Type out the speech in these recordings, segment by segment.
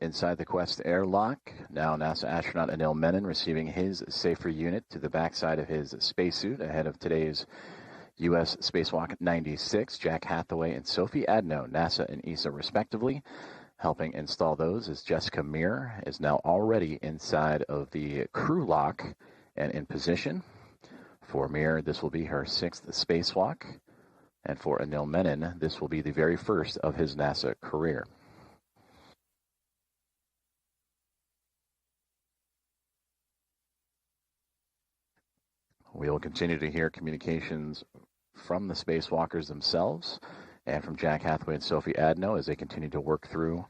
Inside the Quest airlock, now NASA astronaut Anil Menon receiving his safer unit to the backside of his spacesuit ahead of today's U.S. Spacewalk 96. Jack Hathaway and Sophie Adno, NASA and ESA respectively. Helping install those is Jessica Meir, is now already inside of the crew lock and in position. For Meir, this will be her 6th spacewalk. And for Anil Menon, this will be the very first of his NASA career. We will continue to hear communications from the spacewalkers themselves and from Jack Hathaway and Sophie Adno as they continue to work through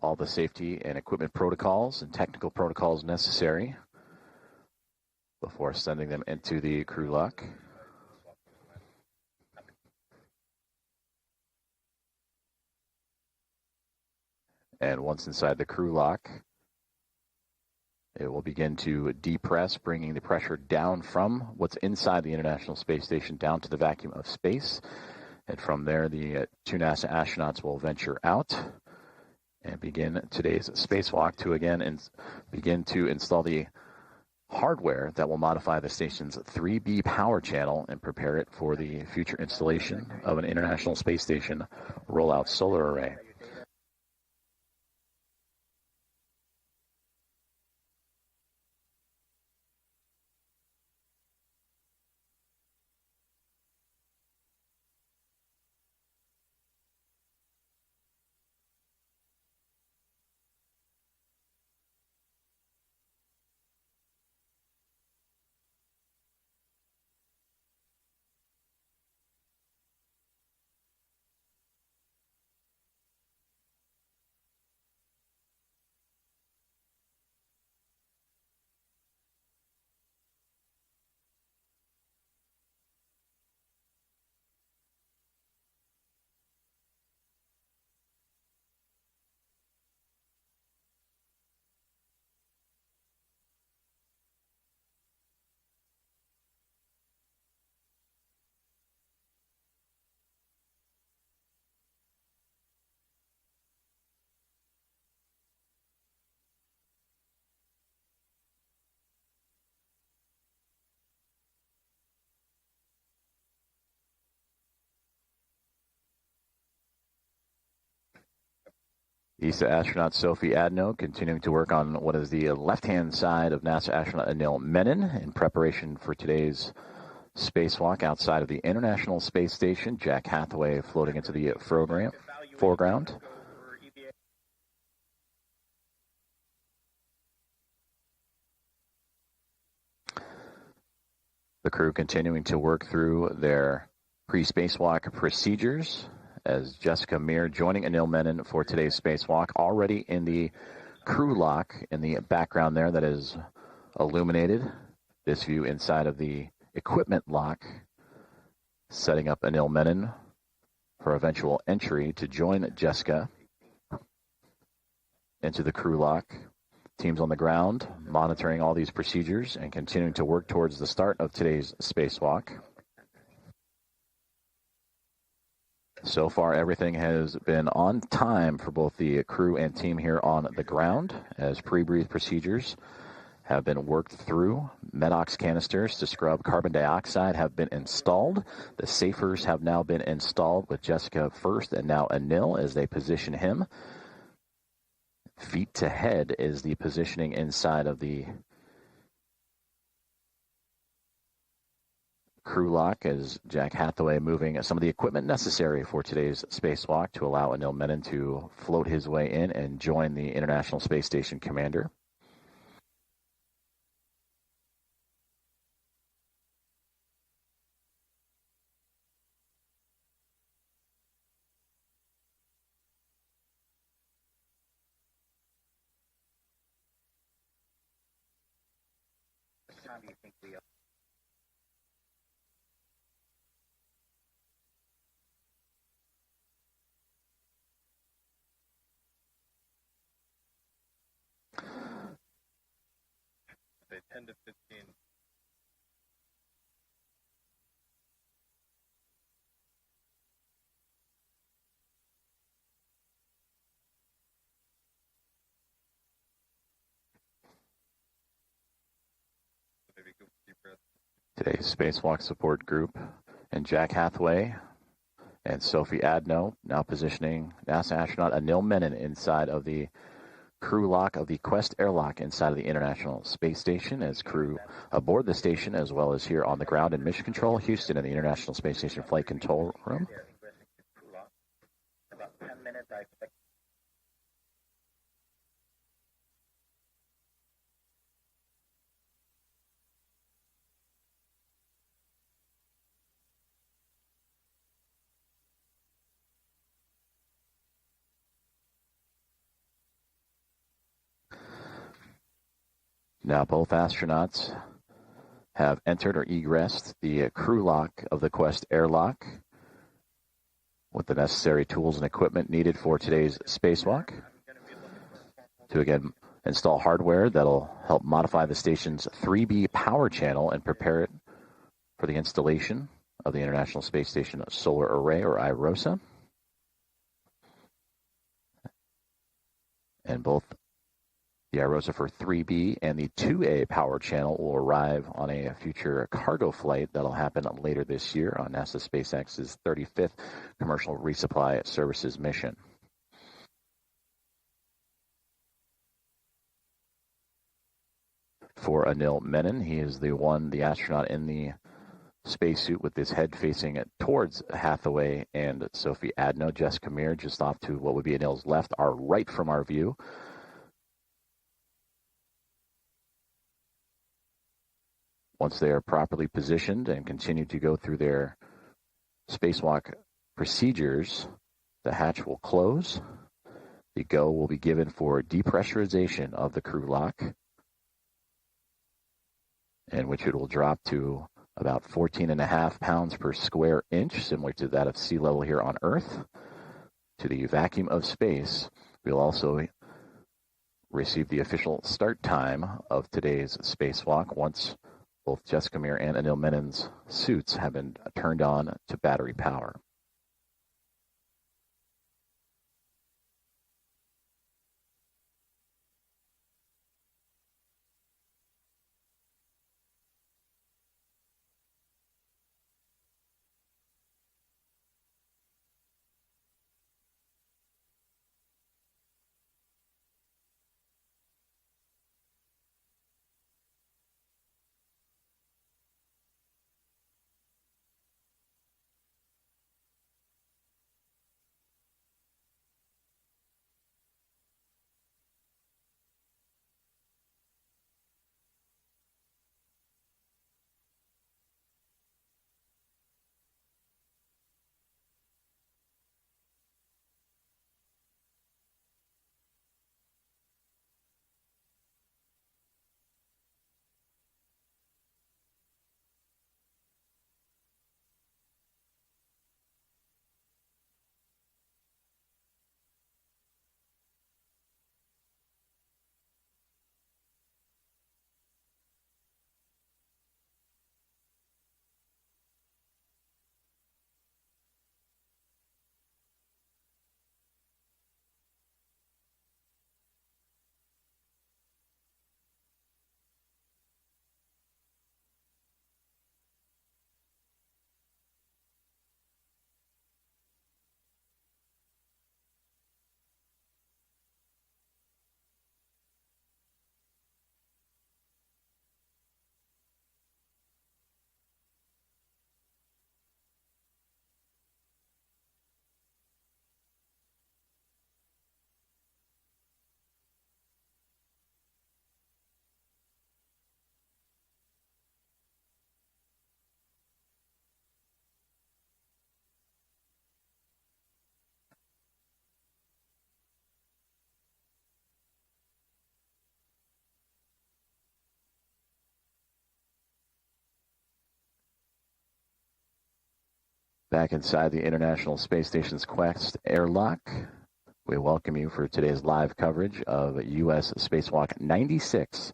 all the safety and equipment protocols and technical protocols necessary before sending them into the crew lock. And once inside the crew lock, it will begin to depress, bringing the pressure down from what's inside the International Space Station down to the vacuum of space. And from there, the 2 NASA astronauts will venture out and begin today's spacewalk to again begin to install the hardware that will modify the station's 3B power channel and prepare it for the future installation of an International Space Station rollout solar array. ESA astronaut Sophie Adno continuing to work on what is the left-hand side of NASA astronaut Anil Menon in preparation for today's spacewalk outside of the International Space Station. Jack Hathaway floating into the foreground. The crew continuing to work through their pre-spacewalk procedures as Jessica Meir joining Anil Menon for today's spacewalk, already in the crew lock in the background there that is illuminated. This view inside of the equipment lock, setting up Anil Menon for eventual entry to join Jessica into the crew lock. Teams on the ground monitoring all these procedures and continuing to work towards the start of today's spacewalk. So far, everything has been on time for both the crew and team here on the ground as pre-breathe procedures have been worked through. Medox canisters to scrub carbon dioxide have been installed. The safers have now been installed with Jessica first and now Anil as they position him. Feet to head is the positioning inside of the crew lock as Jack Hathaway moving some of the equipment necessary for today's spacewalk to allow Anil Menon to float his way in and join the International Space Station commander. What time do you think we are? Say 10 to 15. Today's Spacewalk support group and Jack Hathaway and Sophie Adno now positioning NASA astronaut Anil Menon inside of the crew lock of the Quest airlock inside of the International Space Station as crew aboard the station, as well as here on the ground in Mission Control, Houston, in the International Space Station Flight Control Room. About 10 minutes, I expect. Now both astronauts have entered or egressed the crew lock of the Quest airlock with the necessary tools and equipment needed for today's spacewalk to again install hardware that'll help modify the station's 3B power channel and prepare it for the installation of the International Space Station Solar Array, or IROSA. And both the IROSA for 3B and the 2A power channel will arrive on a future cargo flight that'll happen later this year on NASA SpaceX's 35th Commercial Resupply Services mission. For Anil Menon, he is the astronaut in the spacesuit with his head facing towards Hathaway and Sophie Adno. Jessica Meir just off to what would be Anil's left, our right from our view. Once they are properly positioned and continue to go through their spacewalk procedures, the hatch will close. The go will be given for depressurization of the crew lock, in which it will drop to about 14.5 pounds per square inch, similar to that of sea level here on Earth, to the vacuum of space. We'll also receive the official start time of today's spacewalk once both Jessica Meir and Anil Menon's suits have been turned on to battery power. Back inside the International Space Station's Quest airlock, we welcome you for today's live coverage of U.S. Spacewalk 96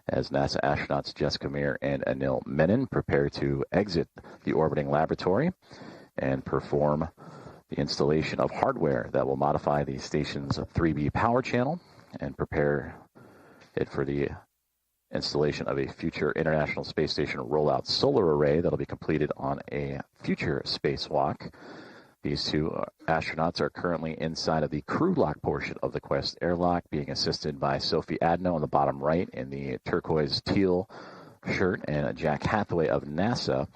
as NASA astronauts Jessica Meir and Anil Menon prepare to exit the orbiting laboratory and perform the installation of hardware that will modify the station's 3B power channel and prepare it for the installation of a future International Space Station rollout solar array that'll be completed on a future spacewalk. These two astronauts are currently inside of the crew lock portion of the Quest airlock, being assisted by Sophie Adno on the bottom right in the turquoise teal shirt, and Jack Hathaway of NASA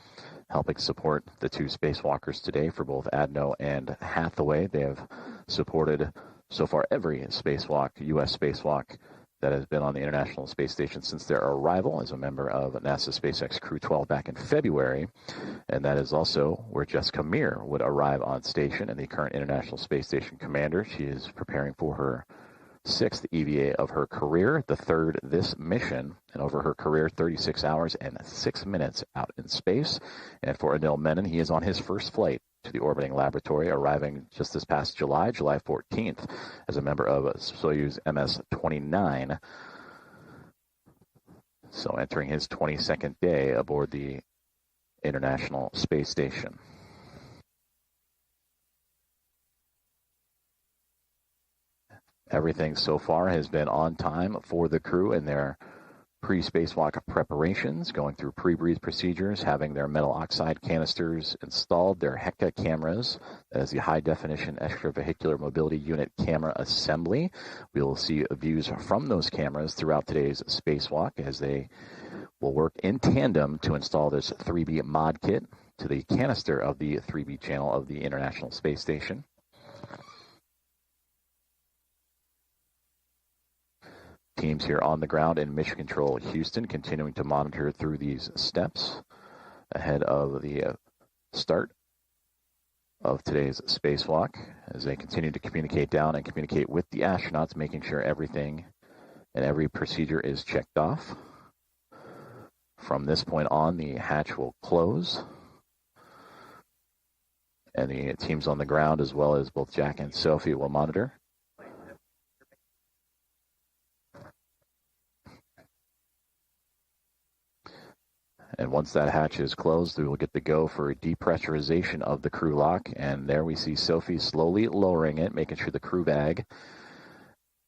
helping support the two spacewalkers today. For both Adno and Hathaway, they have supported so far every spacewalk, U.S. spacewalk, that has been on the International Space Station since their arrival as a member of NASA SpaceX Crew 12 back in February. And that is also where Jessica Meir would arrive on station, and the current International Space Station commander. She is preparing for her 6th EVA of her career, the 3rd this mission, and over her career, 36 hours and 6 minutes out in space. And for Anil Menon, he is on his first flight to the orbiting laboratory, arriving just this past July 14th, as a member of Soyuz MS-29. So entering his 22nd day aboard the International Space Station. Everything so far has been on time for the crew in their pre-spacewalk preparations, going through pre-breathe procedures, having their metal oxide canisters installed, their HECA cameras, that is the high-definition extravehicular mobility unit camera assembly. We will see views from those cameras throughout today's spacewalk as they will work in tandem to install this 3B mod kit to the canister of the 3B channel of the International Space Station. Teams here on the ground in Mission Control Houston continuing to monitor through these steps ahead of the start of today's spacewalk as they continue to communicate down and communicate with the astronauts, making sure everything and every procedure is checked off. From this point on, the hatch will close, and the teams on the ground, as well as both Jack and Sophie, will monitor. And once that hatch is closed, we will get the go for depressurization of the crew lock. And there we see Sophie slowly lowering it, making sure the crew bag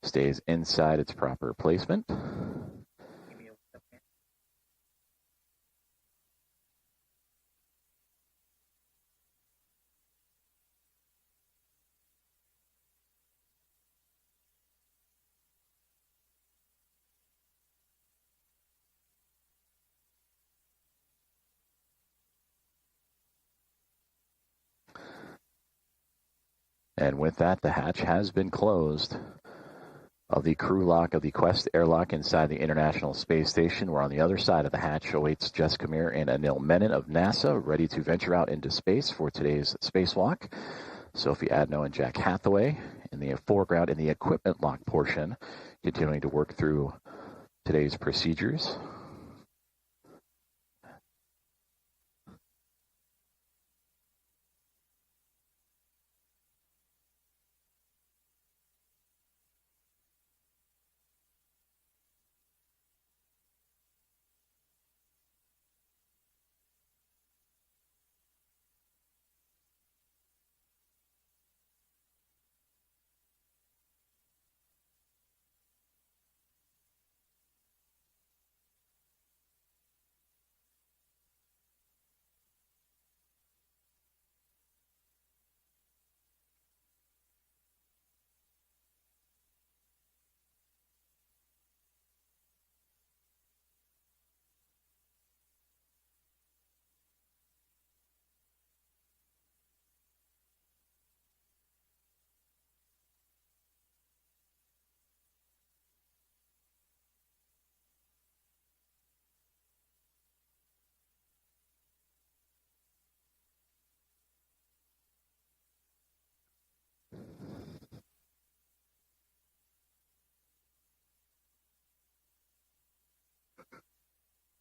stays inside its proper placement. And with that, the hatch has been closed of the crew lock of the Quest airlock inside the International Space Station. We're on the other side of the hatch awaits Jessica Meir and Anil Menon of NASA, ready to venture out into space for today's spacewalk. Sophie Adno and Jack Hathaway in the foreground in the equipment lock portion, continuing to work through today's procedures.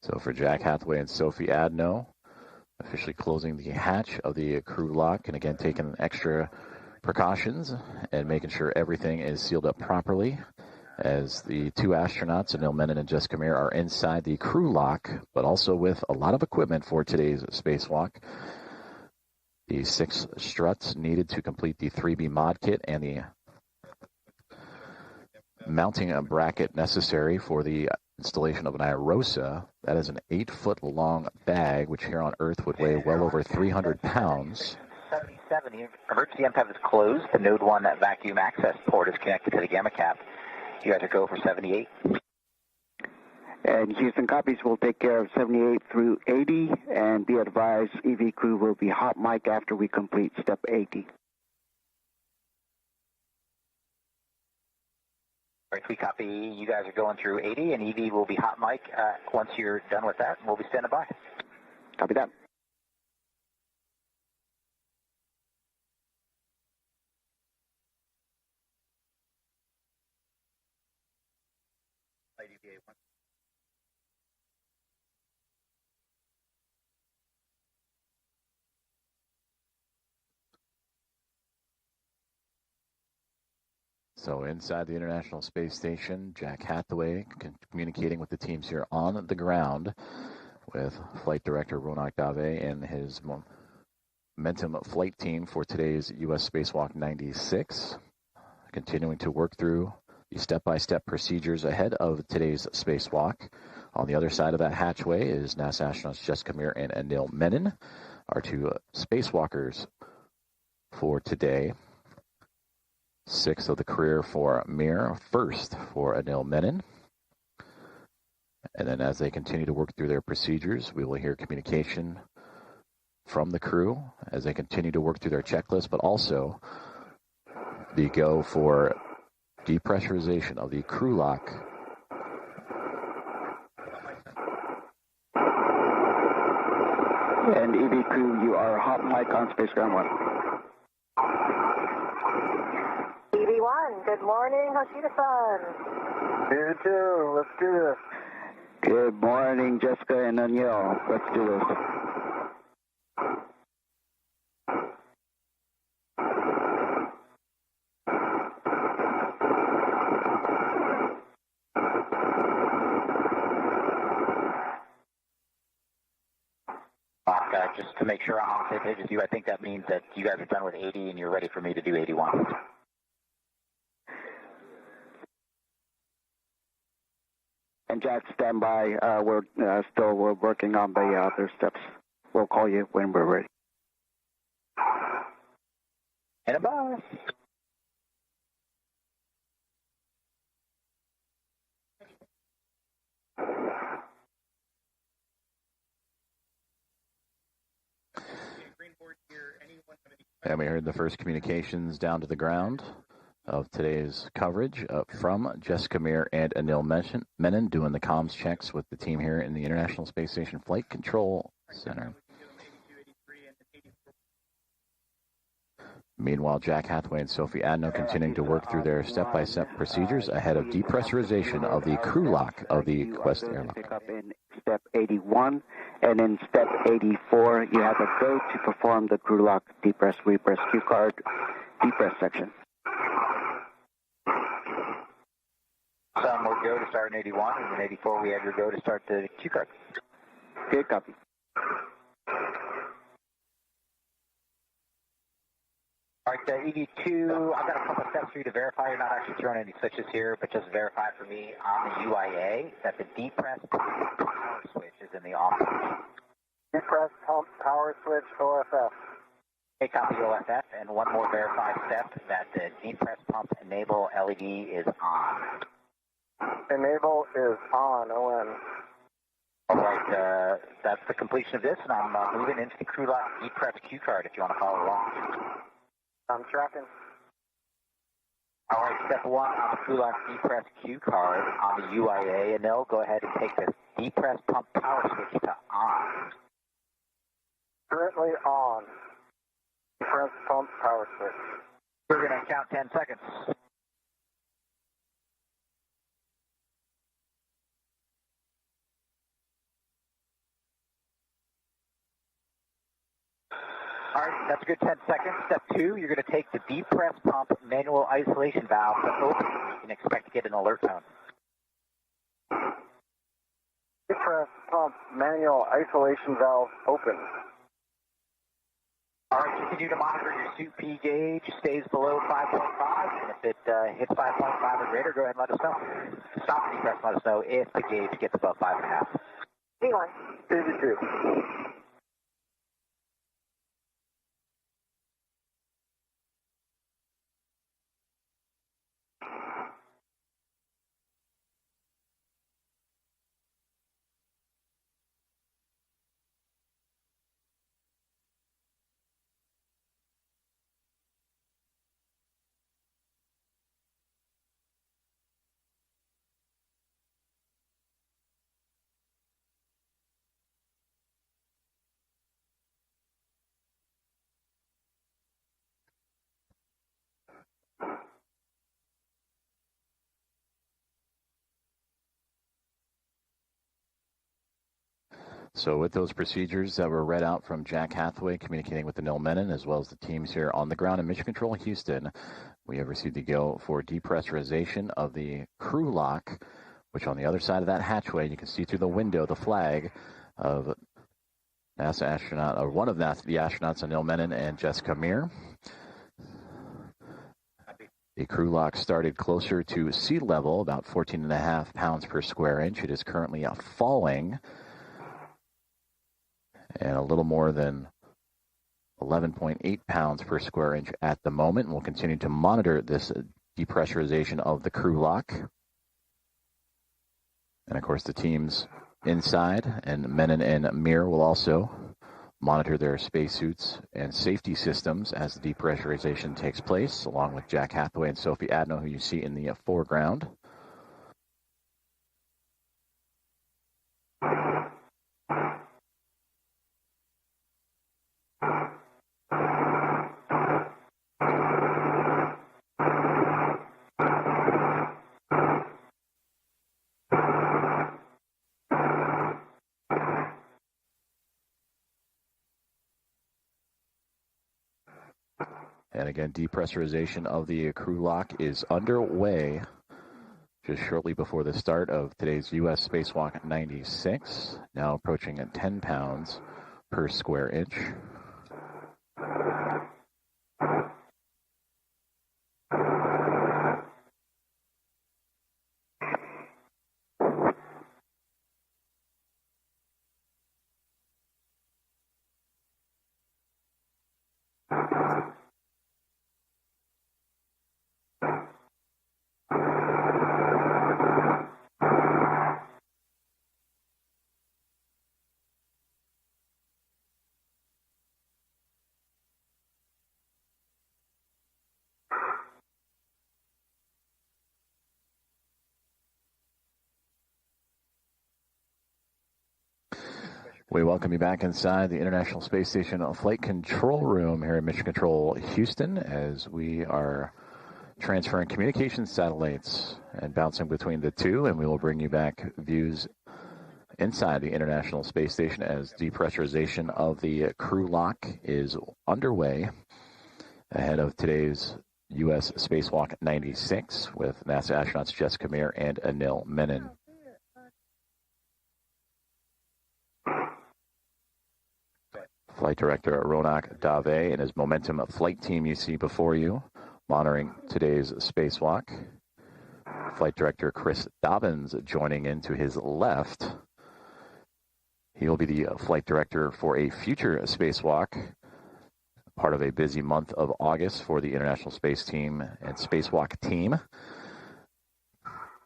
So for Jack Hathaway and Sophie Adno, officially closing the hatch of the crew lock, and again taking extra precautions and making sure everything is sealed up properly as the two astronauts, Anil Menon and Jessica Meir, are inside the crew lock, but also with a lot of equipment for today's spacewalk. The 6 struts needed to complete the 3B mod kit and the mounting bracket necessary for the installation of an IROSA. That is an 8-foot-long bag, which here on Earth would weigh well over 300 pounds. 77, the emergency MPAP is closed. The node 1 vacuum access port is connected to the gamma cap. You guys are go for 78. And Houston copies will take care of 78 through 80, and be advised, EV crew will be hot mic after we complete step 80. All right, we copy. You guys are going through 80, and EV will be hot mic once you're done with that, and we'll be standing by. Copy that. So inside the International Space Station, Jack Hathaway communicating with the teams here on the ground with Flight Director Ronak Dave and his Momentum flight team for today's U.S. Spacewalk 96, continuing to work through the step-by-step procedures ahead of today's spacewalk. On the other side of that hatchway is NASA astronauts Jessica Meir and Anil Menon, our two spacewalkers for today. 6th of the career for Meir, 1st for Anil Menon. And then as they continue to work through their procedures, we will hear communication from the crew as they continue to work through their checklist, but also the go for depressurization of the crew lock. And EV crew, you are hot mic on Space Ground 1. EV1, good morning, Hoshida-san. You too. Let's do this. Good morning, Jessica and Anil. Let's do this. Just to make sure I'm on the same page with you, I think that means that you guys are done with 80 and you're ready for me to do 81. And Jack, stand by. We're working on the other steps. We'll call you when we're ready. And a bus. And we heard the first communications down to the ground of today's coverage from Jessica Meir and Anil Menon doing the comms checks with the team here in the International Space Station Flight Control Center. Meanwhile, Jack Hathaway and Sophie Adno continuing to work through their step-by-step procedures ahead of depressurization of the crew lock of the Quest airlock. Pick up in step 81, and in step 84, you have a go to perform the crew lock depress, repress cue card depress section. Some will go to start in 81, and in 84 we have your go to start the cue card. Good copy. All right, EV2, I've got a couple of steps for you to verify. You're not actually throwing any switches here, but just verify for me on the UIA that the depress power switch is in the off. Depress pump power switch OFF. Okay, copy OFF, and one more verified step that the depress pump enable LED is on. Enable is on, ON. All right, that's the completion of this, and I'm moving into the crew lock depress cue card if you want to follow along. I'm tracking. All right, step 1 on the crew lock depress cue card on the UIA, Anil, go ahead and take the depress pump power switch to on. Currently on. Depress pump power switch. We're going to count 10 seconds. All right, that's a good 10 seconds. Step 2, you're going to take the depress pump manual isolation valve to open. You can expect to get an alert tone. Depress pump manual isolation valve open. All right, continue to monitor your suit P gauge, stays below 5.5, and if it hits 5.5 or greater, go ahead and let us know. Stop the depress and let us know if the gauge gets above 5.5. V1. EV2. So with those procedures that were read out from Jack Hathaway communicating with Anil Menon, as well as the teams here on the ground in Mission Control Houston, we have received the go for depressurization of the crew lock, which on the other side of that hatchway, you can see through the window the flag of NASA astronaut, or one of the astronauts, Anil Menon and Jessica Meir. The crew lock started closer to sea level, about 14.5 pounds per square inch. It is currently falling, and a little more than 11.8 pounds per square inch at the moment. And we'll continue to monitor this depressurization of the crew lock. And of course, the teams inside and Menon and Meir will also monitor their spacesuits and safety systems as the depressurization takes place, along with Jack Hathaway and Sophie Adno, who you see in the foreground. And again, depressurization of the crew lock is underway just shortly before the start of today's U.S. Spacewalk 96, now approaching at 10 pounds per square inch. We welcome you back inside the International Space Station Flight Control Room here at Mission Control Houston, as we are transferring communication satellites and bouncing between the two, and we will bring you back views inside the International Space Station as depressurization of the crew lock is underway ahead of today's U.S. Spacewalk 96 with NASA astronauts Jessica Meir and Anil Menon. Flight Director Ronak Dave and his Momentum flight team you see before you, monitoring today's spacewalk. Flight Director Chris Dobbins joining in to his left. He will be the flight director for a future spacewalk, part of a busy month of August for the International Space Team and Spacewalk team.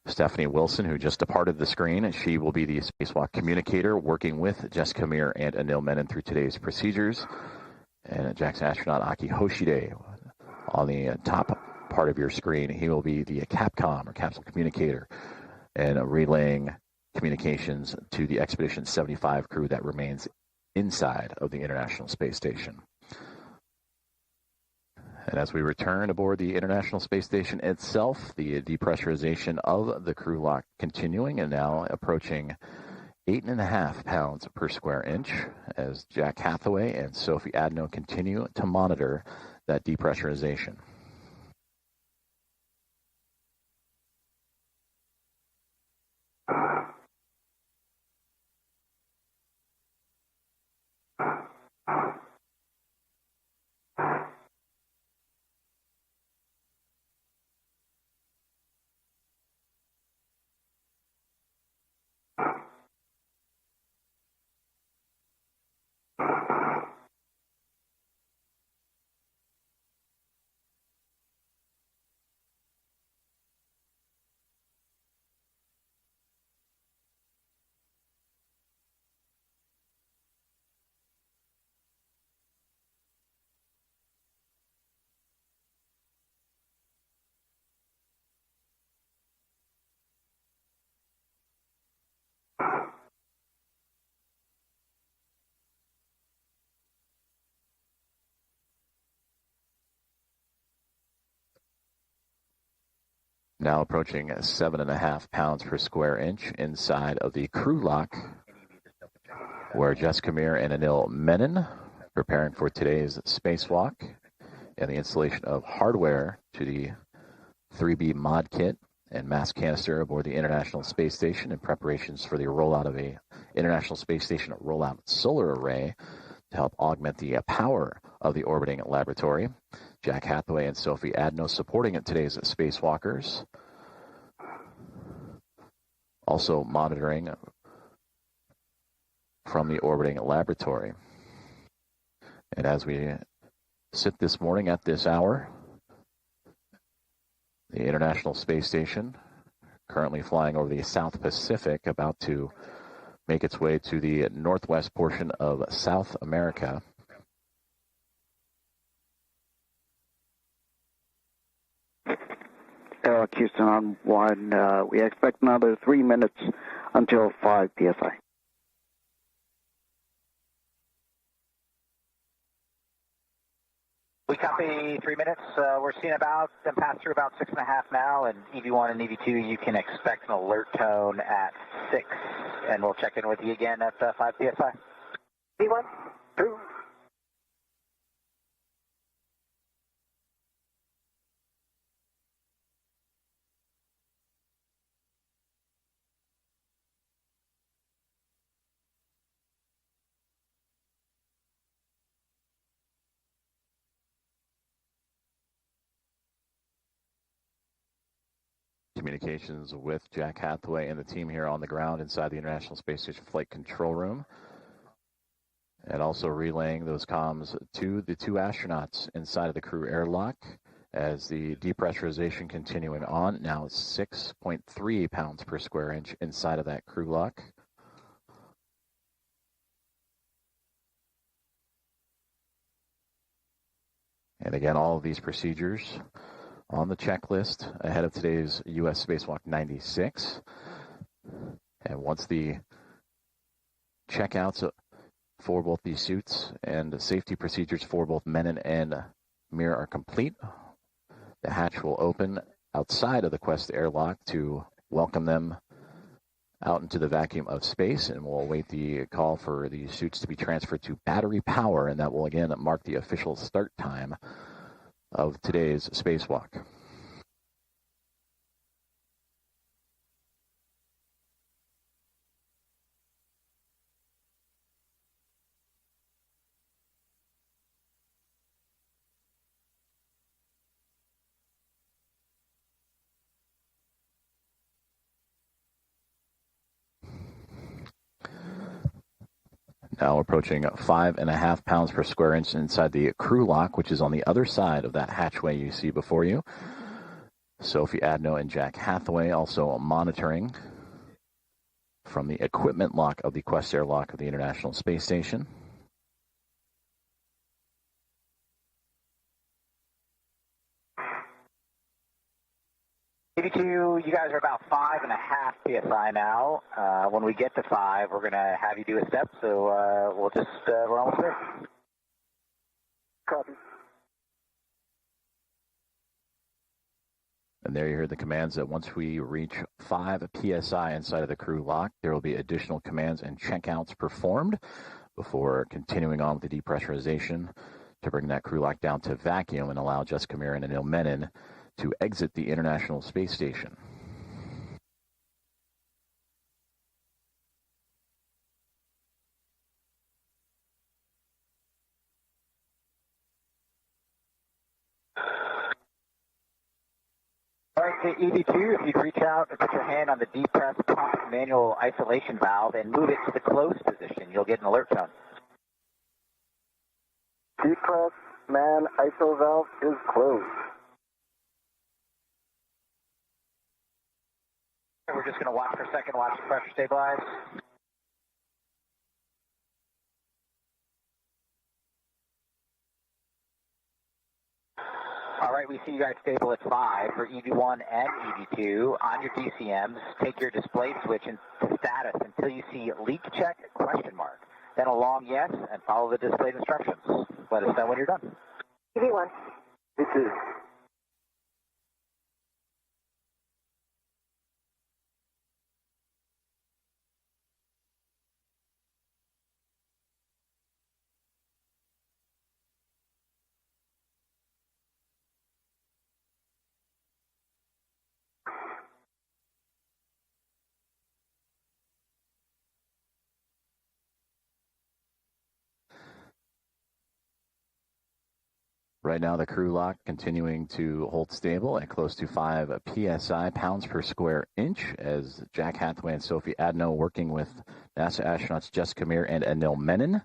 Stephanie Wilson, who just departed the screen, she will be the spacewalk communicator working with Jessica Meir and Anil Menon through today's procedures. And Jack's astronaut Aki Hoshide on the top part of your screen, he will be the CAPCOM or capsule communicator and relaying communications to the Expedition 75 crew that remains inside of the International Space Station. And as we return aboard the International Space Station itself, the depressurization of the crew lock continuing and now approaching 8.5 pounds per square inch as Jack Hathaway and Sophie Adno continue to monitor that depressurization. Now approaching 7.5 pounds per square inch inside of the crew lock, where Jessica Meir and Anil Menon preparing for today's spacewalk and the installation of hardware to the 3B mod kit and mass canister aboard the International Space Station in preparations for the rollout of a International Space Station rollout solar array to help augment the power of the orbiting laboratory. Jack Hathaway and Sophie Adno supporting today's spacewalkers. Also monitoring from the orbiting laboratory. And as we sit this morning at this hour, the International Space Station currently flying over the South Pacific, about to make its way to the northwest portion of South America. Houston on 1. We expect another 3 minutes until 5 psi. We copy 3 minutes. We're seeing about, and pass through about 6.5 now, and EV1 and EV2, you can expect an alert tone at 6, and we'll check in with you again at 5 psi. EV1, 2. Communications with Jack Hathaway and the team here on the ground inside the International Space Station Flight Control Room. And also relaying those comms to the 2 astronauts inside of the crew airlock as the depressurization continuing on. Now it's 6.3 pounds per square inch inside of that crew lock. And again, all of these procedures on the checklist ahead of today's U.S. Spacewalk 96. And once the checkouts for both these suits and the safety procedures for both Menon and Meir are complete, the hatch will open outside of the Quest airlock to welcome them out into the vacuum of space, and we'll await the call for the suits to be transferred to battery power, and that will again mark the official start time of today's spacewalk. Now approaching 5.5 pounds per square inch inside the crew lock, which is on the other side of that hatchway you see before you. Sophie Adno and Jack Hathaway also monitoring from the equipment lock of the Quest airlock of the International Space Station. EV2, you guys are about 5.5 psi now. When we get to 5, we're going to have you do a step, so we'll just, we're almost there. Copy. And there you heard the commands that once we reach 5 psi inside of the crew lock, there will be additional commands and checkouts performed before continuing on with the depressurization to bring that crew lock down to vacuum and allow Jessica Meir and Anil Menon to exit the International Space Station. All right, to EV2, if you'd reach out and put your hand on the depress pump manual isolation valve and move it to the closed position, you'll get an alert tone. Depress man ISO valve is closed. We're just going to watch for a second, watch the pressure stabilize. All right, we see you guys stable at 5 for EV1 and EV2. On your DCMs, take your display switch into status until you see leak check ? Then a long yes, and follow the displayed instructions. Let us know when you're done. EV1. EV2. Right now, the crew lock continuing to hold stable at close to 5 psi, pounds per square inch, as Jack Hathaway and Sophie Adno working with NASA astronauts Jessica Meir and Anil Menon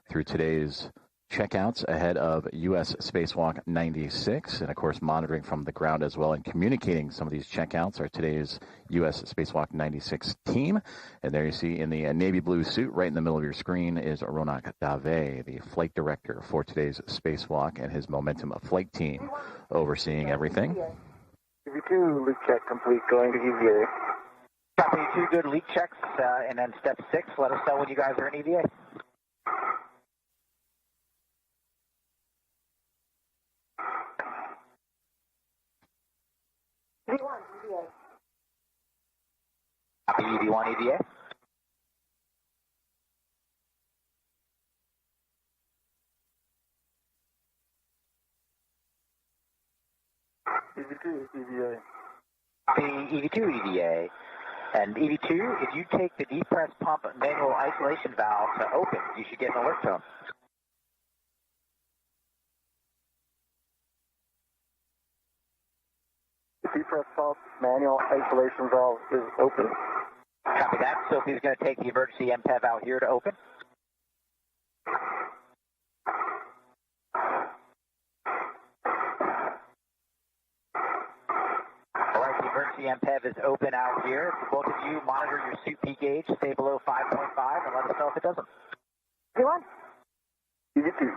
through today's checkouts ahead of U.S. Spacewalk 96, and of course monitoring from the ground as well and communicating some of these checkouts are today's U.S. Spacewalk 96 team. And there you see in the navy blue suit right in the middle of your screen is Ronak Dave, the flight director for today's Spacewalk, and his Momentum flight team overseeing everything. EV2, leak check complete, going to EVA. Copy, 2 good leak checks, and then step 6, let us know when you guys are in EVA. Copy, EV1 EVA. EV2, EVA. Copy, EV2 EVA. And EV2, if you take the depress pump manual isolation valve to open, you should get an alert tone. The depress pump manual isolation valve is open. Copy that. Sophie's going to take the emergency MPEV out here to open. All right, the emergency MPEV is open out here. Both of you monitor your suit P gauge, stay below 5.5, and let us know if it doesn't. EV1. EV2.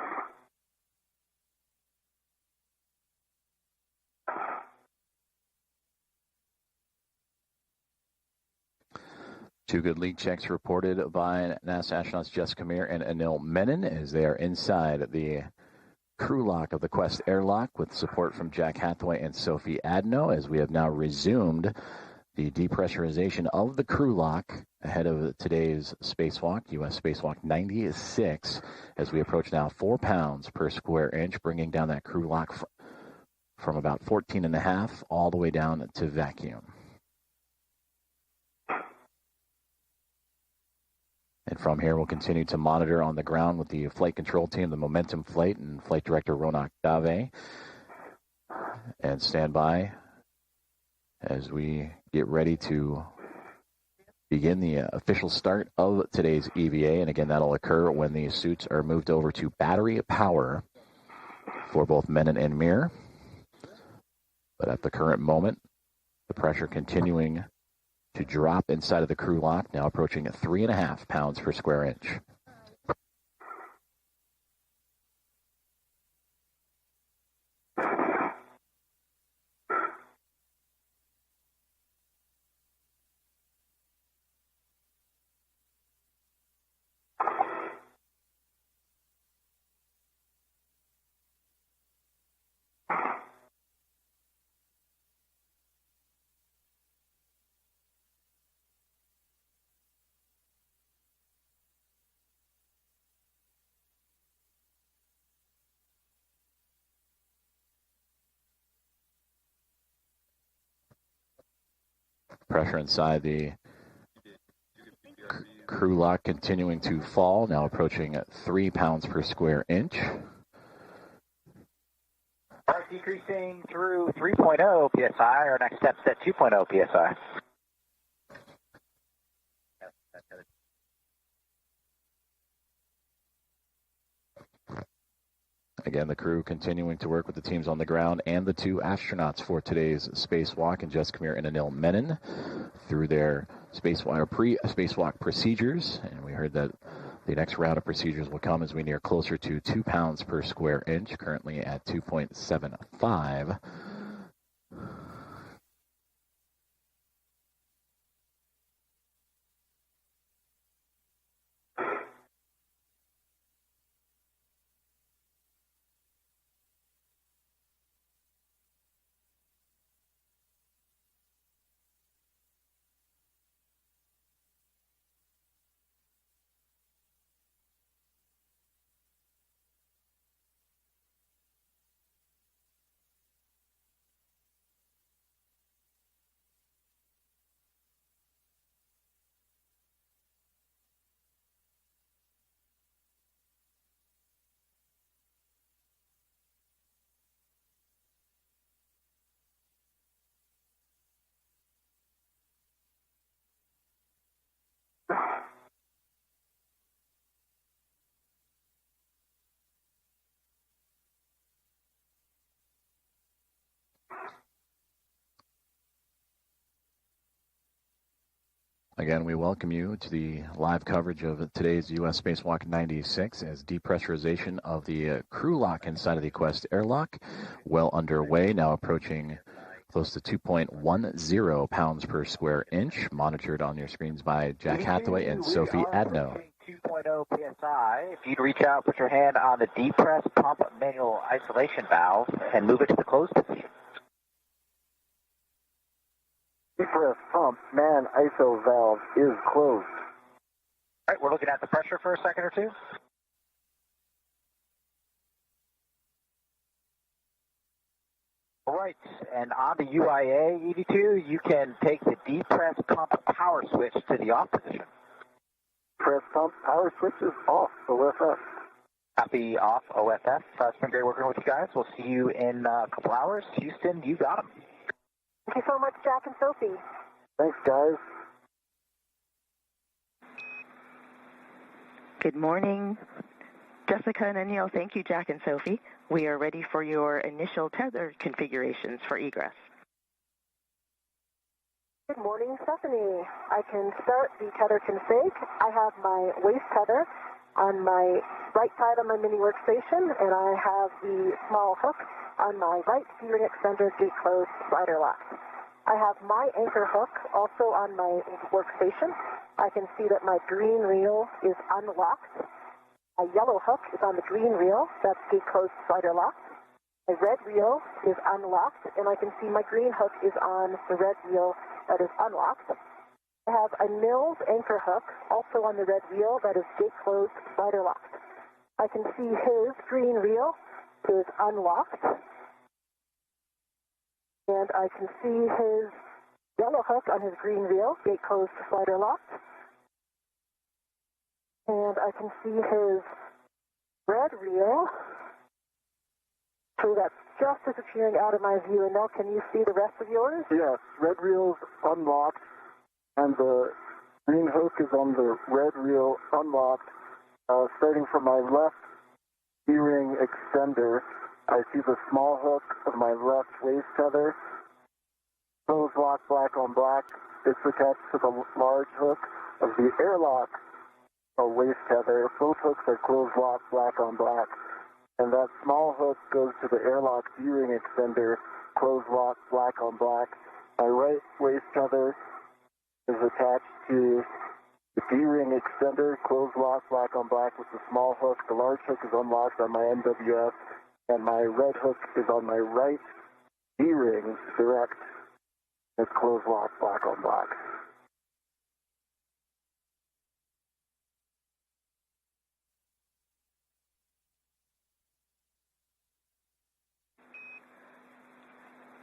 Two good leak checks reported by NASA astronauts Jessica Meir and Anil Menon as they are inside the crew lock of the Quest airlock with support from Jack Hathaway and Sophie Adno, as we have now resumed the depressurization of the crew lock ahead of today's spacewalk, U.S. Spacewalk 96, as we approach now 4 pounds per square inch, bringing down that crew lock from about 14.5 all the way down to vacuum. And from here, we'll continue to monitor on the ground with the flight control team, the Momentum Flight, and Flight Director Ronak Dave. And stand by as we get ready to begin the official start of today's EVA. And again, that'll occur when the suits are moved over to battery power for both Menon and Meir. But at the current moment, the pressure continuing to drop inside of the crew lock, now approaching 3.5 pounds per square inch. Pressure inside the crew lock continuing to fall, now approaching 3 pounds per square inch. All right, decreasing through 3.0 psi. Our next step's at 2.0 psi. Again, the crew continuing to work with the teams on the ground and the 2 astronauts for today's spacewalk, and Jessica Meir and Anil Menon through their spacewalk procedures. And we heard that the next round of procedures will come as we near closer to 2 pounds per square inch, currently at 2.75. Again, we welcome you to the live coverage of today's U.S. Spacewalk 96 as depressurization of the crew lock inside of the Quest airlock well underway, now approaching close to 2.10 pounds per square inch, monitored on your screens by Jack Hathaway and Sophie Adno. 2.0 PSI. If you'd reach out, put your hand on the depress pump manual isolation valve and move it to the closed position. Depress pump man ISO valve is closed. All right, we're looking at the pressure for a second or two. All right, and on the UIA EV2, you can take the depress pump power switch to the off position. Press pump power switch is off, OFF. Copy off, OFF. It's been great working with you guys. We'll see you in a couple hours. Houston, you got them. Thank you so much, Jack and Sophie. Thanks, guys. Good morning, Jessica and Anil. Thank you, Jack and Sophie. We are ready for your initial tether configurations for egress. Good morning, Stephanie. I can start the tether config. I have my waist tether on my right side on my mini workstation, and I have the small hook on my right steering extender gate closed slider lock. I have my anchor hook also on my workstation. I can see that my green reel is unlocked. A yellow hook is on the green reel. That's gate closed slider lock. My red reel is unlocked, and I can see my green hook is on the red reel that is unlocked. I have Anil's anchor hook also on the red reel that is gate closed slider locked. I can see his green reel is unlocked. And I can see his yellow hook on his green reel, gate closed slider locked. And I can see his red reel. So that's just disappearing out of my view. And now can you see the rest of yours? Yes, red reel's unlocked, and the green hook is on the red reel unlocked. Starting from my left steering extender, I see the small hook of my left waist tether. Closed lock, black on black. It's attached to the large hook of the airlock waist tether. Both hooks are closed lock, black on black. And that small hook goes to the airlock steering extender, closed lock, black on black. My right waist tether is attached to the D-ring extender, closed lock, black on black with the small hook. The large hook is unlocked on my NWS, and my red hook is on my right D-ring direct. It's closed lock, black on black.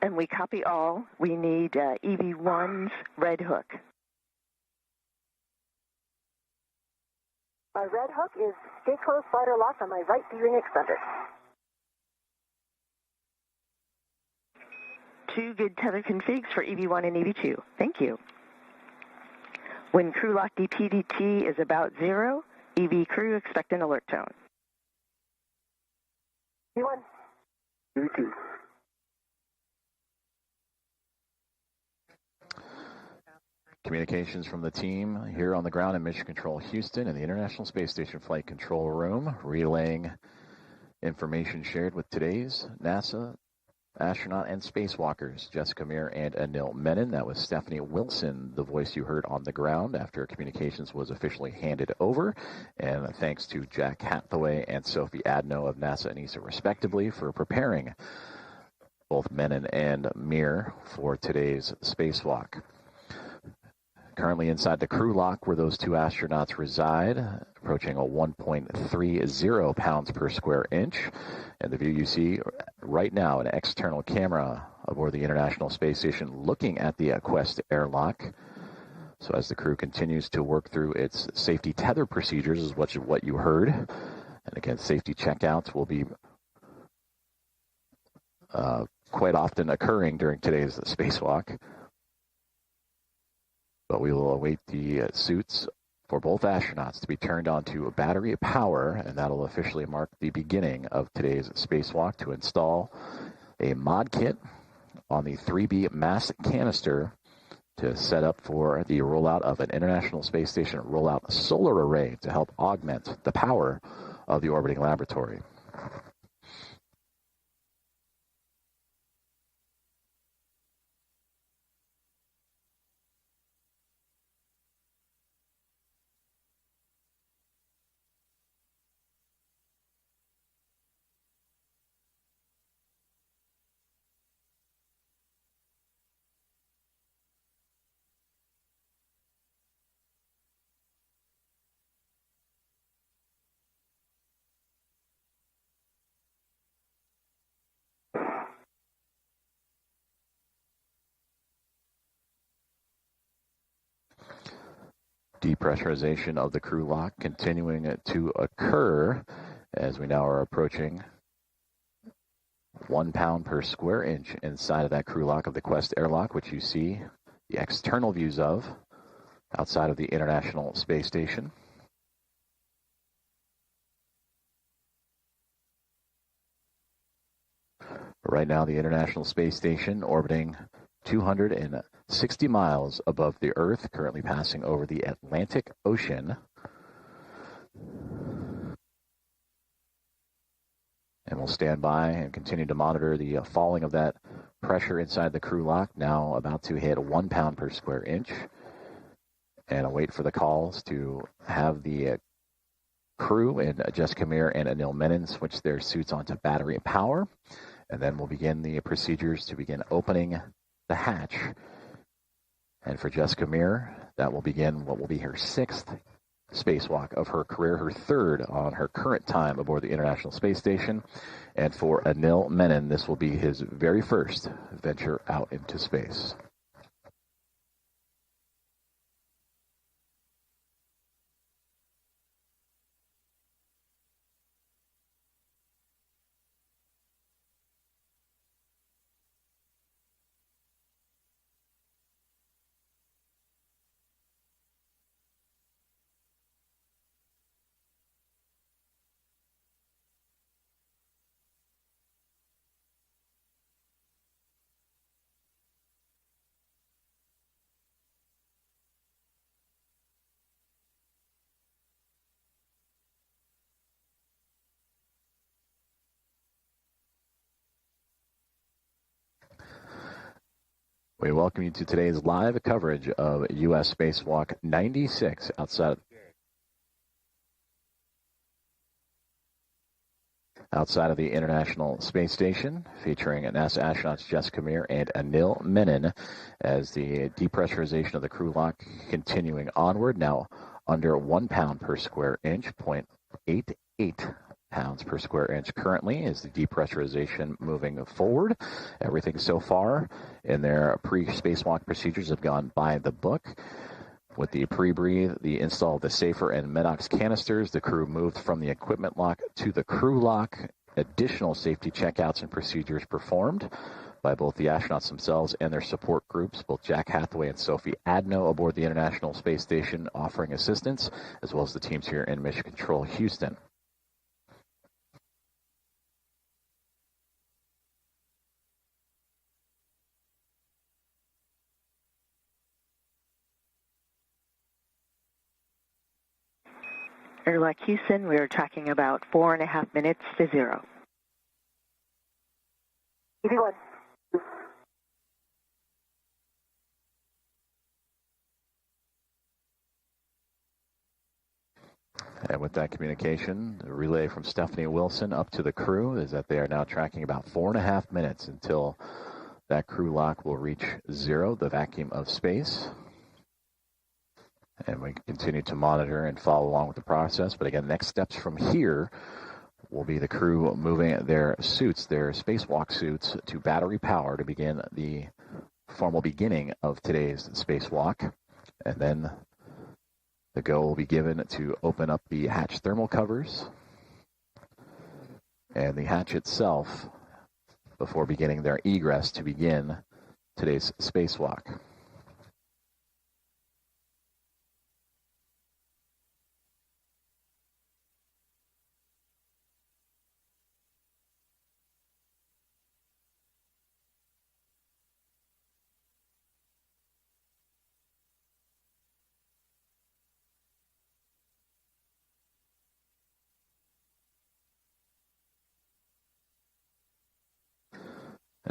And we copy all. We need EV1's red hook. My red hook is gate closed slider locked on my right D-ring extender. Two good tether configs for EV1 and EV2. Thank you. When crew lock DPDT is about 0, EV crew expect an alert tone. EV1. EV2. Communications from the team here on the ground in Mission Control Houston in the International Space Station Flight Control Room, relaying information shared with today's NASA astronaut and spacewalkers, Jessica Meir and Anil Menon. That was Stephanie Wilson, the voice you heard on the ground after communications was officially handed over. And thanks to Jack Hathaway and Sophie Adno of NASA and ESA, respectively, for preparing both Menon and Meir for today's spacewalk. Currently inside the crew lock where those two astronauts reside, approaching a 1.30 pounds per square inch. And the view you see right now, an external camera aboard the International Space Station looking at the Quest airlock. So as the crew continues to work through its safety tether procedures is what you heard. And again, safety checkouts will be quite often occurring during today's spacewalk. But we will await the suits for both astronauts to be turned on to battery power, and that'll officially mark the beginning of today's spacewalk to install a mod kit on the 3B mass canister to set up for the rollout of an International Space Station rollout solar array to help augment the power of the orbiting laboratory. Depressurization of the crew lock continuing to occur as we now are approaching 1 pound per square inch inside of that crew lock of the Quest airlock, which you see the external views of outside of the International Space Station. Right now, the International Space Station orbiting 260 miles above the Earth, currently passing over the Atlantic Ocean. And we'll stand by and continue to monitor the falling of that pressure inside the crew lock, now about to hit 1 pound per square inch. And I'll wait for the calls to have the crew and Jessica Meir and Anil Menon switch their suits onto battery power. And then we'll begin the procedures to begin opening the hatch. And for Jessica Meir, that will begin what will be her 6th spacewalk of her career, her 3rd on her current time aboard the International Space Station. And for Anil Menon, this will be his very first venture out into space. We welcome you to today's live coverage of U.S. Spacewalk 96 outside of the International Space Station, featuring NASA astronauts Jessica Meir and Anil Menon as the depressurization of the crew lock continuing onward, now under 1 pound per square inch, 0.88 pounds per square inch currently is the depressurization moving forward. Everything so far in their pre-spacewalk procedures have gone by the book. With the pre-breathe, the install of the safer and Medox canisters, the crew moved from the equipment lock to the crew lock. Additional safety checkouts and procedures performed by both the astronauts themselves and their support groups, both Jack Hathaway and Sophie Adno aboard the International Space Station offering assistance, as well as the teams here in Mission Control Houston. Airlock Houston, we are tracking about 4.5 minutes to 0. EV1. And with that communication, the relay from Stephanie Wilson up to the crew is that they are now tracking about 4.5 minutes until that crew lock will reach 0, the vacuum of space. And we continue to monitor and follow along with the process. But again, next steps from here will be the crew moving their suits, their spacewalk suits, to battery power to begin the formal beginning of today's spacewalk. And then the go will be given to open up the hatch thermal covers and the hatch itself before beginning their egress to begin today's spacewalk.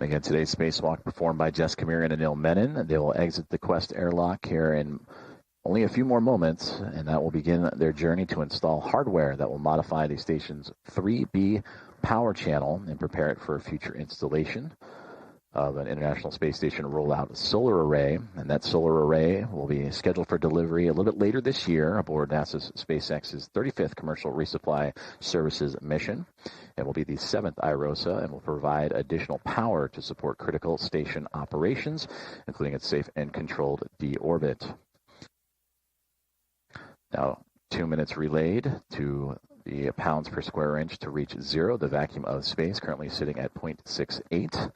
And again, today's spacewalk performed by Meir and Anil Menon. They will exit the Quest airlock here in only a few more moments, and that will begin their journey to install hardware that will modify the station's 3B power channel and prepare it for future installation of an International Space Station rollout solar array. And that solar array will be scheduled for delivery a little bit later this year aboard NASA's SpaceX's 35th Commercial Resupply Services mission. It will be the 7th IROSA and will provide additional power to support critical station operations, including its safe and controlled deorbit. Now, 2 minutes relayed to the pounds per square inch to reach zero, the vacuum of space, currently sitting at 0.68.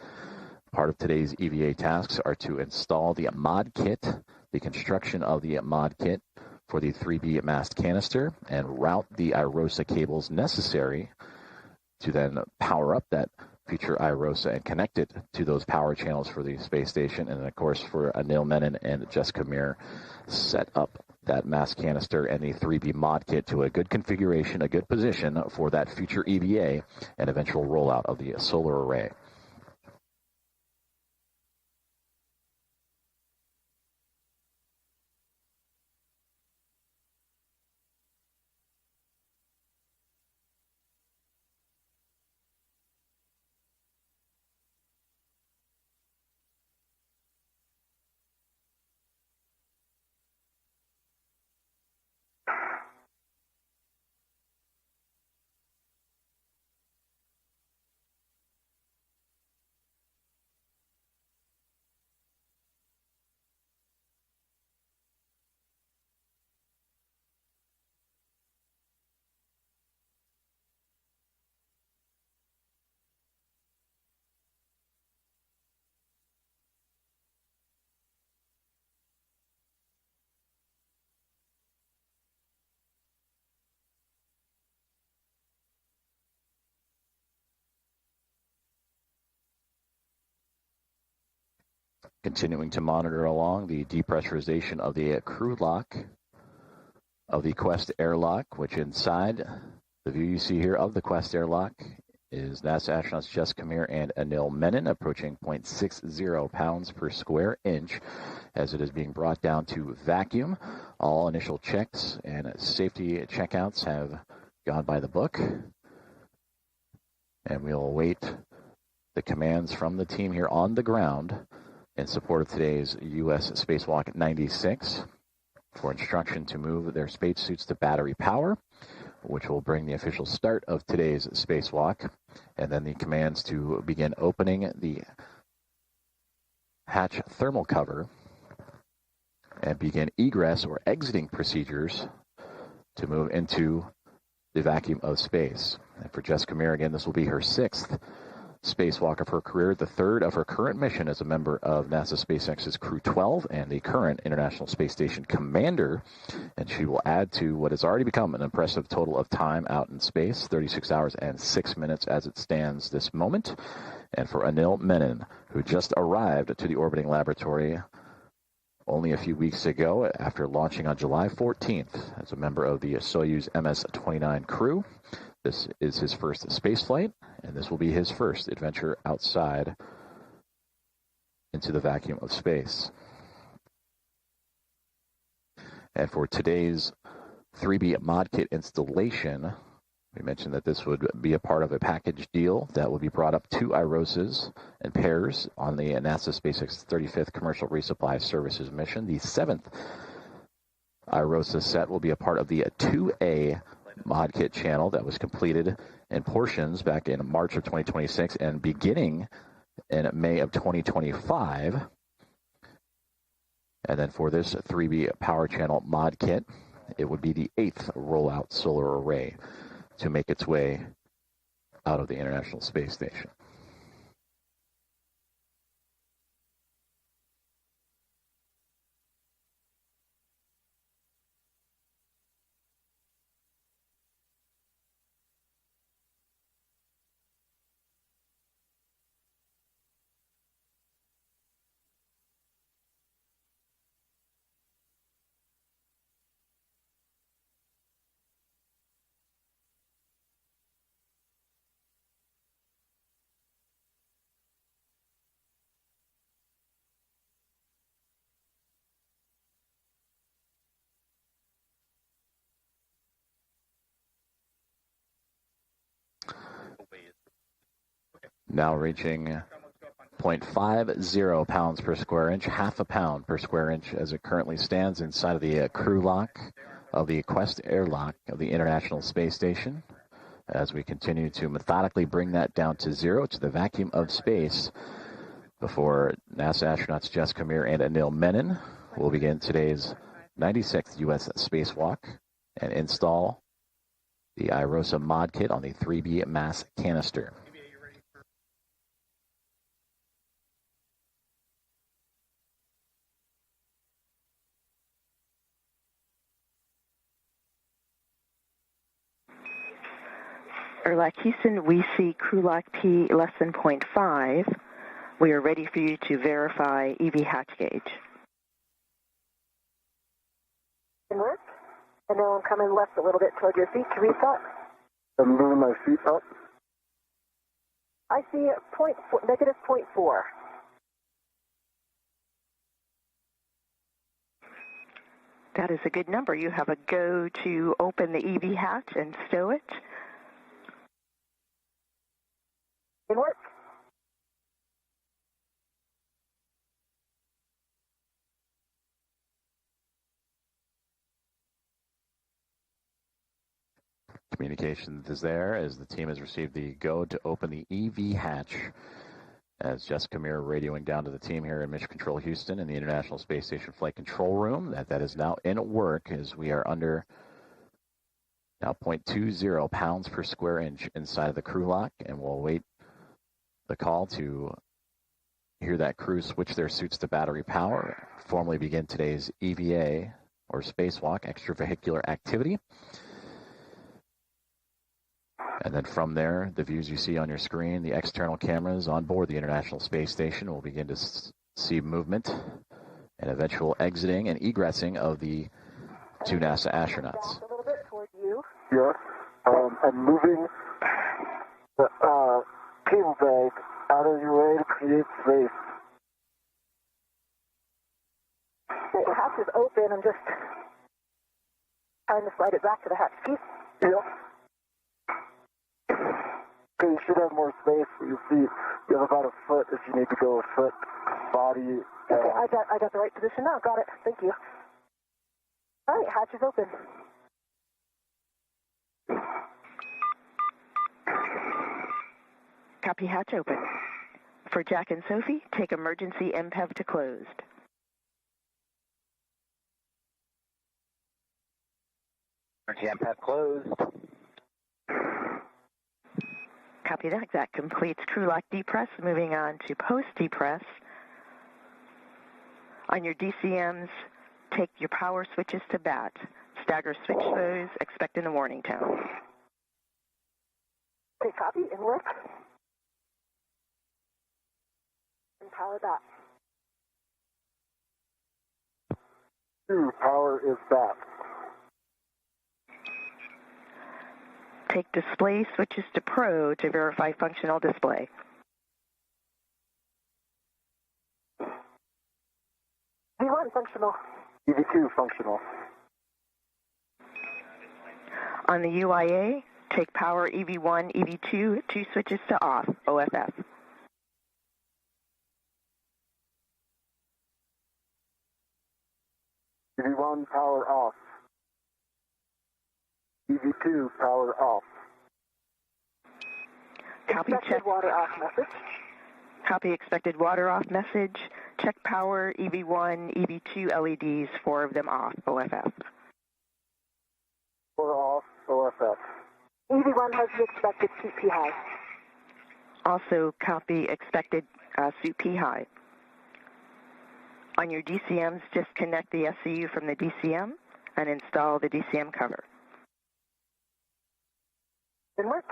Part of today's EVA tasks are to install the mod kit, the construction of the mod kit for the 3B mast canister, and route the IROSA cables necessary to then power up that future IROSA and connect it to those power channels for the space station. And of course, for Anil Menon and Meir, set up that mast canister and the 3B mod kit to a good configuration, a good position for that future EVA and eventual rollout of the solar array. Continuing to monitor along the depressurization of the crew lock of the Quest airlock, which inside the view you see here of the Quest airlock is NASA astronauts Meir and Anil Menon, approaching 0.60 pounds per square inch as it is being brought down to vacuum. All initial checks and safety checkouts have gone by the book, and we'll await the commands from the team here on the ground in support of today's U.S. Spacewalk 96 for instruction to move their spacesuits to battery power, which will bring the official start of today's spacewalk, and then the commands to begin opening the hatch thermal cover and begin egress or exiting procedures to move into the vacuum of space. And for Meir, again, this will be her 6th spacewalk of her career, the 3rd of her current mission as a member of NASA SpaceX's Crew 12 and the current International Space Station commander. And she will add to what has already become an impressive total of time out in space, 36 hours and 6 minutes as it stands this moment. And for Anil Menon, who just arrived to the orbiting laboratory only a few weeks ago after launching on July 14th as a member of the Soyuz MS-29 crew. This is his first space flight, and this will be his first adventure outside into the vacuum of space. And for today's 3B mod kit installation, we mentioned that this would be a part of a package deal that will be brought up to IROSAs and pairs on the NASA SpaceX 35th Commercial Resupply Services mission. The 7th IROSA set will be a part of the 2A mod kit channel that was completed in portions back in March of 2026 and beginning in May of 2025. And then for this 3B power channel mod kit, it would be the 8th rollout solar array to make its way out of the International Space Station. Now reaching 0.50 pounds per square inch, half a pound per square inch as it currently stands inside of the crew lock of the Quest airlock of the International Space Station. As we continue to methodically bring that down to zero, to the vacuum of space, before NASA astronauts Jessica Meir and Anil Menon will begin today's 96th U.S. spacewalk and install the IROSA mod kit on the 3B mass canister. Airlock Houston, we see crew lock P less than 0.5. We are ready for you to verify EV hatch gauge. Work. And now I'm coming left a little bit toward your feet to reset. I'm moving my feet up. I see negative 0.4. That is a good number. You have a go to open the EV hatch and stow it. In work. Communication is there as the team has received the go to open the EV hatch. As Jessica Meir radioing down to the team here in Mission Control Houston in the International Space Station Flight Control Room. That is now in work as we are under now 0.20 pounds per square inch inside of the crew lock, and we'll wait the call to hear that crew switch their suits to battery power, formally begin today's EVA or spacewalk, extravehicular activity. And then from there, the views you see on your screen, the external cameras on board the International Space Station will begin to see movement and eventual exiting and egressing of the two NASA astronauts. A little bit toward you. Yes. I'm moving the cable bag out of your way to create space. The hatch is open. I'm just trying to slide it back to the hatch key. Yep. Okay, you should have more space for your feet. You have about a foot if you need to go a foot. Body. Okay, I got the right position now. Got it. Thank you. All right, hatch is open. Copy, hatch open. For Jack and Sophie, take emergency MPEV to closed. Emergency MPEV closed. Copy that. That completes crew lock depress. Moving on to post depress. On your DCMs, take your power switches to bat. Stagger switch those. Expect in the warning tone. Okay, copy. In work. And power back. 2, power is back. Take display switches to Pro to verify functional display. V1 functional. EV2 functional. On the UIA, take power EV1, EV2, 2 switches to off, OFF. EV1 power off. EV2 power off. Copy check. Water off message. Copy expected water off message. Check power EV1, EV2 LEDs, 4 of them off, OFF. 4 off, OFF. EV1 has the expected CP high. Also copy expected suit P high. On your DCMs, just connect the SCU from the DCM and install the DCM cover. In work.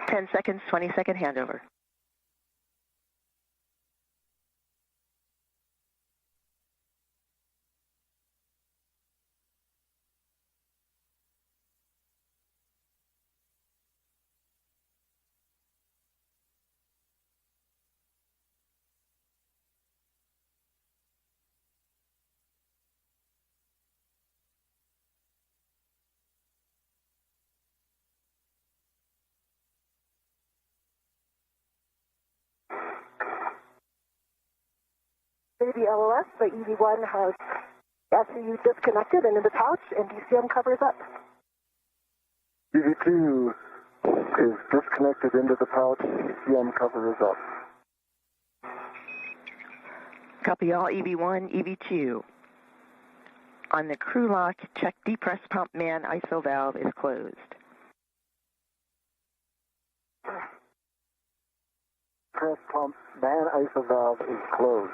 Ten seconds, 20-second handover. LOS, but EV1 has SCU disconnected and in the pouch, and DCM covers up. EV2 is disconnected into the pouch, DCM cover is up. Copy all EV1, EV2. On the crew lock, check depress pump man ISO valve is closed. Press pump man ISO valve is closed.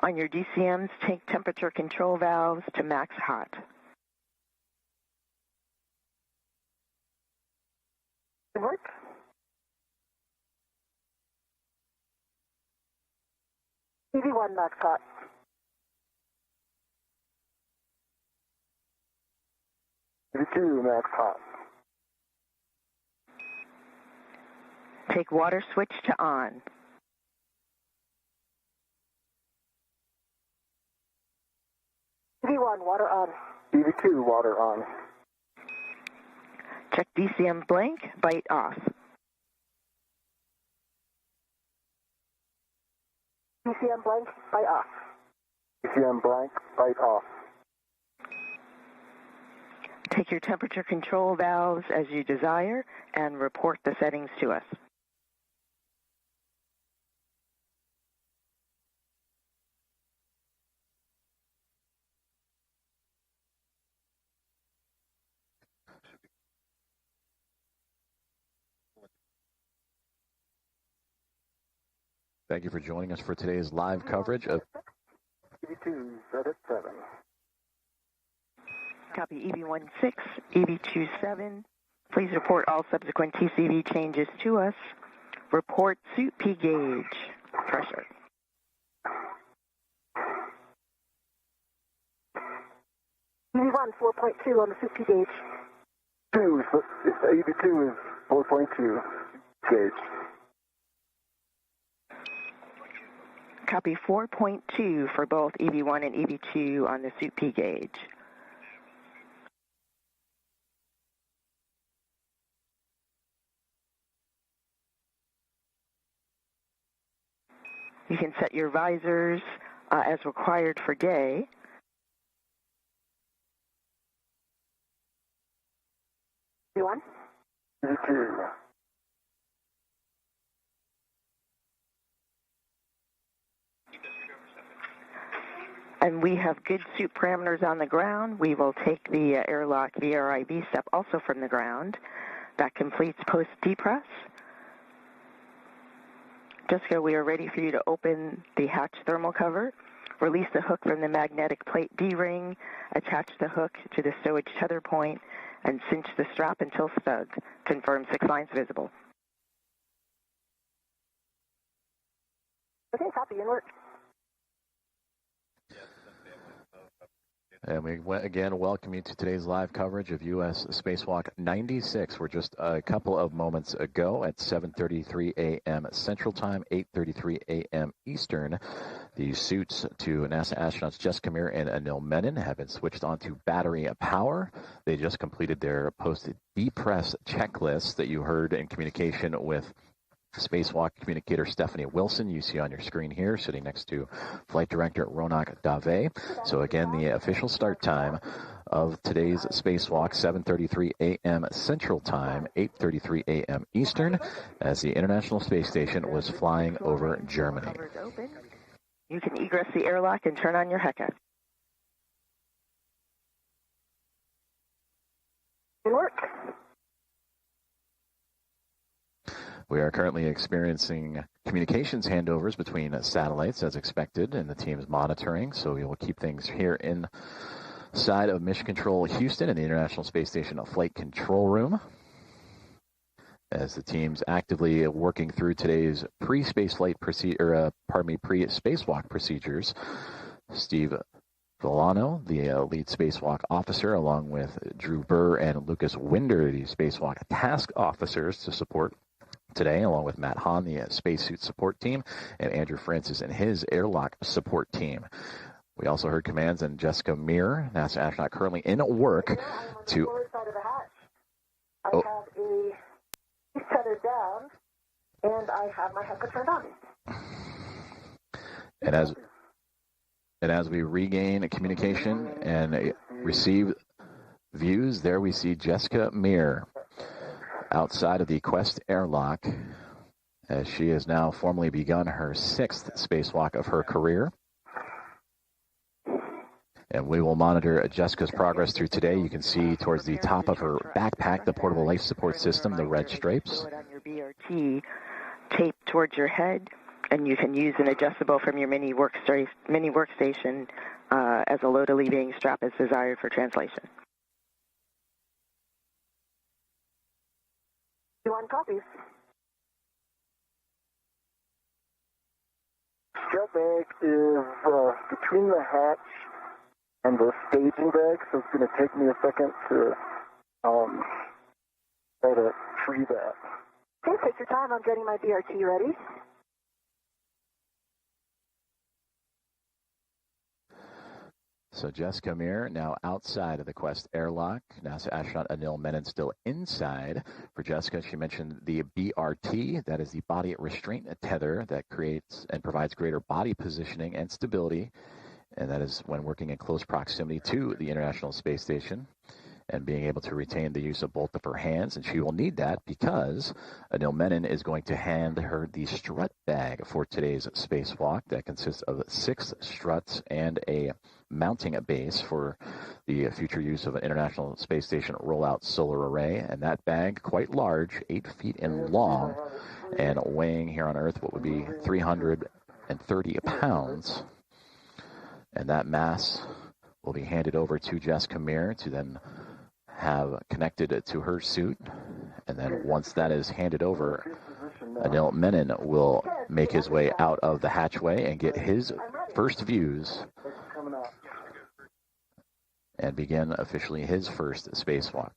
On your DCMs, take temperature control valves to max hot. Work. EV1 max hot. EV2 max hot. Take water switch to on. EV1 water on. EV2 water on. Check DCM blank, bite off. DCM blank, bite off. DCM blank, bite off. Take your temperature control valves as you desire and report the settings to us. Thank you for joining us for today's live coverage of EV2 set at 7. Copy EV16, EV27. Please report all subsequent TCV changes to us. Report suit P gauge pressure. EV1 4.2 on the 50 gauge. EV2 is 4.2 gauge. Copy 4.2 for both EV1 and EV2 on the suit P gauge. You can set your visors as required for day. EV1. EV2. And we have good suit parameters on the ground. We will take the airlock VRIV step also from the ground. That completes post-depress. Jessica, we are ready for you to open the hatch thermal cover, release the hook from the magnetic plate D-ring, attach the hook to the stowage tether point, and cinch the strap until snug. Confirm 6 lines visible. Okay, copy and work. And we again welcome you to today's live coverage of U.S. Spacewalk 96. We're just a couple of moments ago at 7:33 a.m. Central Time, 8:33 a.m. Eastern. The suits to NASA astronauts Jessica Meir and Anil Menon have been switched on to battery power. They just completed their post-depress checklist that you heard in communication with Spacewalk communicator Stephanie Wilson, you see on your screen here, sitting next to Flight Director Ronak Dave. So again, the official start time of today's Spacewalk, 7:33 a.m. Central Time, 8:33 a.m. Eastern, as the International Space Station was flying over Germany. You can egress the airlock and turn on your HECA. Good work. We are currently experiencing communications handovers between satellites as expected, and the team is monitoring, so we will keep things here inside of Mission Control Houston in the International Space Station Flight Control Room, as the team's actively working through today's pre-spacewalk procedures. Steve Villano, the lead spacewalk officer, along with Drew Burr and Lucas Winder, the spacewalk task officers to support today, along with Matt Hahn, the spacesuit support team, and Andrew Francis and his airlock support team. We also heard commands on Jessica Meir, NASA astronaut currently in work I have a tether down. And I have my HEPA turned on. And as we regain communication and receive views, there we see Jessica Meir outside of the Quest airlock as she has now formally begun her 6th spacewalk of her career. And we will monitor Jessica's progress through today. You can see towards the top of her backpack the portable life support system, the red stripes. On your BRT, taped towards your head, and you can use an adjustable from your mini workstation as a load alleviating strap as desired for translation. You want copies? Strap bag is between the hatch and the staging bag, so it's going to take me a second to try to free that. Okay, take your time. I'm getting my BRT ready. So Jessica Meir now outside of the Quest airlock. NASA astronaut Anil Menon still inside. For Jessica, she mentioned the BRT. That is the body restraint tether that creates and provides greater body positioning and stability. And that is when working in close proximity to the International Space Station and being able to retain the use of both of her hands. And she will need that because Anil Menon is going to hand her the strut bag for today's spacewalk. That consists of 6 struts and a mounting base for the future use of an International Space Station rollout solar array. And that bag, quite large, 8 feet in long, and weighing here on Earth what would be 330 pounds. And that mass will be handed over to Jessica Meir to then have connected to her suit. And then once that is handed over, Anil Menon will make his way out of the hatchway and get his first views and begin officially his first spacewalk.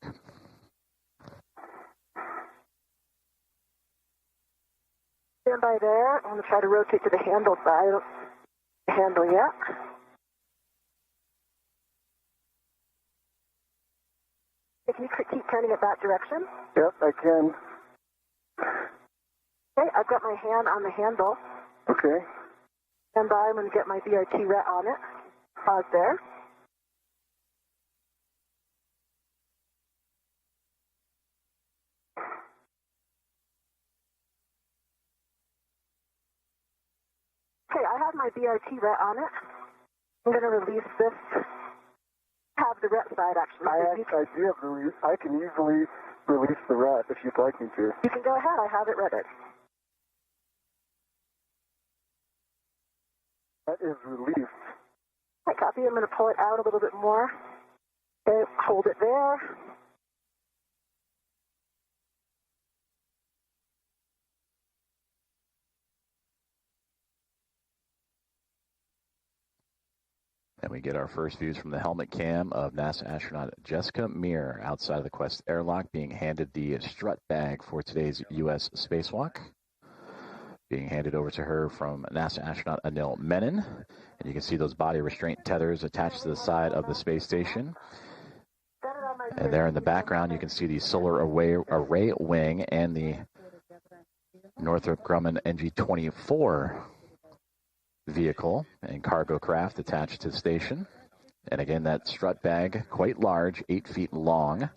Stand by there. I'm going to try to rotate to the handle side. Handle yet. Can you keep turning it that direction? Yep, I can. Okay, I've got my hand on the handle. Okay. Stand by. I'm going to get my BRT ret on it. Pause there. Okay, I have my BRT ret on it. I'm going to release this. Have the ret side actually. I do have the. I can easily release the ret if you'd like me to. You can go ahead. I have it retted. That is released. I copy. I'm going to pull it out a little bit more. Okay, hold it there. And we get our first views from the helmet cam of NASA astronaut Jessica Meir outside of the Quest airlock being handed the strut bag for today's U.S. spacewalk. Being handed over to her from NASA astronaut Anil Menon. And you can see those body restraint tethers attached to the side of the space station. And there in the background, you can see the solar array wing and the Northrop Grumman NG-24 vehicle and cargo craft attached to the station. And again, that strut bag, quite large, 8 feet long,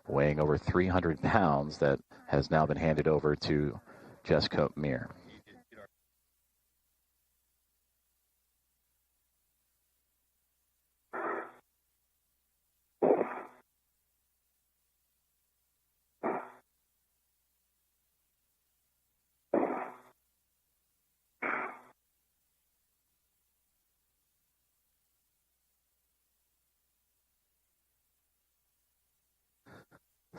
weighing over 300 pounds, that has now been handed over to Jessica Meir.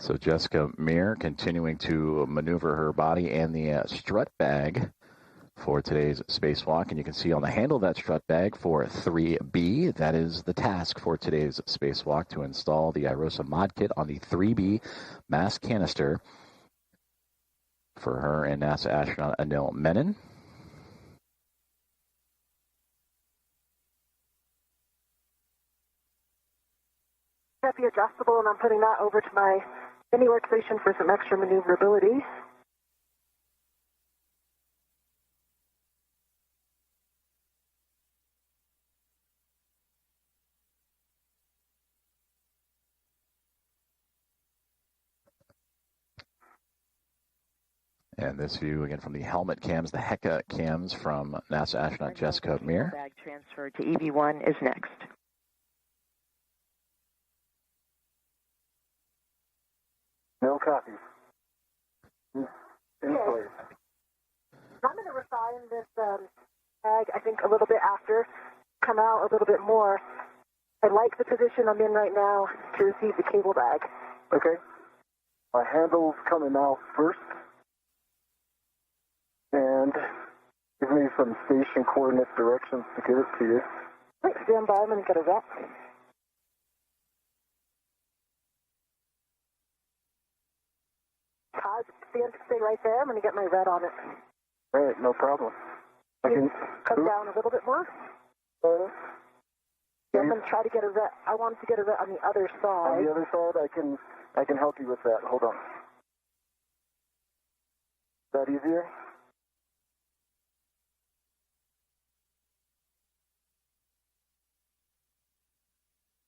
So Jessica Meir continuing to maneuver her body and the strut bag for today's spacewalk. And you can see on the handle of that strut bag for 3B, that is the task for today's spacewalk, to install the IROSA mod kit on the 3B mass canister for her and NASA astronaut Anil Menon. Got the adjustable, and I'm putting that over to my mini workstation for some extra maneuverability. And this view, again, from the helmet cams, the HECA cams from NASA astronaut Jessica Meir. Bag transfer to EV1 is next. No copies. In place. I'm going to refine this bag, I think, a little bit after, come out a little bit more. I like the position I'm in right now to receive the cable bag. Okay. My handle's coming out first. And give me some station coordinate directions to get it to you. Wait, stand by. I'm going to get a rep. Stay right there. I'm going to get my red on it. All right, no problem. I can come down a little bit more. Yeah, I'm going to try to get a red. I wanted to get a red on the other side. On the other side, I can help you with that. Hold on. Is that easier?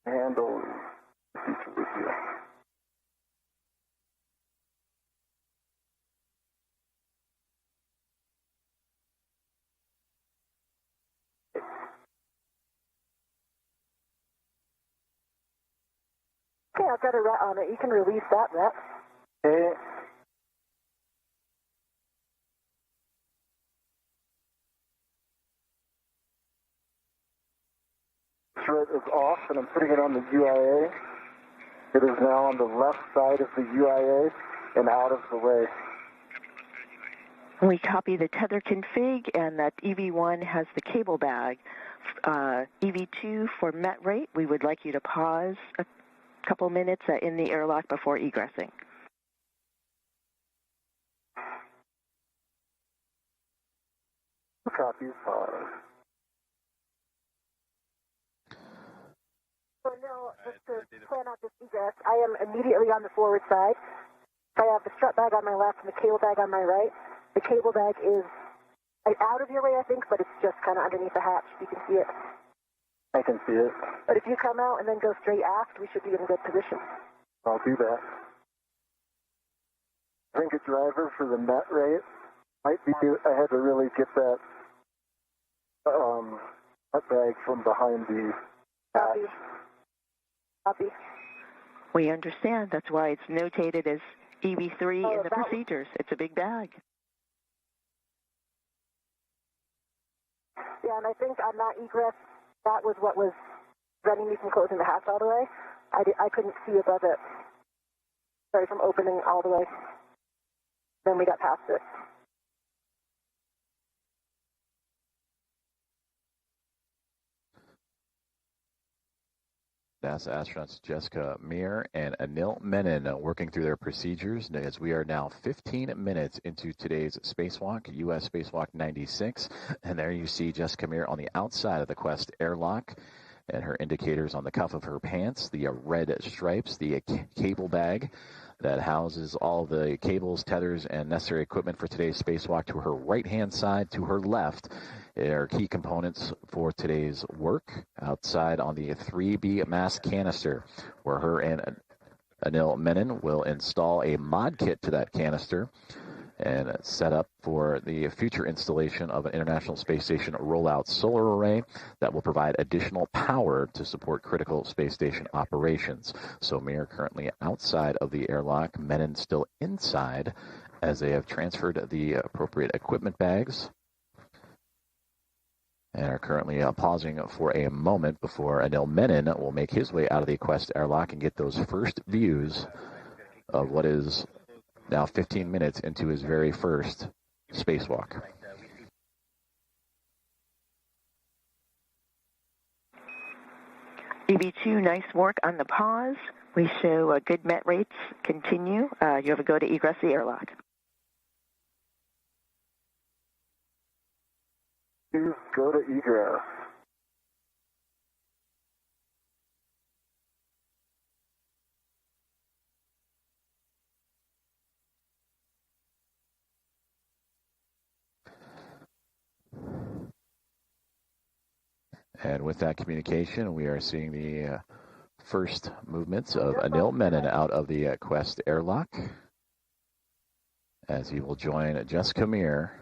Handle feature with you. Okay, I've got a ret on it. You can release that ret. Okay. This ret is off, and I'm putting it on the UIA. It is now on the left side of the UIA and out of the way. We copy the tether config, and that EV1 has the cable bag. EV2 for met rate, we would like you to pause a couple minutes in the airlock before egressing. Copy, pause. So no, just to plan out this egress, I am immediately on the forward side. I have the strap bag on my left and the cable bag on my right. The cable bag is out of your way, I think, but it's just kind of underneath the hatch. You can see it. I can see it. But if you come out and then go straight aft, we should be in good position. I'll do that. I think a driver for the net rate might be I had to really get that net bag from behind the hatch. Copy. We understand. That's why it's notated as EV3 in the procedures. It's a big bag. Yeah, and I think on that egress, that was what was preventing me from closing the hatch all the way. I couldn't see above it. Sorry, from opening all the way. Then we got past it. NASA astronauts Jessica Meir and Anil Menon working through their procedures as we are now 15 minutes into today's spacewalk, U.S. Spacewalk 96. And there you see Jessica Meir on the outside of the Quest airlock and her indicators on the cuff of her pants, the red stripes, the cable bag that houses all the cables, tethers, and necessary equipment for today's spacewalk. To her right-hand side, to her left, are key components for today's work. Outside on the 3B mass canister, where her and Anil Menon will install a mod kit to that canister and set up for the future installation of an International Space Station rollout solar array that will provide additional power to support critical space station operations. So Meir currently outside of the airlock, Menon still inside as they have transferred the appropriate equipment bags and are currently pausing for a moment before Anil Menon will make his way out of the Quest airlock and get those first views of what is now 15 minutes into his very first spacewalk. EV2, nice work on the pause. We show good met rates continue. You have a go to egress the airlock. Please go to egress. And with that communication, we are seeing the first movements of Anil Menon out of the Quest airlock. as he will join Jessica Meir.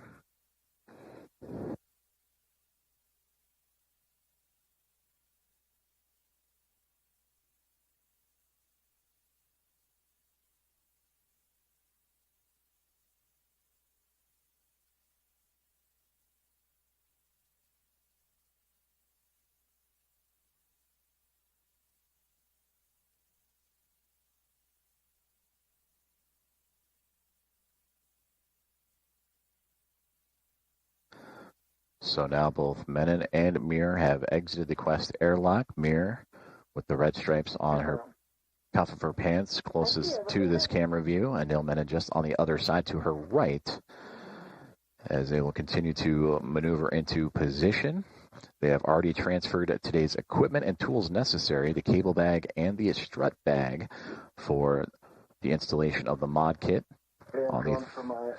So now both Menon and Meir have exited the Quest airlock. Meir, with the red stripes on her cuff of her pants, closest to this camera view. Anil Menon just on the other side to her right, as they will continue to maneuver into position. They have already transferred today's equipment and tools necessary, the cable bag and the strut bag, for the installation of the mod kit on the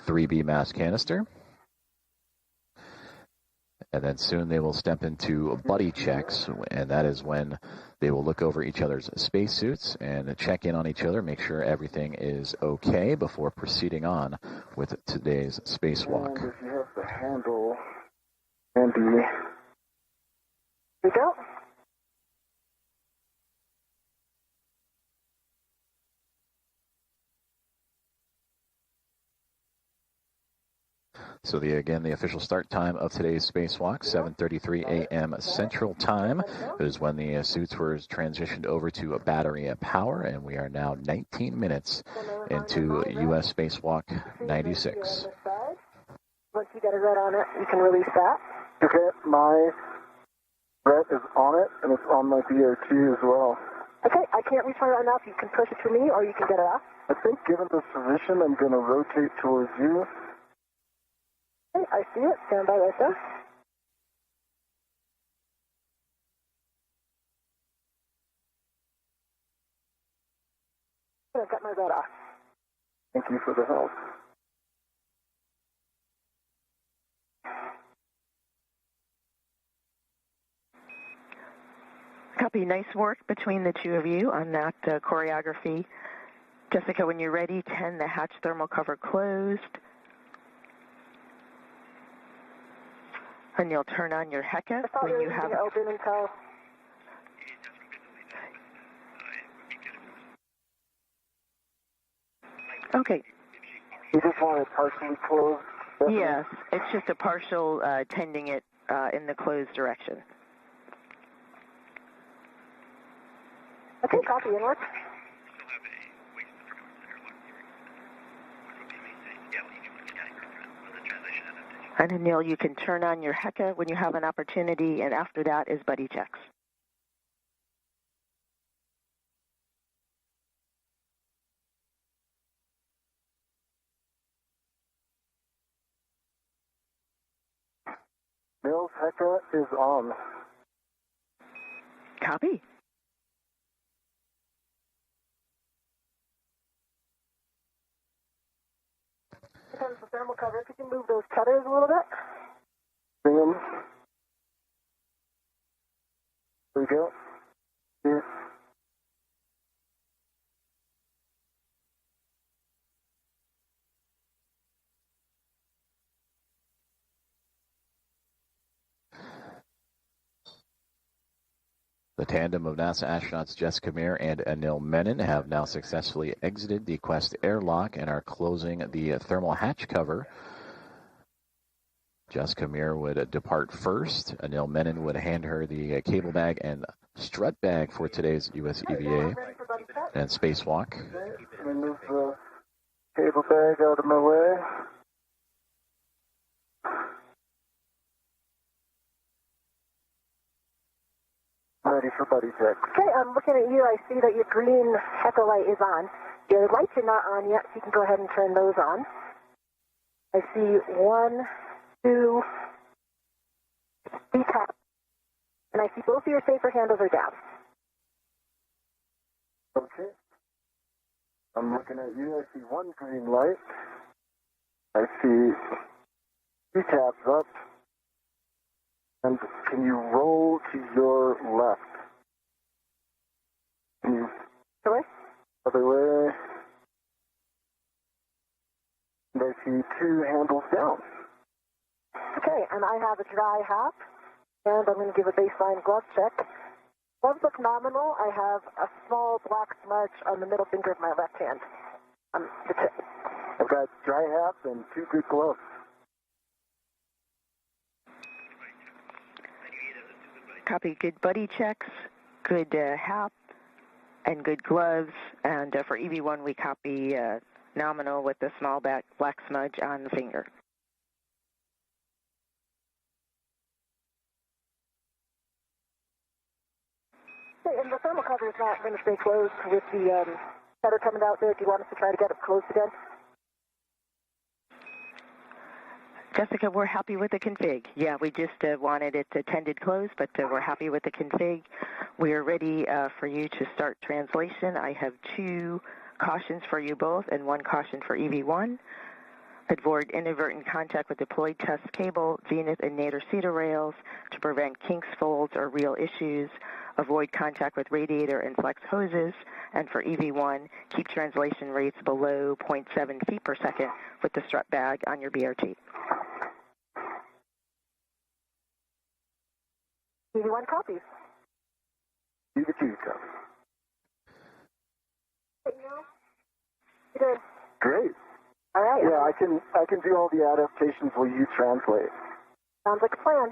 3B mass canister. And then soon they will step into buddy checks, and that is when they will look over each other's spacesuits and check in on each other, make sure everything is okay before proceeding on with today's spacewalk. And if you have the handle handy. Here we go. So the official start time of today's spacewalk, 7:33 a.m. Central Time, is when the suits were transitioned over to battery power, and we are now 19 minutes into U.S. Spacewalk 96. Once you get a red on it, you can release that. Okay, my red is on it, and it's on my DOT as well. Okay, I can't reach my enough. You can push it to me, or you can get it off. I think given this position, I'm going to rotate towards you. Okay, I see it. Stand by right there. I've got my red off. Thank you for the help. Copy. Nice work between the two of you on that choreography. Jessica, when you're ready, 10, the hatch thermal cover closed. And you'll turn on your HECA when you have... Open until... Okay. You just want it partially closed? Definitely. Yes, it's just a partial tending it in the closed direction. Okay, copy, inward. And Anil, you can turn on your HECA when you have an opportunity, and after that is buddy checks. Mills HECA is on. Copy. Depends on the thermal cover. Could you move those cutters a little bit? Bring them. There we go. Here. The tandem of NASA astronauts Jessica Meir and Anil Menon have now successfully exited the Quest airlock and are closing the thermal hatch cover. Jessica Meir would depart first. Anil Menon would hand her the cable bag and strut bag for today's US EVA and spacewalk. Okay, let me move the cable bag out of my way. Ready for buddy check. Okay, I'm looking at you. I see that your green HECA light is on. Your lights are not on yet, so you can go ahead and turn those on. I see 1, 2, 3 taps. And I see both of your safer handles are down. Okay. I'm looking at you. I see one green light. I see 2 taps up. And can you roll to your left? Can you... Sorry? Other way. And I see Okay, and I have a dry hap, and I'm going to give a baseline glove check. Gloves look nominal. I have a small black smudge on the middle finger of my left hand. The tip. I've got dry haps and 2 good gloves. Copy. Good buddy checks, good hap, and good gloves. And for EV1, we copy nominal with the small black smudge on the finger. Okay, and the thermal cover is not going to stay closed with the cutter coming out there. Do you want us to try to get it closed again? Jessica, we're happy with the config. Yeah, we just wanted it tended closed, but we're happy with the config. We are ready for you to start translation. I have 2 cautions for you both and 1 caution for EV1. Avoid inadvertent contact with deployed test cable, zenith and nadir cedar rails to prevent kinks, folds, or real issues. Avoid contact with radiator and flex hoses. And for EV1, keep translation rates below 0.7 feet per second with the strut bag on your BRT. EV1 copies. EV2 copies. You good? Great. All right. Yeah, I can do all the adaptations while you translate. Sounds like a plan.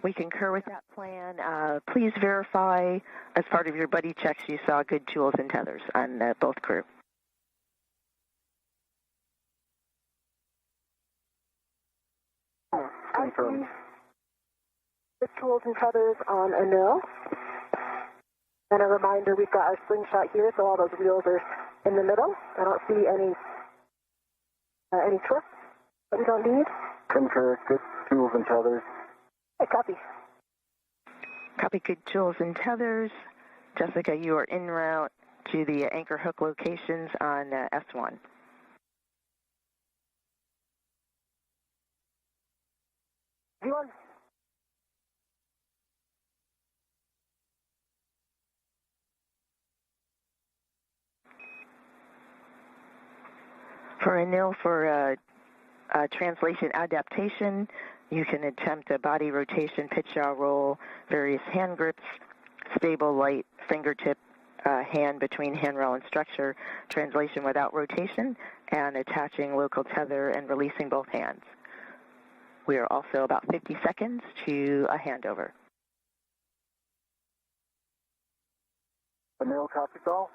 We concur with that plan. Please verify, as part of your buddy checks, you saw good tools and tethers on both crew. Confirmed. The tools and tethers on Anil. And a reminder, we've got our slingshot here, so all those wheels are in the middle. I don't see any twists that we don't need. Concur. Good tools and tethers. Hey, copy. Copy. Good tools and tethers. Jessica, you are en route to the anchor hook locations on S1. V1. For Anil, for translation adaptation, you can attempt a body rotation, pitch yaw roll, various hand grips, stable light fingertip hand between handrail and structure, translation without rotation, and attaching local tether and releasing both hands. We are also about 50 seconds to a handover. Anil, copy call.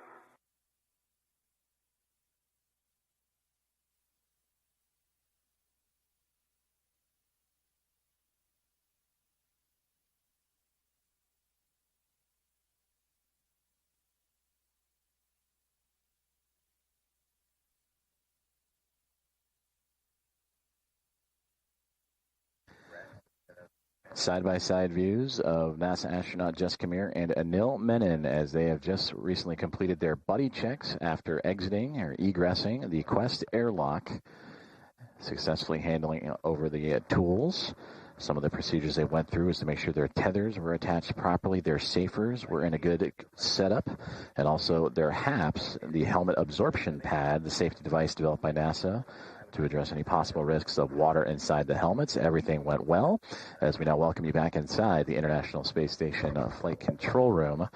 Side-by-side views of NASA astronaut Jessica Meir and Anil Menon as they have just recently completed their buddy checks after exiting or egressing the Quest airlock, successfully handling over the tools. Some of the procedures they went through is to make sure their tethers were attached properly, their safers were in a good setup, and also their HAPS, the helmet absorption pad, the safety device developed by NASA, to address any possible risks of water inside the helmets. Everything went well. As we now welcome you back inside the International Space Station Flight Control Room,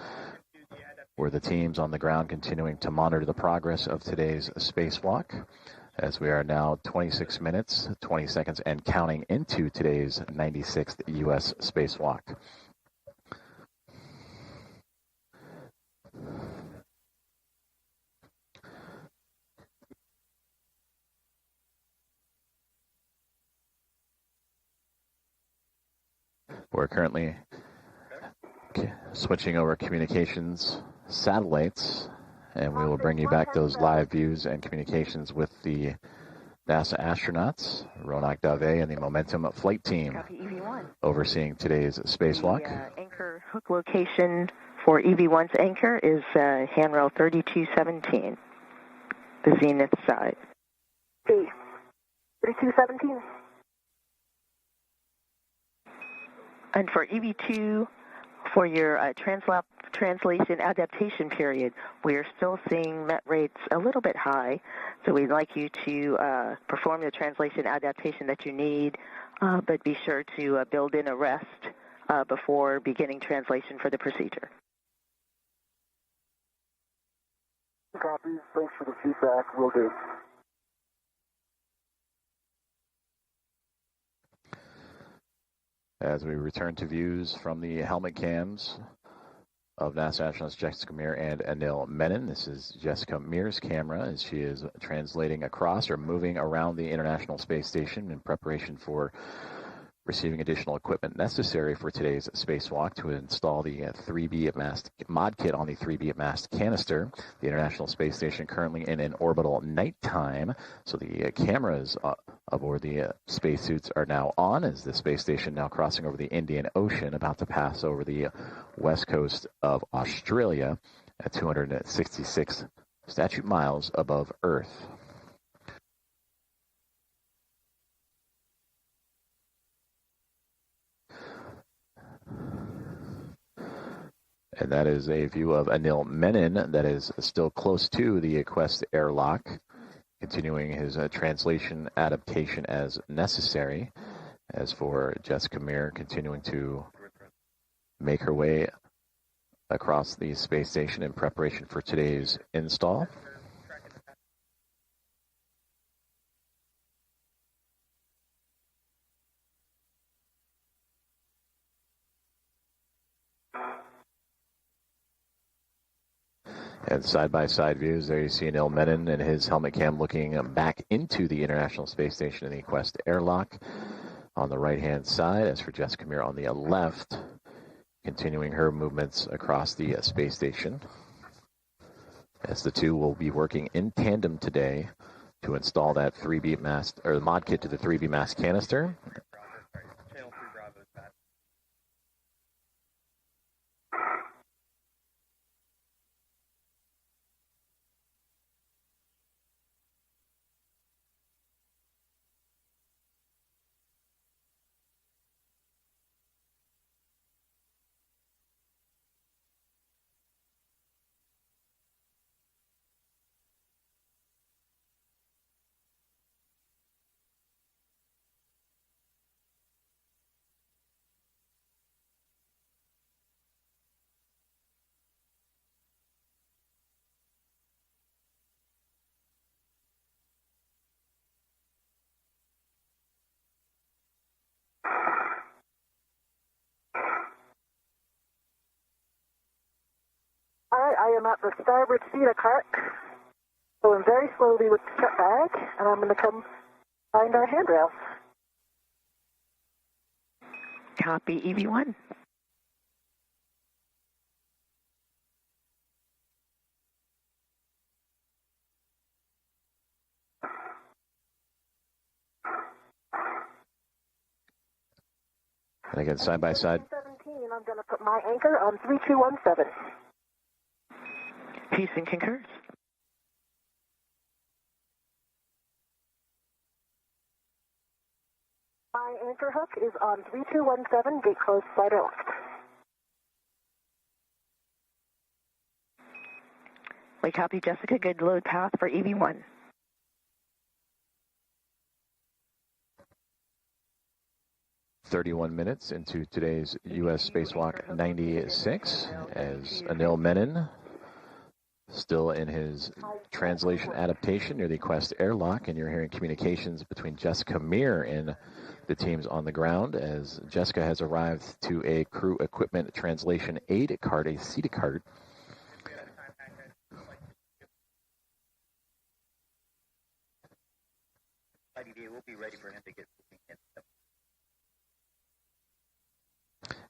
where the team's on the ground continuing to monitor the progress of today's spacewalk, as we are now 26 minutes, 20 seconds, and counting into today's 96th U.S. spacewalk. We're currently switching over communications satellites, and we will bring you back those live views and communications with the NASA astronauts, Ronak Dave and the Momentum flight team overseeing today's spacewalk. The anchor hook location for EV1's anchor is handrail 3217, the zenith side. 3217. And for EV2, for your translation adaptation period, we are still seeing met rates a little bit high. So we'd like you to perform the translation adaptation that you need, but be sure to build in a rest before beginning translation for the procedure. Copies. Thanks for the feedback. Will do. As we return to views from the helmet cams of NASA astronauts Jessica Meir and Anil Menon. This is Jessica Meir's camera as she is translating across or moving around the International Space Station in preparation for receiving additional equipment necessary for today's spacewalk to install the 3B mast mod kit on the 3B mast canister. The International Space Station currently in an orbital nighttime, so the cameras aboard the spacesuits are now on as the space station now crossing over the Indian Ocean, about to pass over the west coast of Australia at 266 statute miles above Earth. And that is a view of Anil Menon that is still close to the Quest airlock, continuing his translation adaptation as necessary. As for Jessica Meir, continuing to make her way across the space station in preparation for today's install. And side-by-side views, there you see Anil Menon and his helmet cam looking back into the International Space Station in the Quest airlock on the right-hand side. As for Jessica Meir on the left, continuing her movements across the space station. As the two will be working in tandem today to install that 3B mast, or the mod kit to the 3B mast canister. All right, I am at the starboard seat of cart, going very slowly with the strap bag, and I'm going to come find our handrail. Copy, EV1. And again, side by side. 17, I'm going to put my anchor on 3217. Houston concurs. My anchor hook is on 3217, gate closed, slider left. We copy, Jessica. Good load path for EV1. "31 minutes into today's U.S. Spacewalk 96 as Anil Menon still in his translation adaptation near the Quest airlock, and you're hearing communications between Jessica Meir and the teams on the ground as Jessica has arrived to a crew equipment translation aid cart, a seated cart. We'll be ready for him to get in.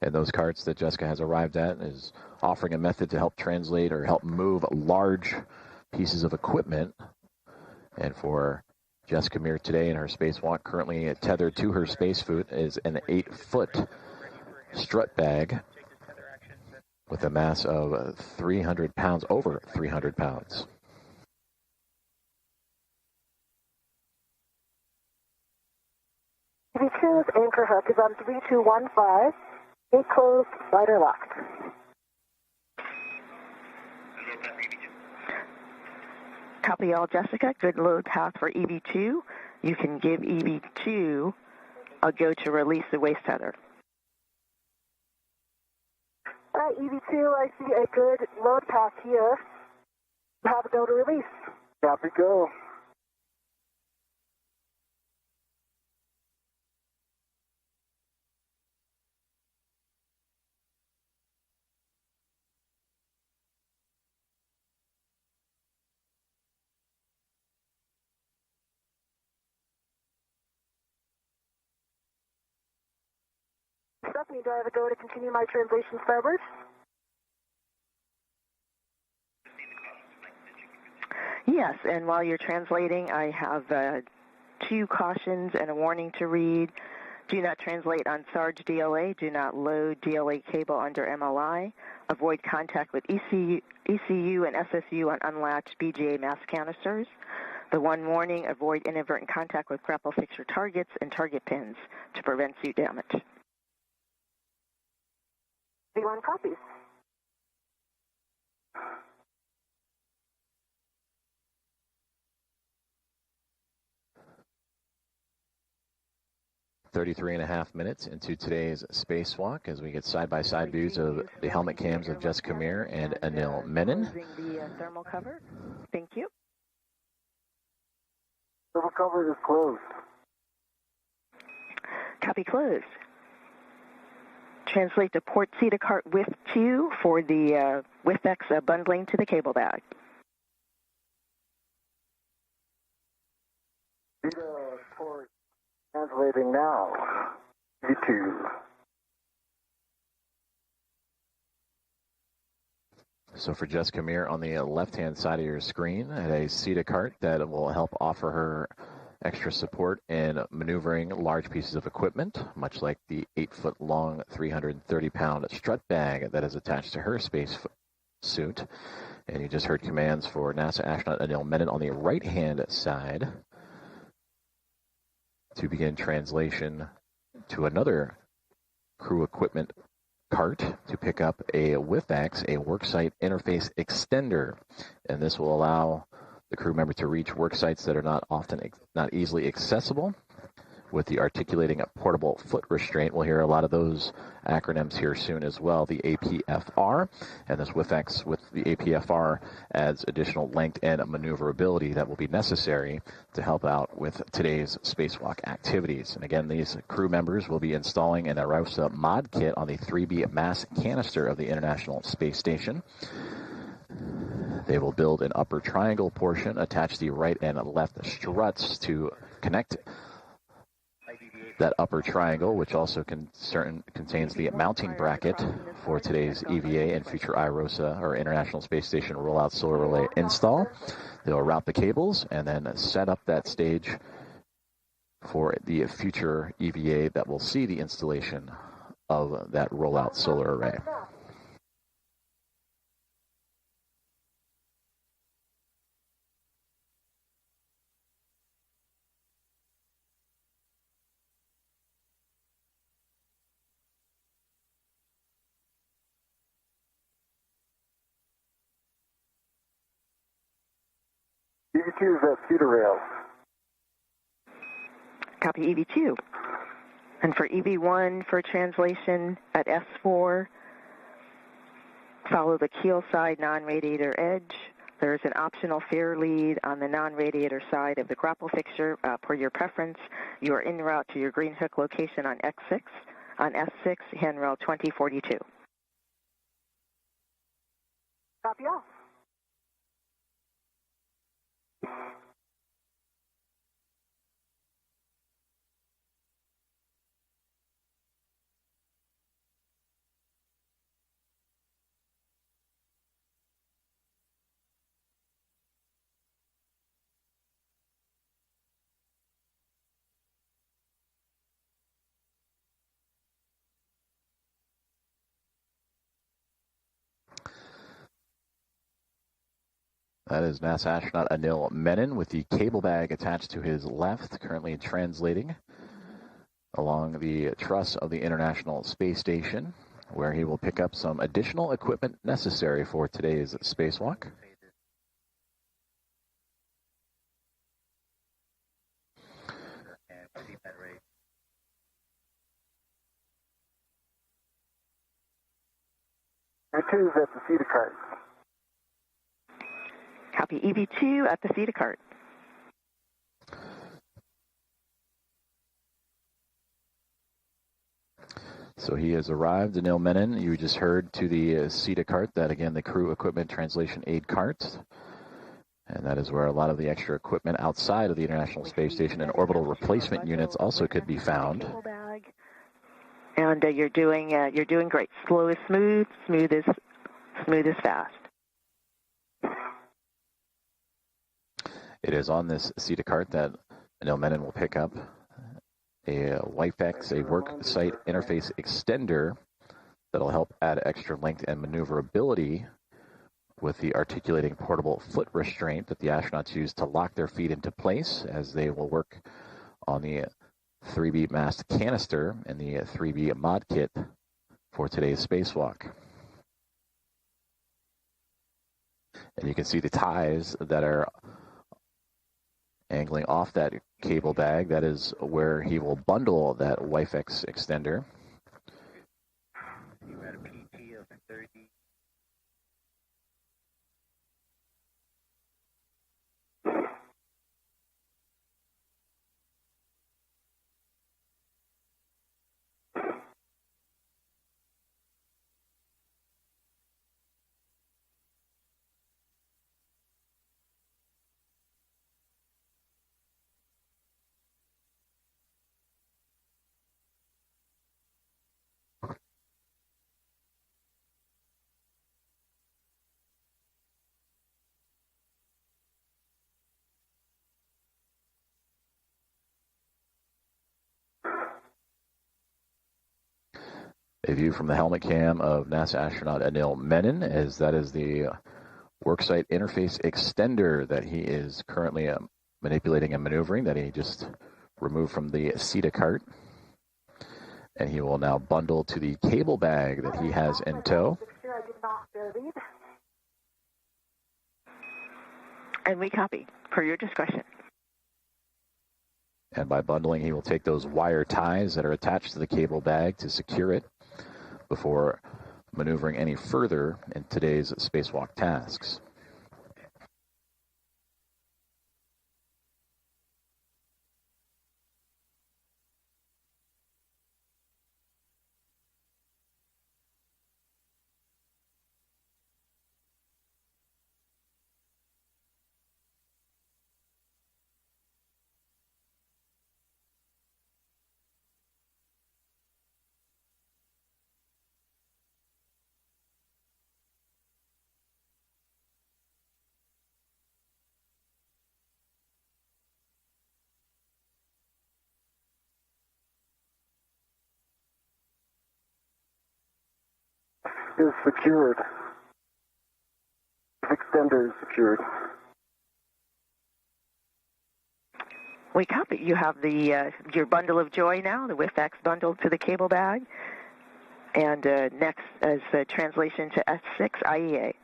And those carts that Jessica has arrived at is offering a method to help translate or help move large pieces of equipment. And for Jessica Meir today in her spacewalk, currently tethered to her spacesuit is an 8-foot strut bag with a mass of 300 pounds, over 300 pounds. EV2's anchor hook is on 3215. Gate closed, slider locked. Copy all, Jessica. Good load path for EV2. You can give EV2 a go to release the waste tether. All right, EV2, I see a good load path here. You have a go to release. Copy, go. Stephanie, do I have a go to continue my translation starboard? Yes, and while you're translating, I have 2 cautions and a warning to read. Do not translate on Sarge DLA. Do not load DLA cable under MLI. Avoid contact with ECU and SSU on unlatched BGA mass canisters. The one warning, avoid inadvertent contact with grapple fixture targets and target pins to prevent suit damage. V1 copies. .5 minutes into today's spacewalk as we get side-by-side views of the helmet cams of Jessica Meir and Anil Menon. Closing the thermal cover. Thank you. Thermal cover is closed. Copy closed. Translate to port CETA cart with 2 for the WIFX bundling to the cable bag. CETA port translating now. V2. So for Jessica Meir on the left-hand side of your screen, at a CETA cart that will help offer her extra support in maneuvering large pieces of equipment, much like the 8-foot-long, 330-pound strut bag that is attached to her space suit. And you just heard commands for NASA astronaut Anil Menon on the right-hand side to begin translation to another crew equipment cart to pick up a WIFX, a worksite interface extender. And this will allow the crew member to reach work sites that are not easily accessible with the articulating portable foot restraint. We'll hear a lot of those acronyms here soon as well, the APFR. And this WIFX with the APFR adds additional length and maneuverability that will be necessary to help out with today's spacewalk activities. And again, these crew members will be installing an ISS mod kit on the 3B mass canister of the International Space Station. They will build an upper triangle portion, attach the right and left struts to connect that upper triangle, which also contains the mounting bracket for today's EVA and future IROSA, or International Space Station Rollout Solar Relay install. They'll route the cables and then set up that stage for the future EVA that will see the installation of that rollout solar array. EV2 is at CETA rail. Copy EV2. And for EV1 for translation at S4, follow the keel side non-radiator edge. There's an optional fair lead on the non-radiator side of the grapple fixture. Per your preference, you are en route to your green hook location on X6, on S6, handrail 2042. Copy all. That is NASA astronaut Anil Menon with the cable bag attached to his left, currently translating along the truss of the International Space Station, where he will pick up some additional equipment necessary for today's spacewalk. EV2 is at the feeder cart. Copy EV2 at the feeder cart. So he has arrived, Anil Menon. You just heard to the CETA cart, that again, the Crew Equipment Translation Aid cart. And that is where a lot of the extra equipment outside of the International Space Station and orbital replacement units also could be found. And you're doing great. Slow is smooth, smooth is fast. It is on this CETA cart that Anil Menon will pick up a WIFEX, a work site interface extender that'll help add extra length and maneuverability with the articulating portable foot restraint that the astronauts use to lock their feet into place as they will work on the 3B mast canister and the 3B mod kit for today's spacewalk. And you can see the ties that are angling off that cable bag. That is where he will bundle that WIFEX extender. You had a PT of 30. A view from the helmet cam of NASA astronaut Anil Menon, as that is the worksite interface extender that he is currently manipulating and maneuvering, that he just removed from the CETA cart. And he will now bundle to the cable bag that he has in tow. And we copy, per your discretion. And by bundling, he will take those wire ties that are attached to the cable bag to secure it before maneuvering any further in today's spacewalk tasks. Is secured. The extender is secured. We copy. You have the your bundle of joy now, the WIFEX bundle to the cable bag. And next is the translation to S6 IEA.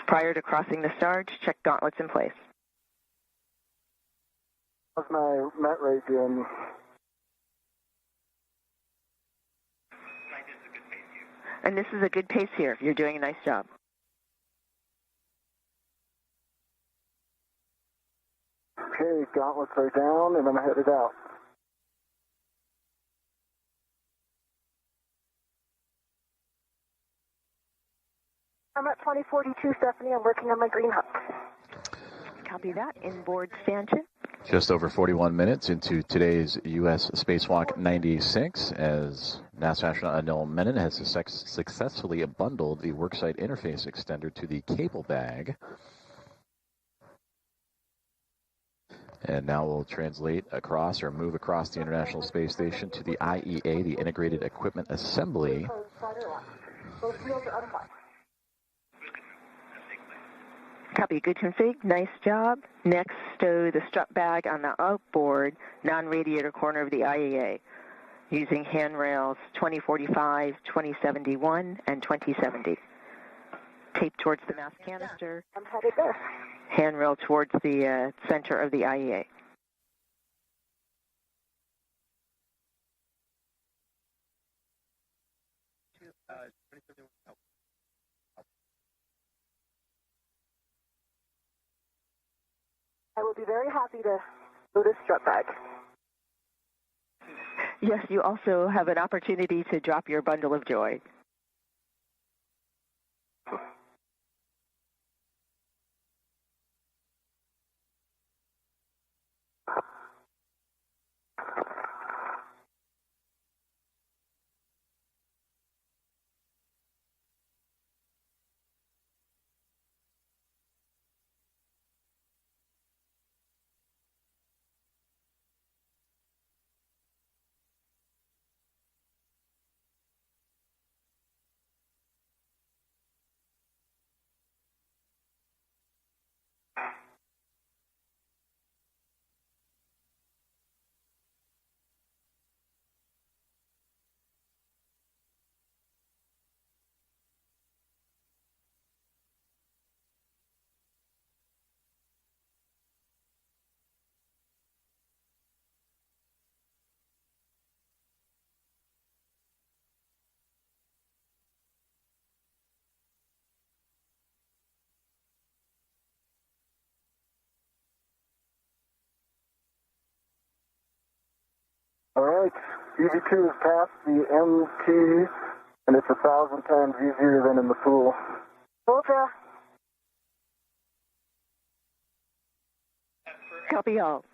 Prior to crossing the Sarge, check gauntlets in place. How's my met rate doing? And this is a good pace here. You're doing a nice job. Okay, gauntlets are down, and I'm headed out. I'm at 2042, Stephanie. I'm working on my green hook. Copy that. Inboard stanchion. Just over 41 minutes into today's U.S. Spacewalk 96, as NASA astronaut Anil Menon has successfully bundled the worksite interface extender to the cable bag. And now we'll translate across or move across the International Space Station to the IEA, the Integrated Equipment Assembly. Copy. Good config. Nice job. Next, stow the strut bag on the outboard non-radiator corner of the IEA using handrails 2045, 2071, and 2070. Tape towards the mass canister. I'm headed there. Handrail towards the center of the IEA. I will be very happy to do this strut bag. Yes, you also have an opportunity to drop your bundle of joy. All right, EV2 has passed the MT, and it's 1,000 times easier than in the pool. Roger. Copy all.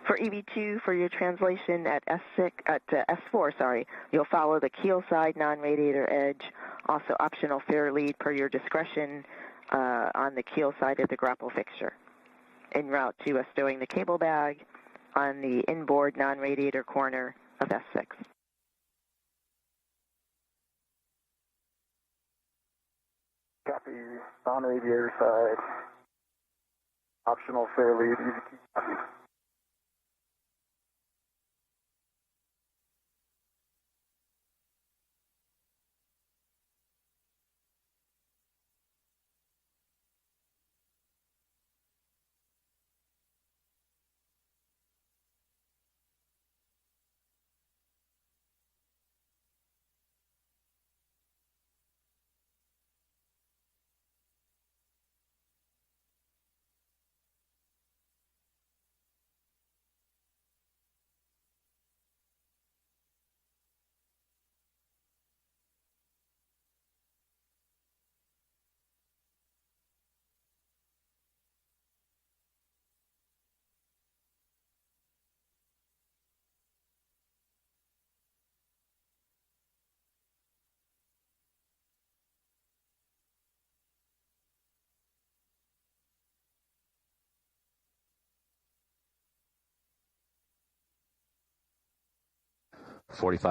For EV2, for your translation at S4, you'll follow the keel side non-radiator edge, also optional fair lead per your discretion on the keel side of the grapple fixture. En route to stowing the cable bag on the inboard non-radiator corner of S6. Copy, non-radiator side. Optional fair lead, EV2 copy.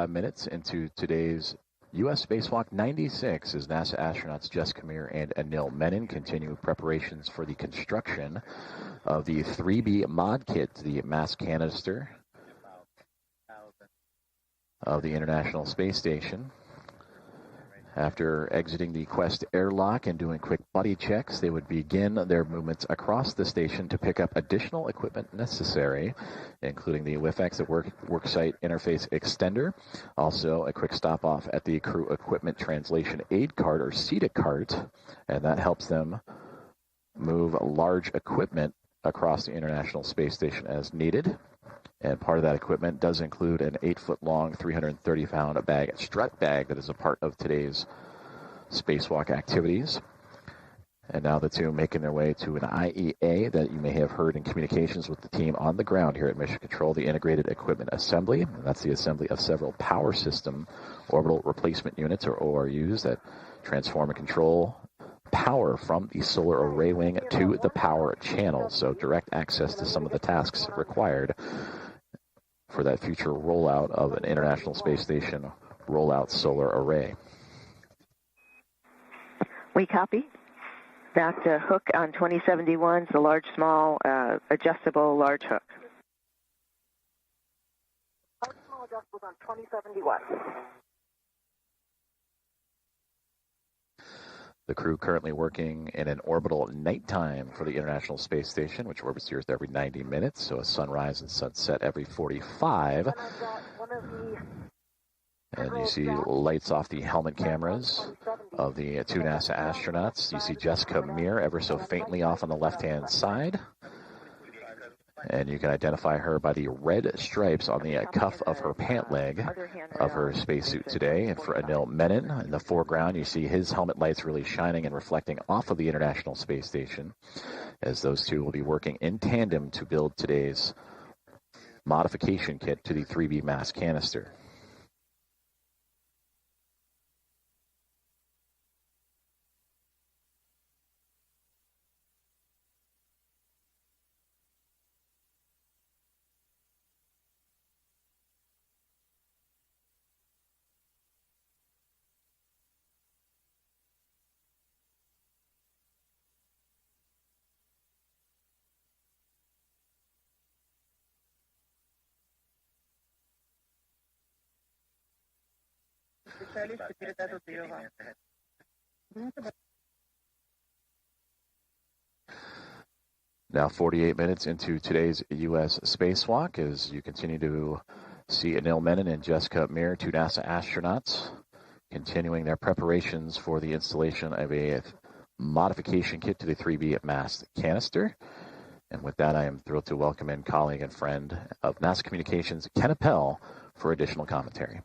Minutes into today's U.S. Spacewalk 96 as NASA astronauts Jessica Meir and Anil Menon continue preparations for the construction of the 3B mod kit, the mass canister of the International Space Station. After exiting the Quest airlock and doing quick buddy checks, they would begin their movements across the station to pick up additional equipment necessary, including the WIFX worksite interface extender, also a quick stop off at the crew equipment translation aid cart or CETA cart, and that helps them move large equipment across the International Space Station as needed. And part of that equipment does include an 8-foot-long, 330-pound strut bag that is a part of today's spacewalk activities. And now the two making their way to an IEA that you may have heard in communications with the team on the ground here at Mission Control, the Integrated Equipment Assembly. And that's the assembly of several power system orbital replacement units, or ORUs, that transform and control power from the solar array wing to the power channel. So direct access to some of the tasks required for that future rollout of an International Space Station rollout solar array. We copy. That hook on 2071 is a large, small, adjustable large hook. Large, small adjustables on 2071. The crew currently working in an orbital nighttime for the International Space Station, which orbits Earth every 90 minutes, so a sunrise and sunset every 45. And you see lights off the helmet cameras of the two NASA astronauts. You see Jessica Meir ever so faintly off on the left-hand side. And you can identify her by the red stripes on the cuff of her pant leg of her spacesuit today. And for Anil Menon, in the foreground, you see his helmet lights really shining and reflecting off of the International Space Station, as those two will be working in tandem to build today's modification kit to the 3B mass canister. Now 48 minutes into today's U.S. spacewalk, as you continue to see Anil Menon and Jessica Meir, two NASA astronauts, continuing their preparations for the installation of a modification kit to the 3B mass canister. And with that, I am thrilled to welcome in colleague and friend of NASA Communications, Ken Appel, for additional commentary.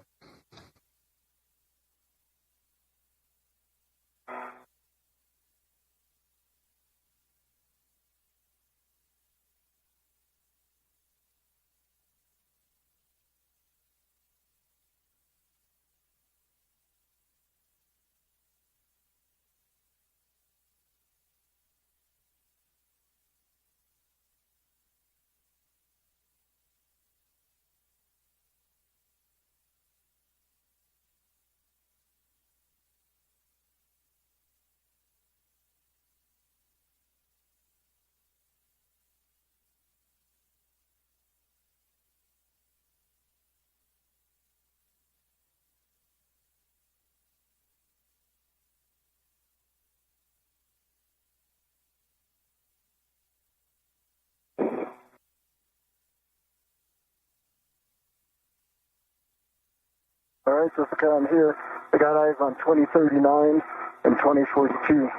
All right, Jessica, I'm here. I got eyes on 2039 and 2042.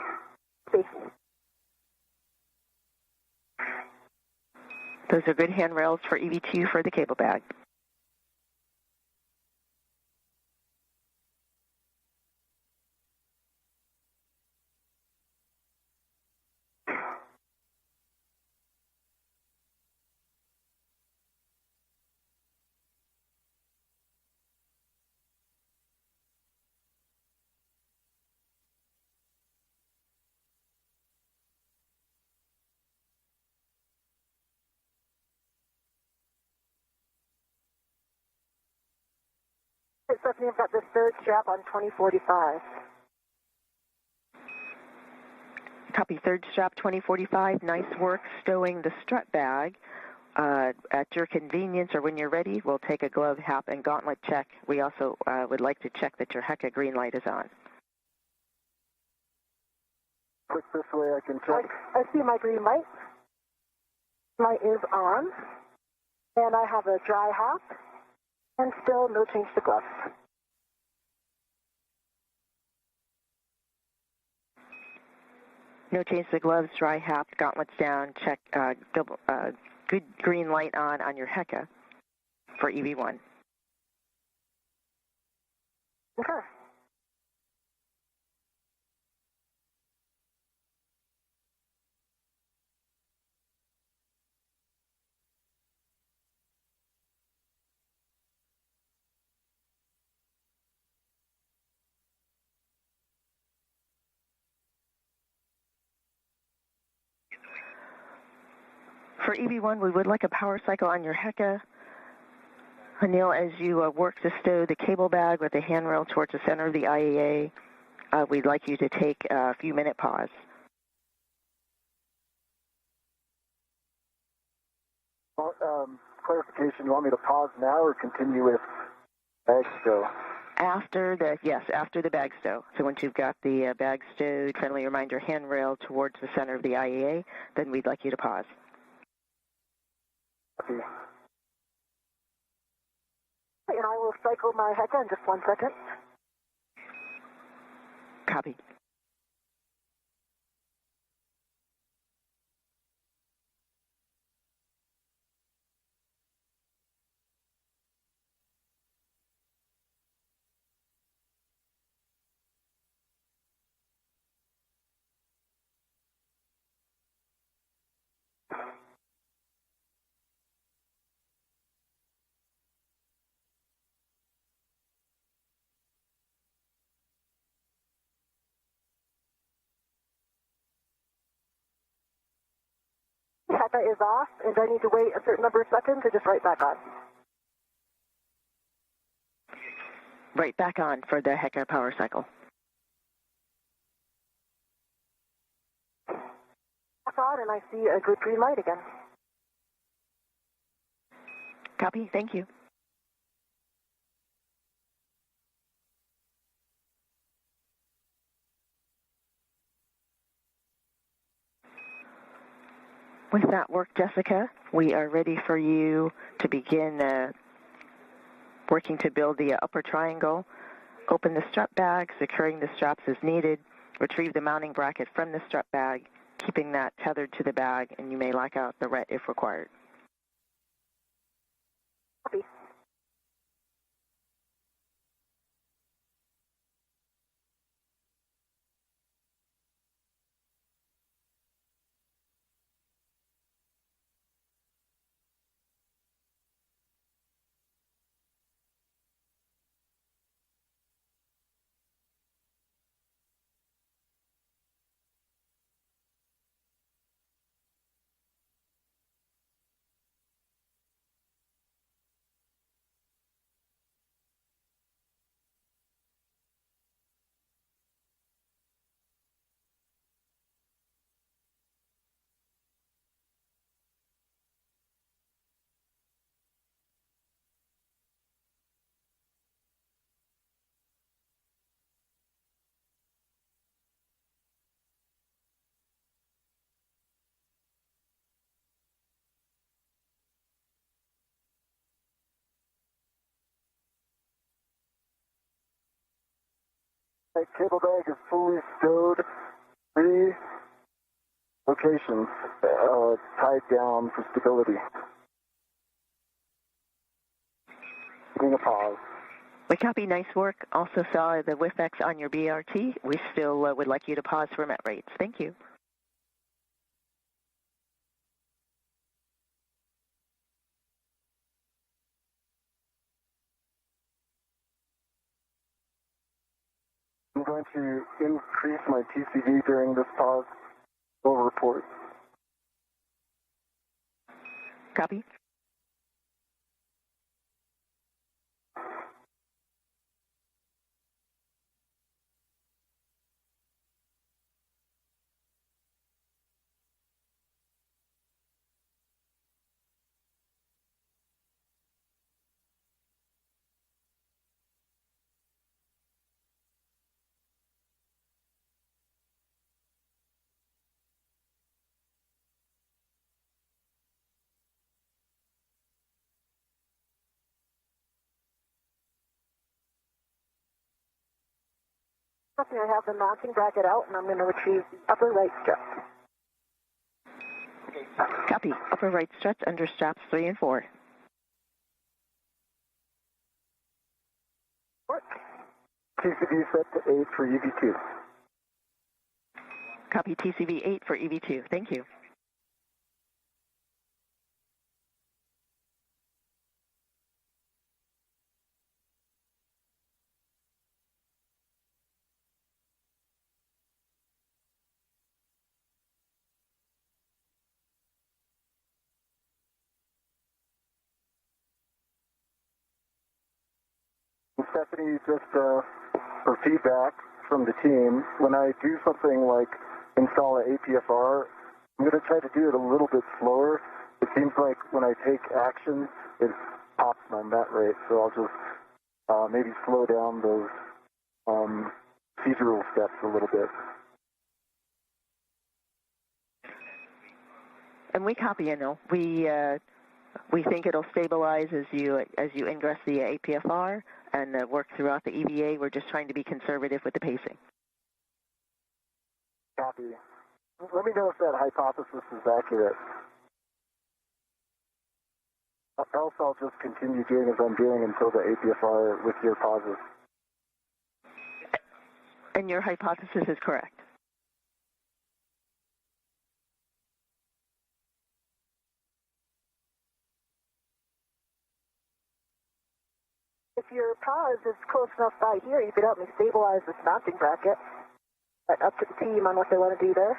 Those are good handrails for EV2 for the cable bag. Stephanie, I've got this third strap on 2045. Copy, third strap 2045. Nice work stowing the strut bag. At your convenience or when you're ready, we'll take a glove, hat, and gauntlet check. We also would like to check that your HECA green light is on. Click this way, I can check. I see my green light. Light is on. And I have a dry hat. And still no change to gloves. No change to gloves, dry hat, gauntlets down, check, good green light on your HECA for EV1. Okay. For EV1, we would like a power cycle on your HECA. Anil, as you work to stow the cable bag with the handrail towards the center of the IAA, we'd like you to take a few-minute pause. Clarification, you want me to pause now or continue with bag stow? After the bag stow. So once you've got the bag stowed, friendly reminder handrail towards the center of the IAA, then we'd like you to pause. Okay. And I will cycle my HECA in just 1 second. Copy. HECA is off, and I need to wait a certain number of seconds to just right back on. Right back on for the HECA power cycle. Back on, and I see a good green light again. Copy. Thank you. With that work, Jessica, we are ready for you to begin working to build the upper triangle. Open the strap bag, securing the straps as needed. Retrieve the mounting bracket from the strap bag, keeping that tethered to the bag, and you may lock out the ret if required. Copy. My cable bag is fully stowed. 3 locations tied down for stability. Taking a pause. We copy. Nice work. Also saw the WIFX on your BRT. We still would like you to pause for met rates. Thank you. I'm going to increase my TCV during this pause. Full report. Copy. Okay, I have the mounting bracket out, and I'm going to retrieve the upper right strap. Copy. Upper right struts under straps 3 and 4. Work. TCV set to 8 for EV2. Copy. TCV 8 for EV2. Thank you. Stephanie, just for feedback from the team, when I do something like install an APFR, I'm going to try to do it a little bit slower. It seems like when I take action, it pops my met rate, so I'll just maybe slow down those procedural steps a little bit. And we copy, Anil. We think it'll stabilize as you ingress the APFR and work throughout the EVA. We're just trying to be conservative with the pacing. Copy. Let me know if that hypothesis is accurate. Else I'll just continue doing as I'm doing until the APFR with your pauses. And your hypothesis is correct. If your pause is close enough by here, you could help me stabilize this mounting bracket. Up to the team on what they want to do there.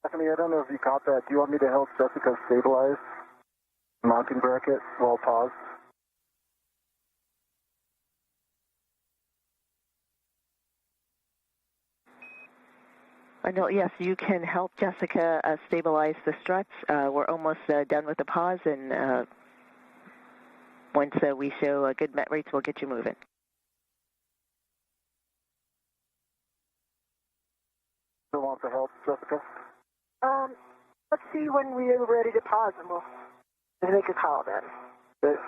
Stephanie, I don't know if you caught that. Do you want me to help Jessica stabilize the mounting bracket while paused? Anil, yes, you can help Jessica stabilize the struts. We're almost done with the pause, and once we show good met rates, we'll get you moving. Still want the help, Jessica? Let's see when we're ready to pause, and we'll make a call then. Okay.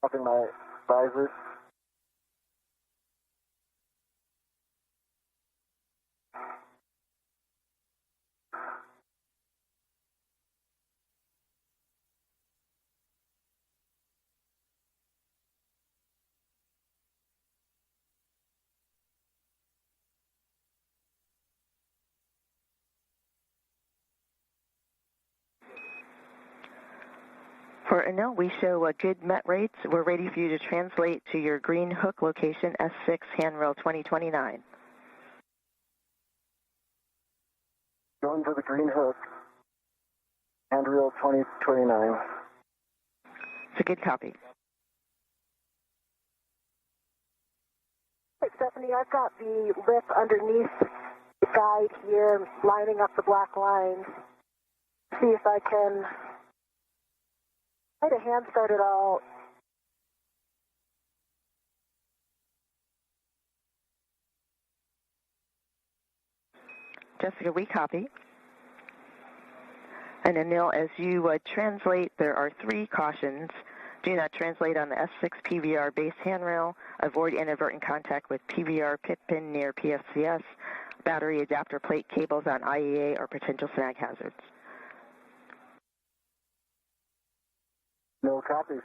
Dropping my visor. For Anil, we show good met rates. We're ready for you to translate to your green hook location, S6, handrail 2029. Going to the green hook, handrail 2029. It's a good copy. Hey, Stephanie, I've got the lip underneath the guide here, lining up the black lines. See if I can try to hand start it all. Jessica, we copy. And Anil, as you translate, there are 3 cautions. Do not translate on the S6 PVR base handrail. Avoid inadvertent contact with PVR pit pin near PFCS. Battery adapter plate cables on IEA or potential snag hazards. No copies.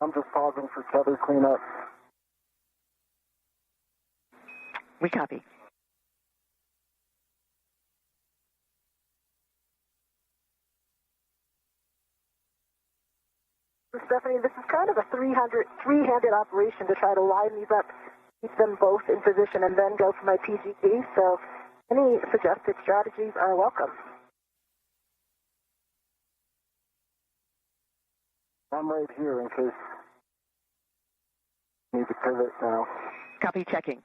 I'm just pausing for tether cleanup. We copy. Stephanie, this is kind of a three-handed operation to try to line these up, keep them both in position, and then go for my PGT. So any suggested strategies are welcome. I'm right here in case you need to pivot now. Copy, checking.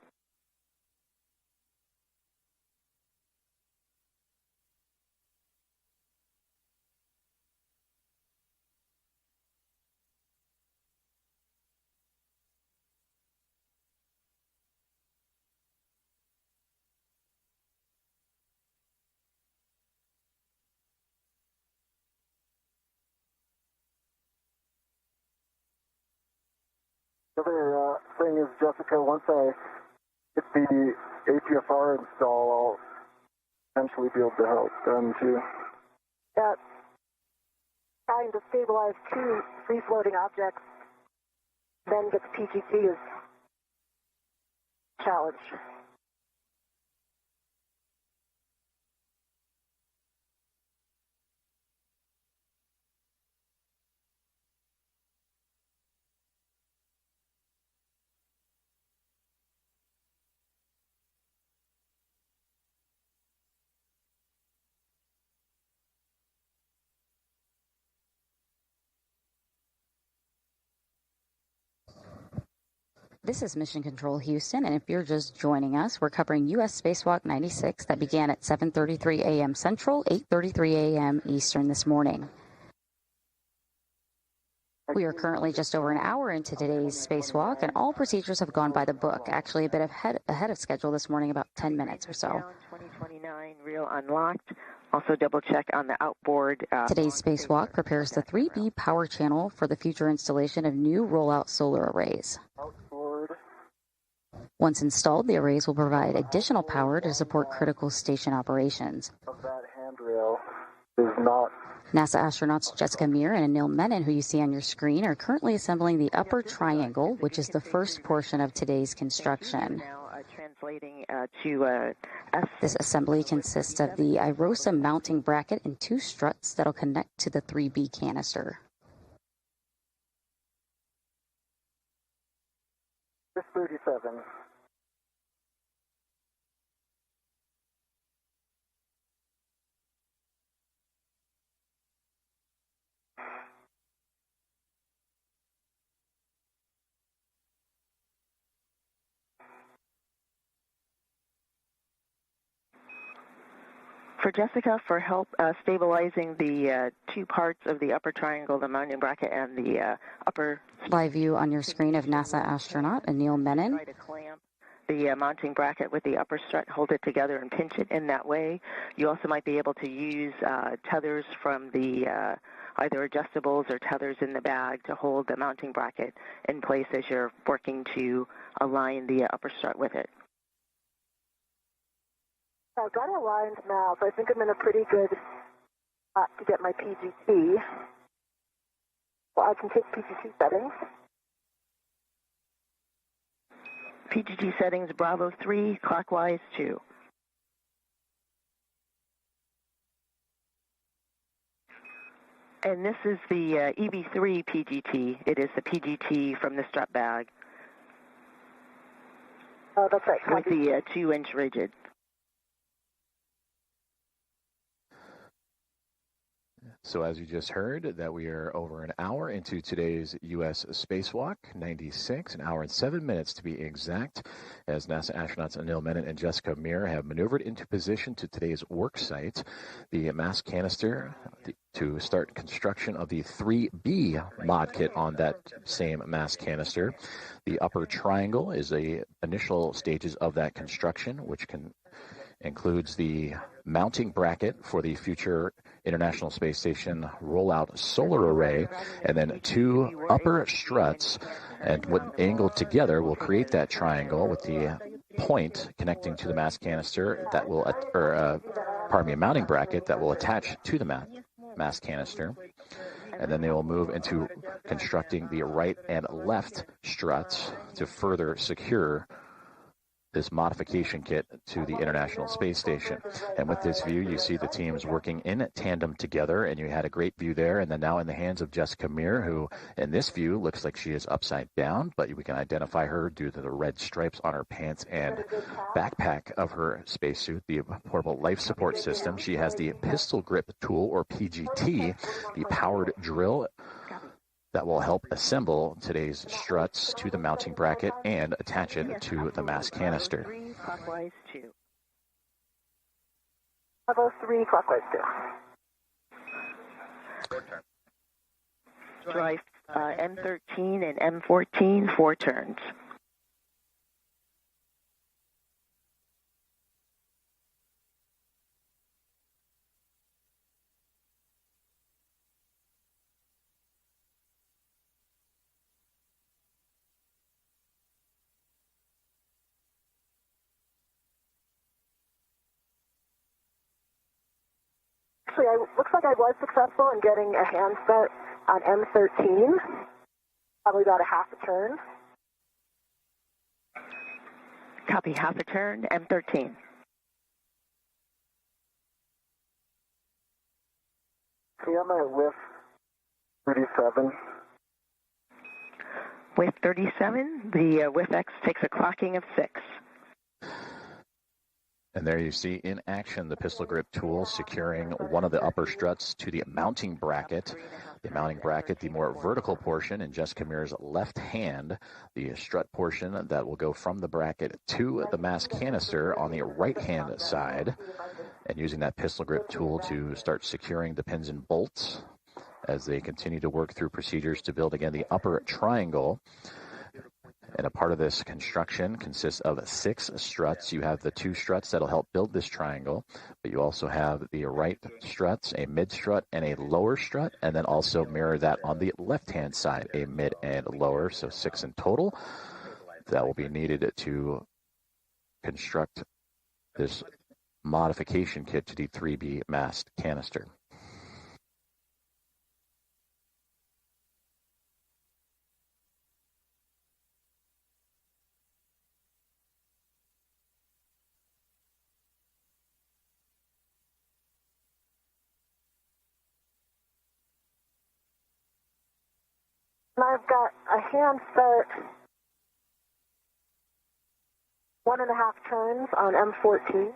The other thing is, Jessica, once I get the APFR install, I'll eventually be able to help them too. Trying to stabilize two free-floating objects, then get the PGT is a challenge. This is Mission Control Houston, and if you're just joining us, we're covering U.S. Spacewalk 96 that began at 7:33 a.m. Central, 8:33 a.m. Eastern this morning. We are currently just over an hour into today's spacewalk, and all procedures have gone by the book, actually a bit ahead of schedule this morning, about 10 minutes or so. 2029, real unlocked. Also double check on the outboard. Today's spacewalk prepares the 3B power channel for the future installation of new rollout solar arrays. Once installed, the arrays will provide additional power to support critical station operations. That handrail is not. NASA astronauts Jessica Meir and Anil Menon, who you see on your screen, are currently assembling the upper triangle, which is the first portion of today's construction. This assembly consists of the IROSA mounting bracket and two struts that will connect to the 3B canister. Just 37. For Jessica, for help stabilizing the two parts of the upper triangle, the mounting bracket and the upper... Live view on your screen of NASA astronaut Anil Menon. Try to clamp the mounting bracket with the upper strut, hold it together and pinch it in that way. You also might be able to use tethers from the either adjustables or tethers in the bag to hold the mounting bracket in place as you're working to align the upper strut with it. I've got it aligned now, so I think I'm in a pretty good spot to get my PGT. Well, I can take PGT settings. PGT settings, Bravo 3, clockwise 2. And this is the EV3 PGT. It is the PGT from the strut bag. Oh, that's right. With the 2-inch rigid. So as you just heard, that we are over an hour into today's U.S. Spacewalk 96, an hour and 7 minutes to be exact, as NASA astronauts Anil Menon and Jessica Meir have maneuvered into position to today's work site, the mass canister, to start construction of the 3B mod kit on that same mass canister. The upper triangle is the initial stages of that construction, which includes the mounting bracket for the future International Space Station rollout solar array, and then two upper struts, and when angled together will create that triangle with the point connecting to the mass canister that will, a mounting bracket that will attach to the mass canister. and then they will move into constructing the right and left struts to further secure this modification kit to the International Space Station. And with this view, you see the teams working in tandem together, and you had a great view there. And then now in the hands of Jessica Meir, who in this view looks like she is upside down, but we can identify her due to the red stripes on her pants and backpack of her spacesuit, the portable life support system. She has the pistol grip tool, or PGT, the powered drill that will help assemble today's struts to the mounting bracket and attach it to the mass canister. 3 clockwise 2. Bravo 3 clockwise 2. Drive M13 and M14, 4 turns. Actually, looks like I was successful in getting a handset on M13, probably about a half a turn. Copy, half a turn, M13. See, I'm at whiff 37. With 37, the WIF-X takes a clocking of 6. And there you see in action the pistol grip tool securing one of the upper struts to the mounting bracket. The mounting bracket, the more vertical portion in Jessica Meir's left hand, the strut portion that will go from the bracket to the mass canister on the right hand side. And using that pistol grip tool to start securing the pins and bolts as they continue to work through procedures to build again the upper triangle. And a part of this construction consists of 6 struts. You have the 2 struts that'll help build this triangle, but you also have the right struts, a mid strut and a lower strut, and then also mirror that on the left-hand side, a mid and lower, so 6 in total. That will be needed to construct this modification kit to the 3B mast canister. And I've got a handset 1.5 turns on M14.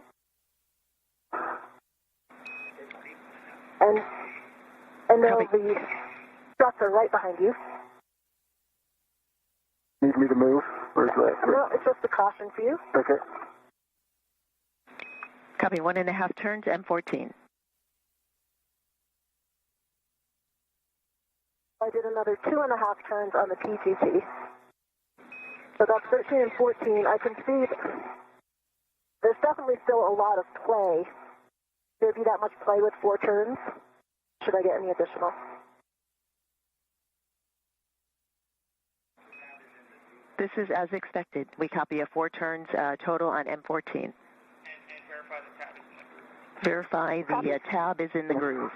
And they'll be struts are right behind you. Need me to move? Or is that? No, it's just a caution for you. Okay. Copy, 1.5 turns, M14. I did another 2.5 turns on the PGT. So that's 13 and 14. I can see there's definitely still a lot of play. Should there be that much play with 4 turns? Should I get any additional? This is as expected. We copy a 4 turns total on M14. And verify the tab is in the groove. Verify the tab is in the groove.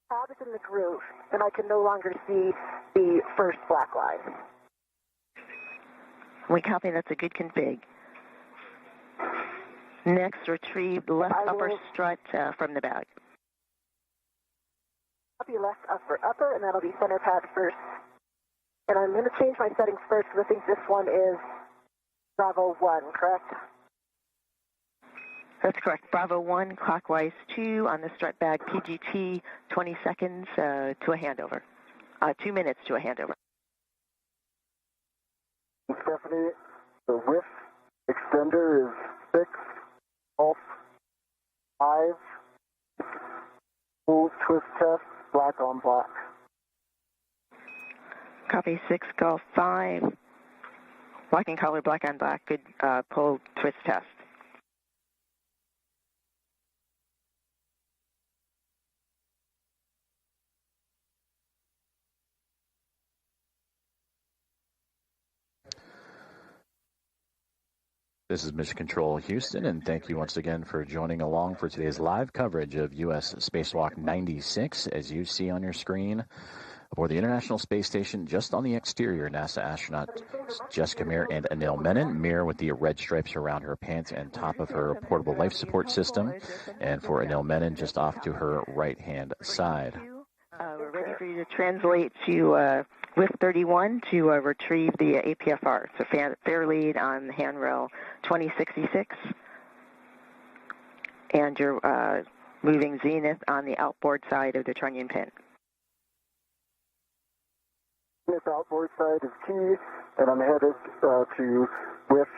Tab is in the groove, and I can no longer see the first black line. We copy, that's a good config. Next, retrieve the left upper strut from the bag. Copy left upper, and that'll be center pad first. And I'm going to change my settings first because I think this one is Bravo 1, correct? That's correct. Bravo 1, clockwise 2 on the strut bag PGT, 20 seconds to a handover. 2 minutes to a handover. Stephanie, the whiff extender is 6, Golf 5, full twist test, black on black. Copy 6, Golf 5. Black and color, black on black. Good pull twist test. This is Mission Control Houston, and thank you once again for joining along for today's live coverage of U.S. Spacewalk 96. As you see on your screen, aboard the International Space Station, just on the exterior, NASA astronaut Jessica Meir and Anil Menon. Meir with the red stripes around her pants and top of her portable life support system, and for Anil Menon, just off to her right-hand side. We're ready for you to translate to Lift 31 to retrieve the APFR. So fair lead on handrail 2066. And you're moving zenith on the outboard side of the trunnion pin. This outboard side is T, and I'm headed to Lift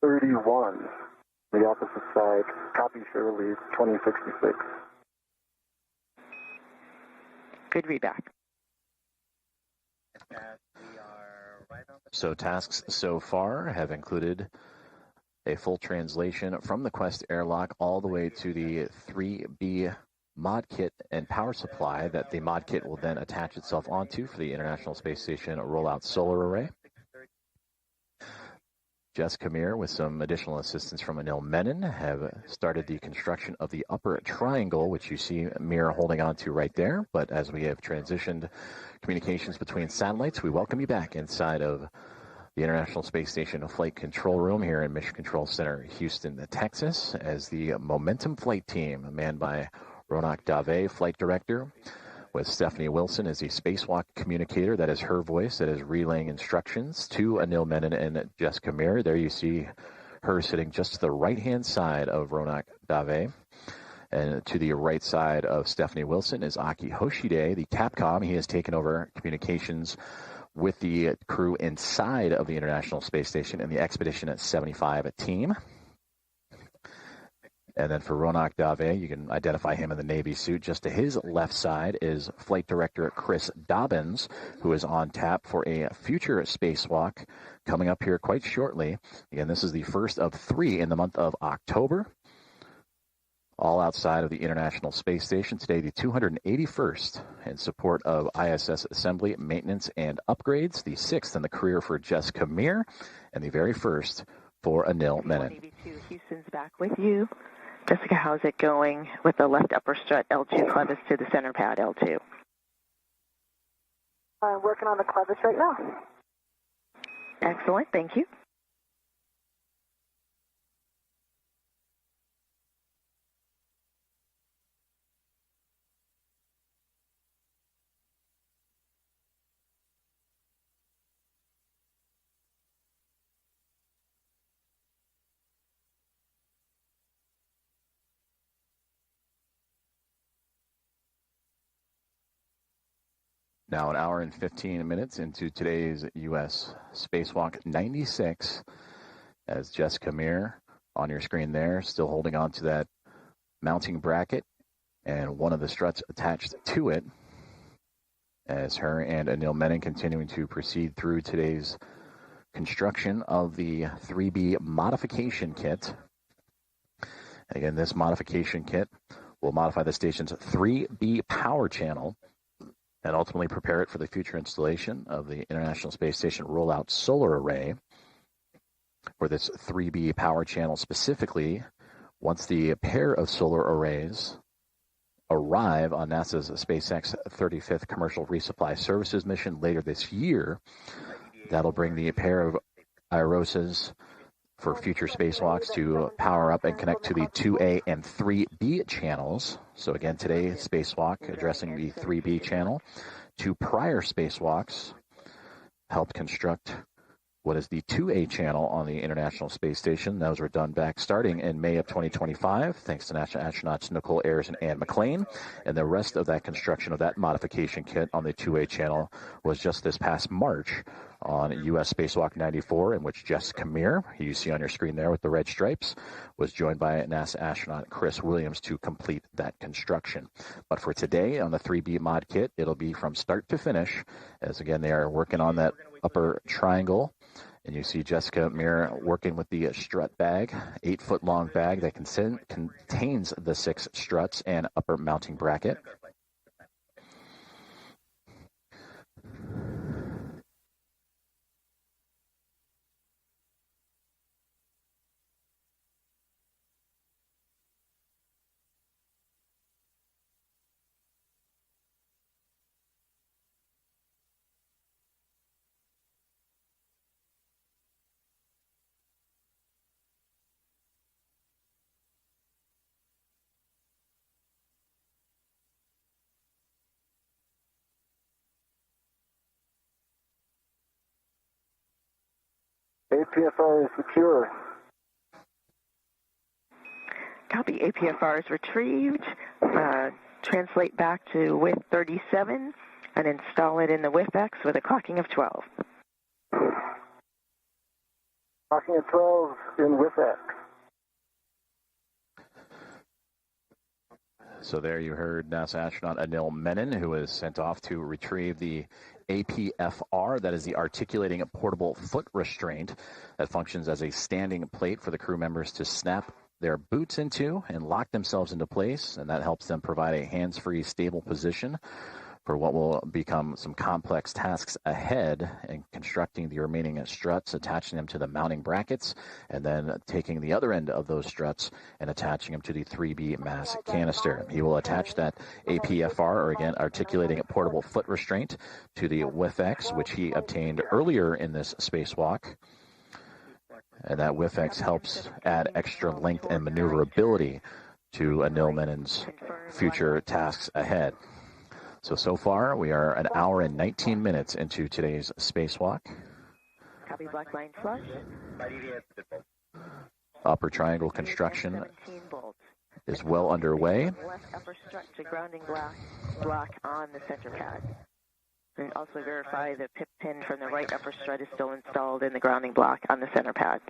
31, the opposite side. Copy, fair lead 2066. Good readback. So tasks so far have included a full translation from the Quest airlock all the way to the 3B mod kit and power supply that the mod kit will then attach itself onto for the International Space Station rollout solar array. Jessica Meir, with some additional assistance from Anil Menon, have started the construction of the upper triangle, which you see Meir holding on to right there. But as we have transitioned communications between satellites, we welcome you back inside of the International Space Station Flight Control Room here in Mission Control Center, Houston, Texas, as the Momentum Flight Team, manned by Ronak Dave, Flight Director, with Stephanie Wilson as the spacewalk communicator. That is her voice that is relaying instructions to Anil Menon and Jessica Meir. There you see her sitting just to the right-hand side of Ronak Dave. And to the right side of Stephanie Wilson is Aki Hoshide, the Capcom. He has taken over communications with the crew inside of the International Space Station and the Expedition at 75 team. And then for Ronak Dave, you can identify him in the Navy suit. Just to his left side is Flight Director Chris Dobbins, who is on tap for a future spacewalk coming up here quite shortly. Again, this is the first of 3 in the month of October, all outside of the International Space Station. Today, the 281st in support of ISS assembly, maintenance, and upgrades, the 6th in the career for Jessica Meir, and the very first for Anil Menon. Houston's back with you. Jessica, how's it going with the left upper strut L2 clevis to the center pad L2? I'm working on the clevis right now. Excellent, thank you. Now an hour and 15 minutes into today's U.S. Spacewalk 96, as Jessica Meir on your screen there, still holding on to that mounting bracket and one of the struts attached to it, as her and Anil Menon continuing to proceed through today's construction of the 3B modification kit. Again, this modification kit will modify the station's 3B power channel and ultimately prepare it for the future installation of the International Space Station rollout solar array. For this 3B power channel specifically, once the pair of solar arrays arrive on NASA's SpaceX 35th Commercial Resupply Services mission later this year, that'll bring the pair of IROSAs for future spacewalks to power up and connect to the 2A and 3B channels. So again, today, spacewalk addressing the 3B channel. 2 prior spacewalks helped construct what is the 2A channel on the International Space Station. Those were done back starting in May of 2025, thanks to NASA astronauts Nicole Ayers and Ann McLean. And the rest of that construction of that modification kit on the 2A channel was just this past March on U.S. Spacewalk 94, in which Jessica Meir, who you see on your screen there with the red stripes, was joined by NASA astronaut Chris Williams to complete that construction. But for today on the 3B mod kit, it'll be from start to finish, as again, they are working on that upper triangle. And you see Jessica Meir working with the strut bag, 8-foot-long bag that contains the 6 struts and upper mounting bracket. APFR is secure. Copy. APFR is retrieved. Translate back to width 37 and install it in the width X with a clocking of 12. Clocking at 12 in width X. So there you heard NASA astronaut Anil Menon, who was sent off to retrieve the APFR, that is the articulating portable foot restraint that functions as a standing plate for the crew members to snap their boots into and lock themselves into place, and that helps them provide a hands-free, stable position for what will become some complex tasks ahead in constructing the remaining struts, attaching them to the mounting brackets, and then taking the other end of those struts and attaching them to the 3B mass canister. He will attach that APFR, or again, articulating portable foot restraint, to the WIFX, which he obtained earlier in this spacewalk. And that WIFX helps add extra length and maneuverability to Anil Menon's future tasks ahead. So far, we are an hour and 19 minutes into today's spacewalk. Copy. Black line flush. Upper triangle construction is well underway. Left upper strut to grounding block on the center pad. And also verify the pip pin from the right upper strut is still installed in the grounding block on the center pad.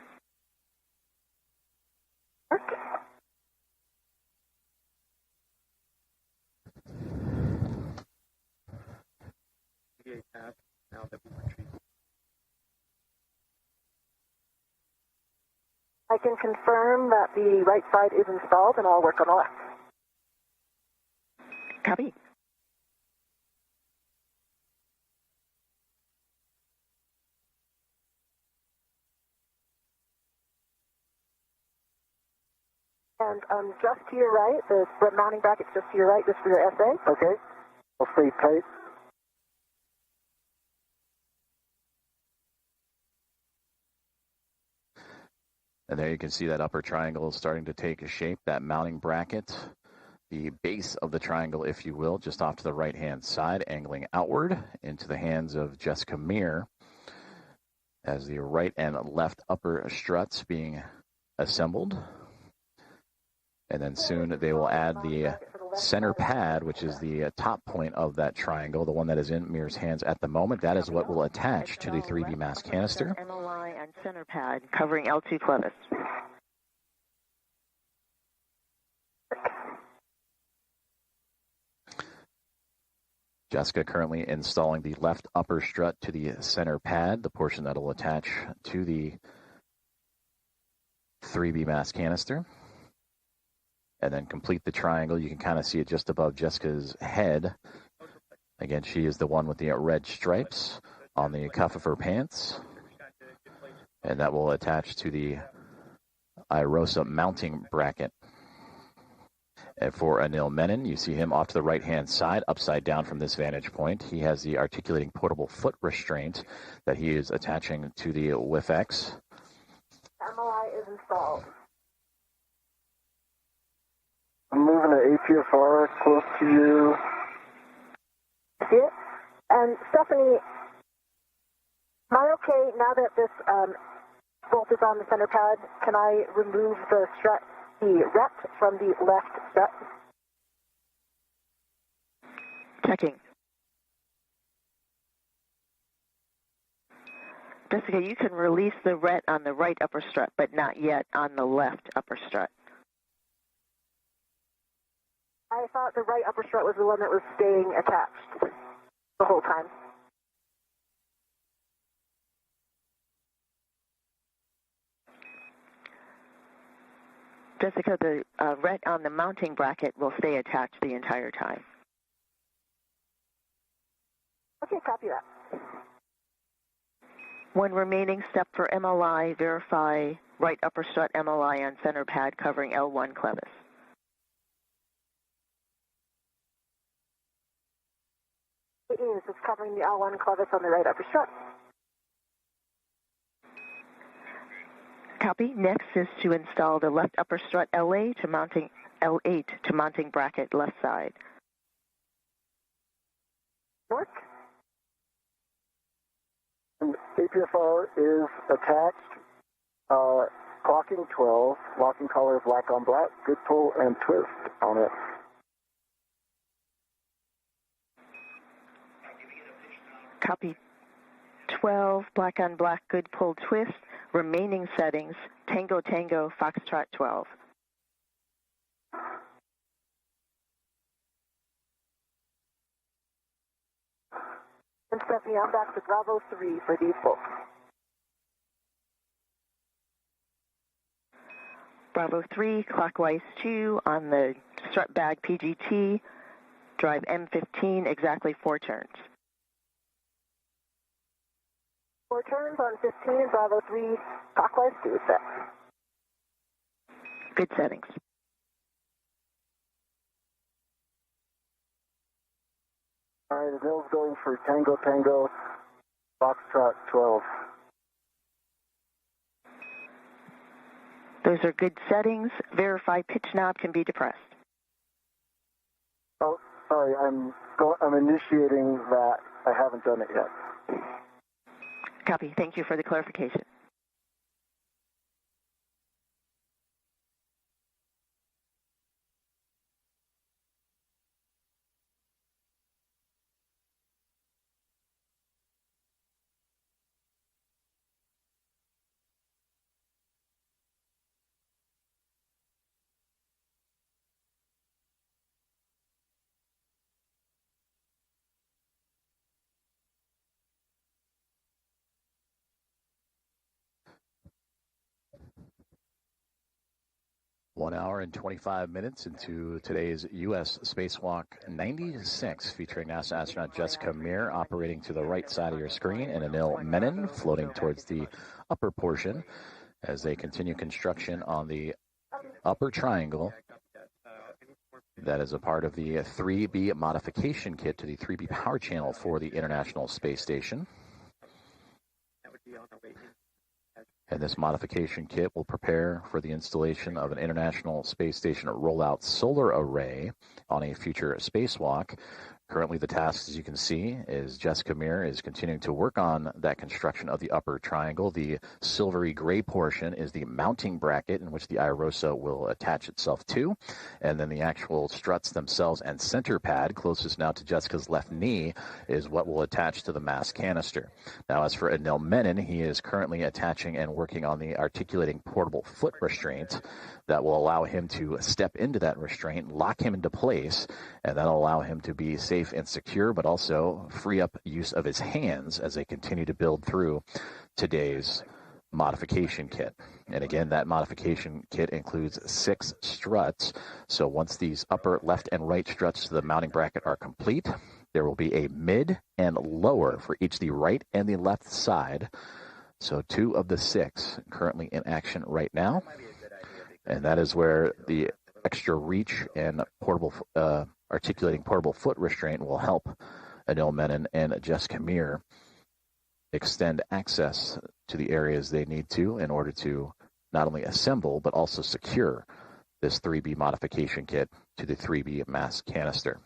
I can confirm that the right side is installed, and I'll work on the left. Copy. And just to your right, the mounting bracket's just to your right, just for your SA. Okay. I'll stay tight. And there you can see that upper triangle is starting to take shape, that mounting bracket, the base of the triangle, if you will, just off to the right-hand side, angling outward into the hands of Jessica Meir, as the right and left upper struts being assembled. And then soon they will add the center pad, which is the top point of that triangle, the one that is in Meir's hands at the moment. That is what will attach to the 3B mass canister. MLI and center pad covering L2 clevis. Jessica currently installing the left upper strut to the center pad, the portion that will attach to the 3B mass canister. And then complete the triangle. You can kind of see it just above Jessica's head. Again, she is the one with the red stripes on the cuff of her pants. And that will attach to the IROSA mounting bracket. And for Anil Menon, you see him off to the right-hand side, upside down from this vantage point. He has the articulating portable foot restraint that he is attaching to the WIFX. MLI is installed. I'm moving to APFR close to you. See it? And Stephanie, am I okay now that this bolt is on the center pad? Can I remove the strut, the rep from the left strut? Checking. Jessica, you can release the ret on the right upper strut, but not yet on the left upper strut. I thought the right upper strut was the one that was staying attached the whole time. Jessica, the ret on the mounting bracket will stay attached the entire time. Okay, copy that. One remaining step for MLI, verify right upper strut MLI on center pad covering L1 clevis. It is. It's covering the L1 clevis on the right upper strut. Copy. Next is to install the left upper strut LA to mounting L8 to mounting bracket left side. And APFR CPFR is attached, clocking 12, locking color black on black, good pull and twist on it. Copy 12, black on black, good pull twist. Remaining settings, Tango Tango, Foxtrot 12. And Stephanie, I'm back to Bravo 3 for these folks. Bravo 3, clockwise 2 on the strut bag PGT, drive M15, exactly 4 turns. 4 turns on 15, Bravo 3, clockwise 2 set. Good settings. All right, Anil's going for Tango Tango, Foxtrot 12. Those are good settings. Verify pitch knob can be depressed. Oh, sorry, I'm initiating that. I haven't done it yet. Copy. Thank you for the clarification. One hour and 25 minutes into today's U.S. Spacewalk 96, featuring NASA astronaut Jessica Meir operating to the right side of your screen, and Anil Menon floating towards the upper portion as they continue construction on the upper triangle. That is a part of the 3B modification kit to the 3B power channel for the International Space Station. And this modification kit will prepare for the installation of an International Space Station rollout solar array on a future spacewalk. Currently, the task, as you can see, is Jessica Meir is continuing to work on that construction of the upper triangle. The silvery gray portion is the mounting bracket in which the IROSA will attach itself to. And then the actual struts themselves and center pad, closest now to Jessica's left knee, is what will attach to the mass canister. Now, as for Anil Menon, he is currently attaching and working on the articulating portable foot restraint that will allow him to step into that restraint, lock him into place, and that'll allow him to be safe and secure, but also free up use of his hands as they continue to build through today's modification kit. And again, that modification kit includes 6 struts. So once these upper left and right struts to the mounting bracket are complete, there will be a mid and lower for each the right and the left side. So 2 of the 6 currently in action right now. And that is where the extra reach and portable articulating portable foot restraint will help Anil Menon and Jessica Meir extend access to the areas they need to in order to not only assemble but also secure this 3B modification kit to the 3B mass canister.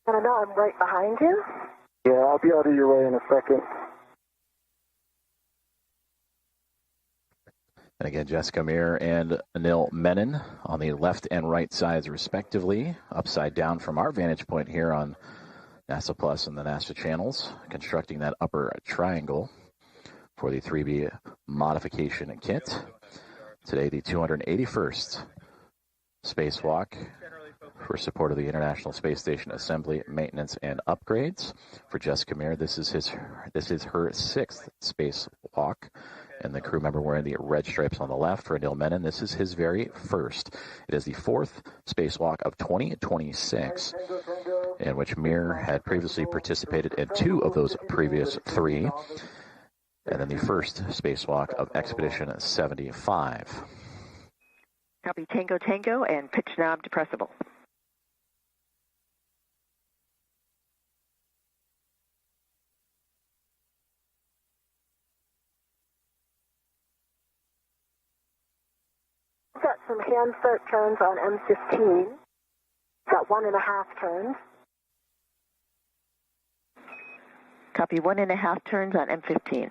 And I know I'm right behind you. Yeah, I'll be out of your way in a second. And again, Jessica Meir and Anil Menon on the left and right sides, respectively, upside down from our vantage point here on NASA Plus and the NASA channels, constructing that upper triangle for the 3B modification kit. Today, the 281st spacewalk for support of the International Space Station assembly, maintenance, and upgrades. For Jessica Meir, this is her 6th spacewalk, and the crew member wearing the red stripes on the left. For Anil Menon, this is his very first. It is the 4th spacewalk of 2026, in which Meir had previously participated in 2 of those previous 3, and then the first spacewalk of Expedition 75. Copy Tango Tango and pitch knob depressible. I've got some hand start turns on M15. Got 1.5 turns. Copy 1.5 turns on M15.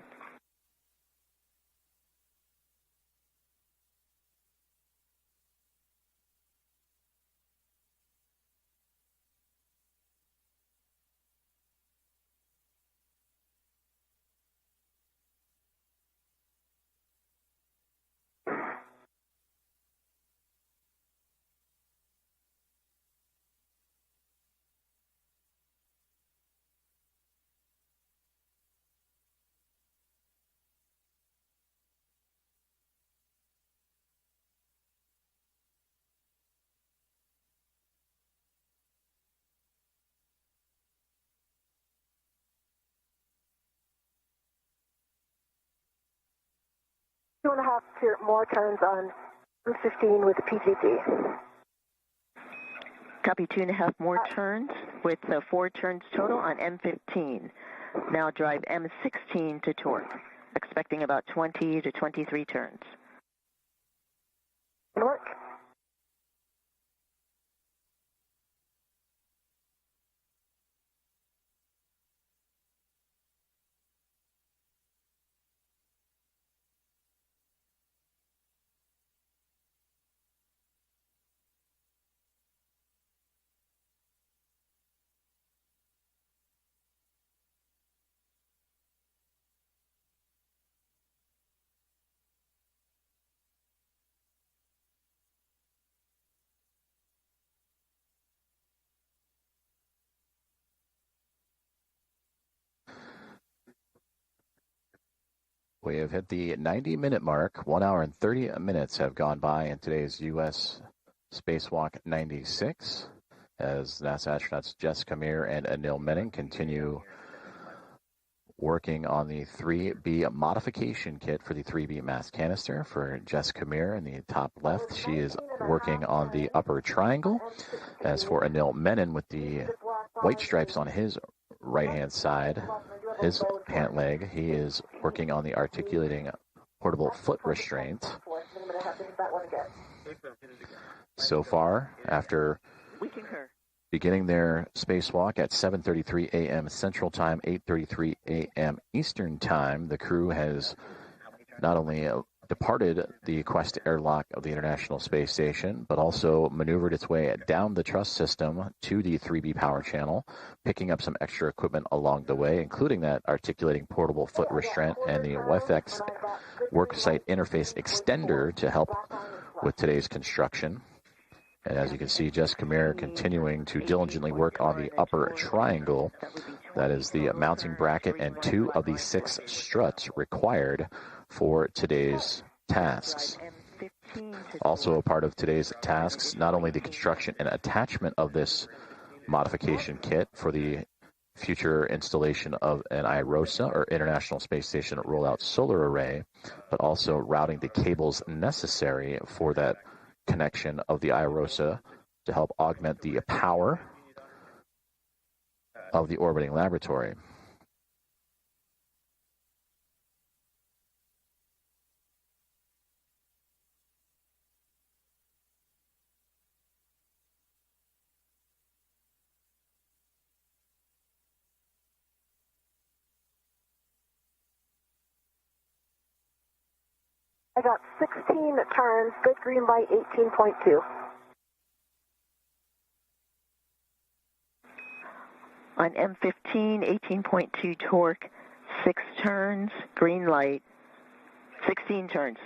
Two and a half more turns on M15 with PGT. Copy 2.5 more turns with 4 turns total on M15. Now drive M16 to torque, expecting about 20 to 23 turns. Work. We have hit the 90-minute mark. 1 hour and 30 minutes have gone by in today's U.S. Spacewalk 96 as NASA astronauts Jessica Meir and Anil Menon continue working on the 3B modification kit for the 3B mass canister. For Jessica Meir in the top left, she is working on the upper triangle. As for Anil Menon with the white stripes on his right-hand side, his pant leg, he is working on the articulating portable foot restraint. So far, after beginning their spacewalk at 7:33 a.m. Central Time, 8:33 a.m. Eastern Time, the crew has not only departed the Quest airlock of the International Space Station, but also maneuvered its way down the truss system to the 3B power channel, picking up some extra equipment along the way, including that articulating portable foot restraint and the WiFX worksite interface extender to help with today's construction. And as you can see, Jessica Meir continuing to diligently work on the upper triangle. That is the mounting bracket and 2 of the 6 struts required for today's tasks. Also a part of today's tasks, not only the construction and attachment of this modification kit for the future installation of an IROSA, or International Space Station Rollout Solar Array, but also routing the cables necessary for that connection of the IROSA to help augment the power of the orbiting laboratory. I got 16 turns, good green light, 18.2. On M15, 18.2 torque, 6 turns, green light, 16 turns.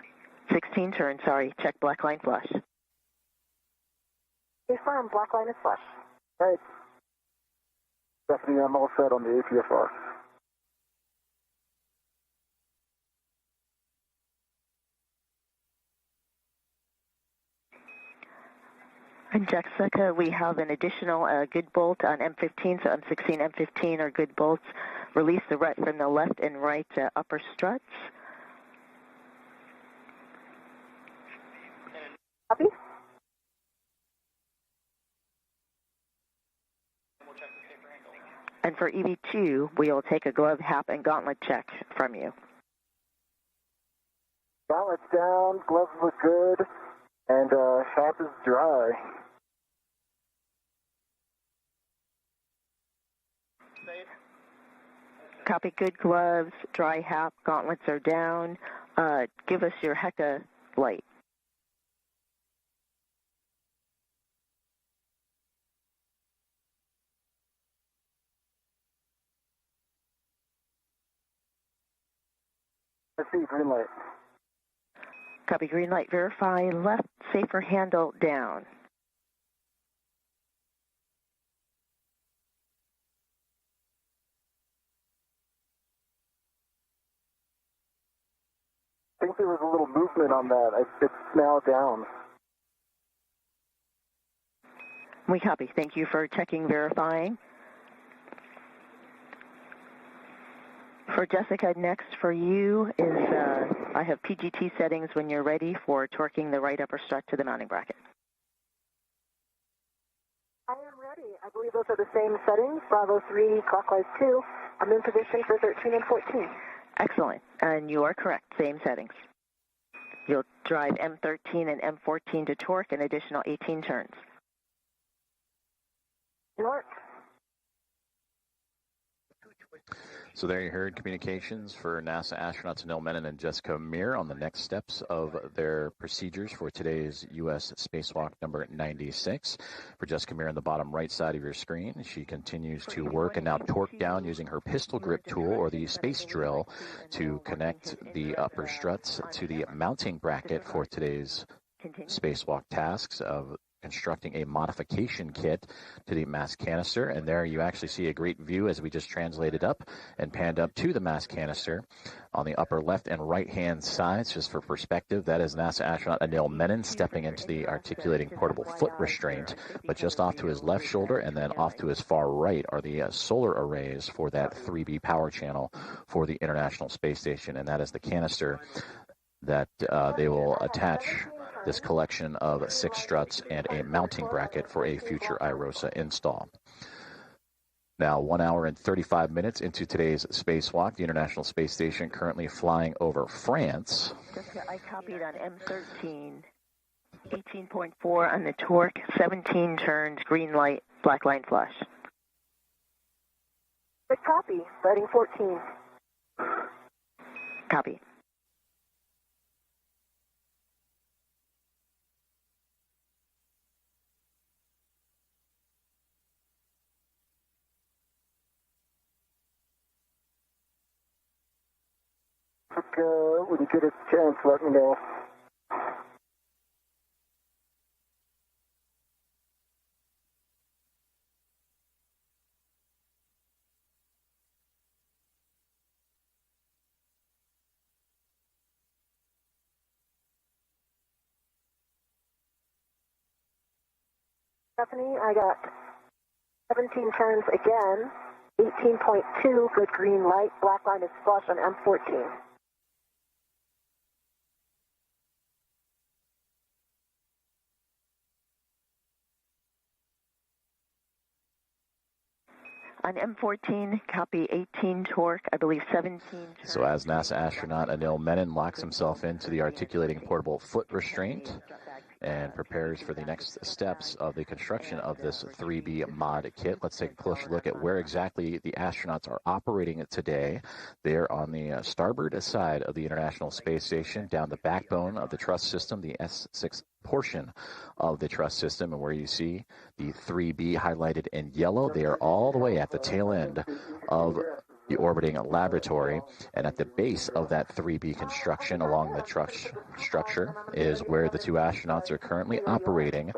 16 turns, sorry, check black line flush. Confirm, black line is flush. Right. Stephanie, I'm all set on the APFR. And Jessica, we have an additional good bolt on M15, so M16, M15 are good bolts. Release the rut from the left and right upper struts. Copy. And for EV2, we will take a glove, hap, and gauntlet check from you. Gauntlet's down, gloves look good, and hap is dry. Copy, good gloves, dry hap, gauntlets are down. Give us your HECA light. I see, green light. Copy, green light, verify, left safer handle down. I think there was a little movement on that. It's now down. We copy. Thank you for checking, verifying. For Jessica, next for you is, I have PGT settings when you're ready for torquing the right upper strut to the mounting bracket. I am ready. I believe those are the same settings, Bravo 3, clockwise 2. I'm in position for 13 and 14. Excellent. And you are correct. Same settings. You'll drive M13 and M14 to torque an additional 18 turns. York. So there you heard communications for NASA astronauts Anil, Menon, and Jessica Meir on the next steps of their procedures for today's U.S. Spacewalk number 96. For Jessica Meir on the bottom right side of your screen, she continues to work and now torque down using her pistol grip tool or the space drill to connect the upper struts to the mounting bracket for today's spacewalk tasks of constructing a modification kit to the mass canister. And there you actually see a great view as we just translated up and panned up to the mass canister. On the upper left and right hand sides, just for perspective, that is NASA astronaut Anil Menon stepping into the articulating portable foot restraint, but just off to his left shoulder and then off to his far right are the solar arrays for that 3B power channel for the International Space Station, and that is the canister that they will attach this collection of 6 struts and a mounting bracket for a future IROSA install. Now, 1 hour and 35 minutes into today's spacewalk, the International Space Station currently flying over France. Jessica, I copied on M13, 18.4 on the torque, 17 turns, green light, black line flash. Good copy. Starting 14. Copy. When you get a chance, let me know. Stephanie, I got 17 turns again. 18.2, good green light. Black line is flush on M14. On M14, copy 18 torque, I believe 17 turns. So as NASA astronaut Anil Menon locks himself into the articulating portable foot restraint and prepares for the next steps of the construction of this 3B mod kit. Let's take a closer look at where exactly the astronauts are operating it today. They're on the starboard side of the International Space Station, down the backbone of the truss system, the S6 portion of the truss system, and where you see the 3B highlighted in yellow, they are all the way at the tail end of the orbiting laboratory, and at the base of that 3B construction along the truss structure is where the 2 astronauts are currently operating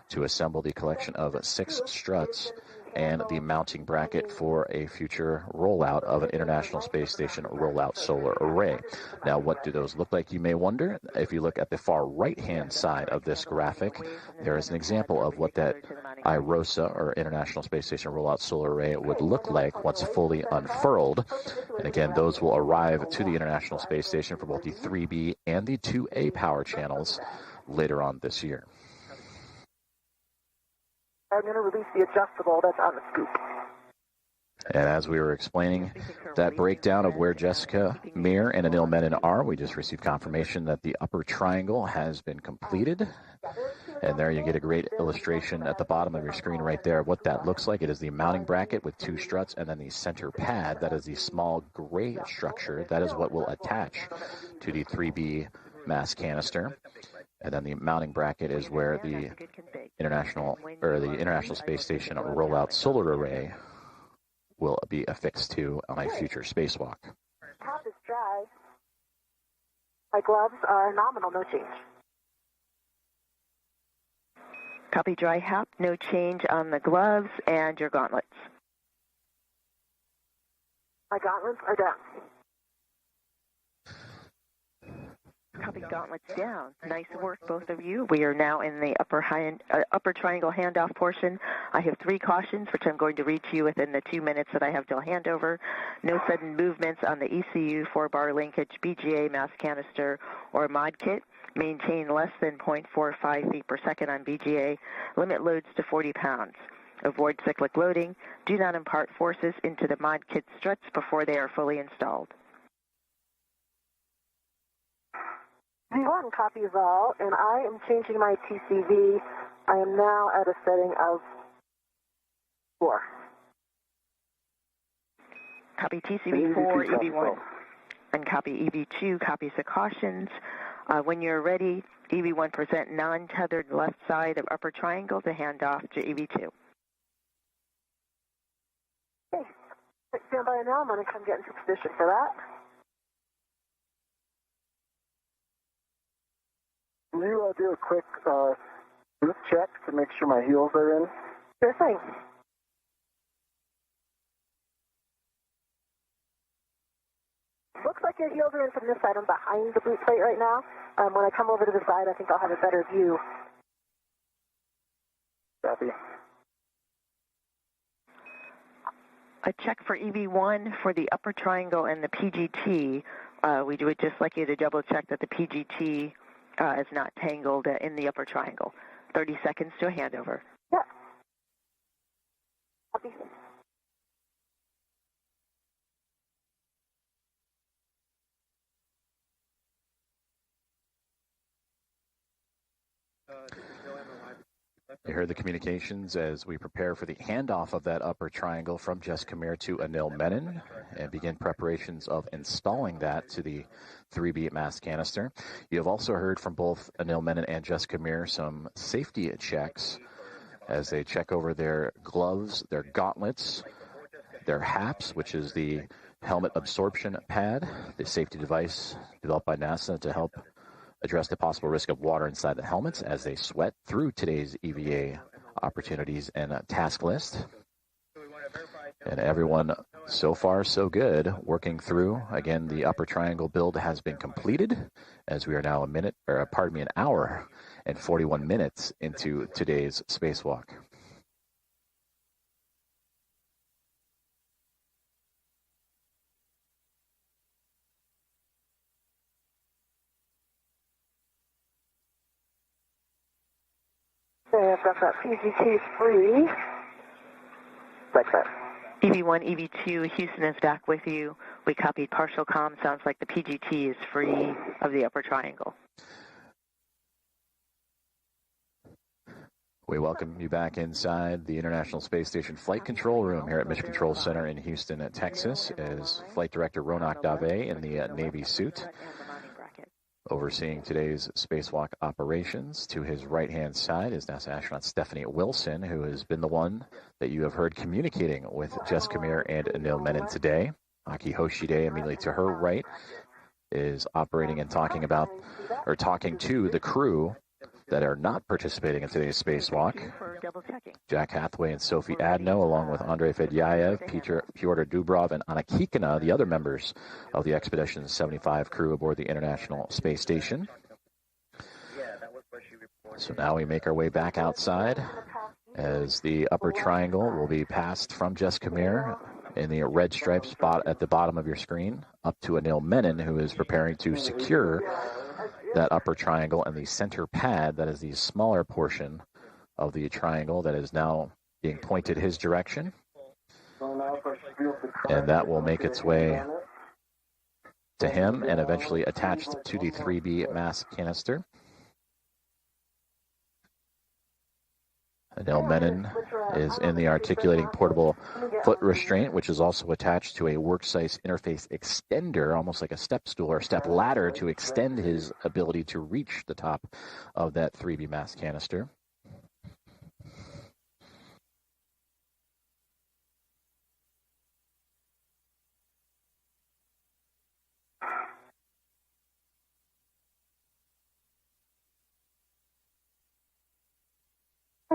to assemble the collection of 6 struts and the mounting bracket for a future rollout of an International Space Station rollout solar array. Now, what do those look like, you may wonder? If you look at the far right-hand side of this graphic, there is an example of what that IROSA, or International Space Station Rollout Solar Array, would look like once fully unfurled. And again, those will arrive to the International Space Station for both the 3B and the 2A power channels later on this year. I'm going to release the adjustable that's on the scoop. And as we were explaining that breakdown of where Jessica, Meir, and Anil Menon are, we just received confirmation that the upper triangle has been completed. And there you get a great illustration at the bottom of your screen right there of what that looks like. It is the mounting bracket with 2 struts, and then the center pad, that is the small gray structure. That is what will attach to the 3B mass canister. And then the mounting bracket is where the International Space Station rollout solar array will be affixed to on a future spacewalk. Top is dry. My gloves are nominal, no change. Copy dry hap, no change on the gloves and your gauntlets. My gauntlets are down. Copy gauntlets down. Nice work, both of you. We are now in the upper triangle handoff portion. I have 3 cautions, which I'm going to read to you within the 2 minutes that I have till handover. No sudden movements on the ECU, 4-bar linkage, BGA, mass canister, or mod kit. Maintain less than 0.45 feet per second on BGA. Limit loads to 40 pounds. Avoid cyclic loading. Do not impart forces into the mod kit struts before they are fully installed. V1 copies all, and I am changing my TCV. I am now at a setting of 4. Copy TCV4, EV1, and copy EV2, copies the cautions. When you're ready, EV1 present non-tethered left side of upper triangle to hand off to EV2. Okay, stand by now. I'm going to come get into position for that. Can you do a quick boost check to make sure my heels are in? Sure thing. Looks like your heels are in from this side. I'm behind the boot plate right now. When I come over to the side, I think I'll have a better view. Copy. A check for EV1 for the upper triangle and the PGT. We would just like you to double check that the PGT is not tangled in the upper triangle. 30 seconds to a handover. Yeah. Copy. You heard the communications as we prepare for the handoff of that upper triangle from Jessica Meir to Anil Menon and begin preparations of installing that to the 3B mass canister. You have also heard from both Anil Menon and Jessica Meir some safety checks as they check over their gloves, their gauntlets, their HAPS, which is the helmet absorption pad, the safety device developed by NASA to help address the possible risk of water inside the helmets as they sweat through today's EVA opportunities and task list. And everyone, so far, so good, working through. Again, the upper triangle build has been completed as we are now an hour and 41 minutes into today's spacewalk. Okay, I've got that PGT free. Like that. EV1, EV2, Houston is back with you. We copied partial comm. Sounds like the PGT is free of the upper triangle. We welcome you back inside the International Space Station Flight Control Room here at Mission Control Center in Houston, Texas, as Flight Director Ronak Dave in the Navy suit, overseeing today's spacewalk operations. To his right-hand side is NASA astronaut Stephanie Wilson, who has been the one that you have heard communicating with Jessica Meir and Anil Menon today. Aki Hoshide, immediately to her right, is operating and talking to the crew that are not participating in today's spacewalk. For double checking. Jack Hathaway and Sophie Adno, along with Andrei Fedyaev, Pyotr Dubrov, and Anna Kikina, the other members of the Expedition 75 crew aboard the International Space Station. So now we make our way back outside as the upper triangle will be passed from Jessica Meir in the red stripe spot at the bottom of your screen up to Anil Menon, who is preparing to secure that upper triangle and the center pad, that is the smaller portion of the triangle that is now being pointed his direction. And that will make its way to him and eventually attached to the 3B mass canister. Anil Menon is in the articulating portable foot restraint, which is also attached to a workspace interface extender, almost like a step stool or step ladder, to extend his ability to reach the top of that 3B mass canister.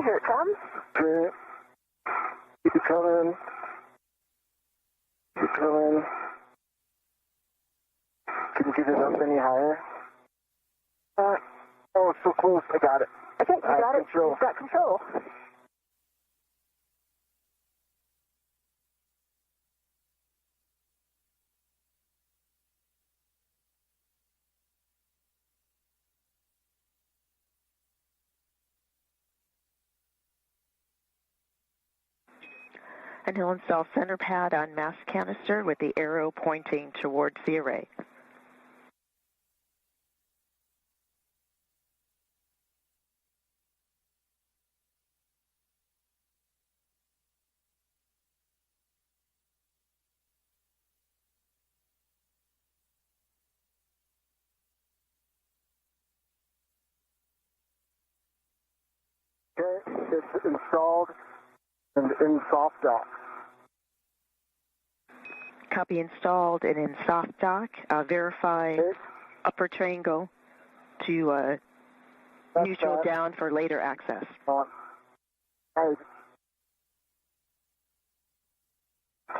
Here it comes. Great. Keep coming. Keep coming. Can you get it up any higher? Oh, it's so close. I got it. Okay, you got it. Control. You've got control. And he'll install center pad on mass canister with the arrow pointing towards the array. Okay, it's installed and in soft dock. Copy installed and in soft dock. Verify upper triangle to neutral down for later access. I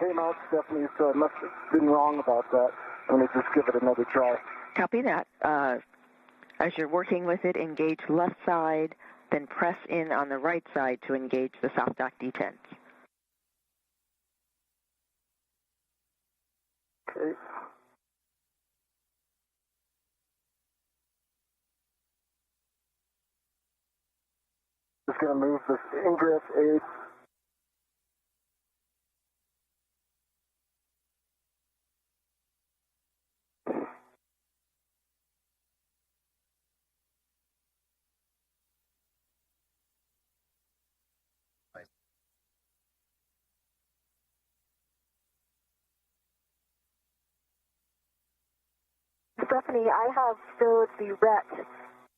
came out, Stephanie, so I must have been wrong about that. Let me just give it another try. Copy that. As you're working with it, engage left side, then press in on the right side to engage the soft dock detents. Okay. Just going to move this ingress aid. Stephanie, I have filled the ret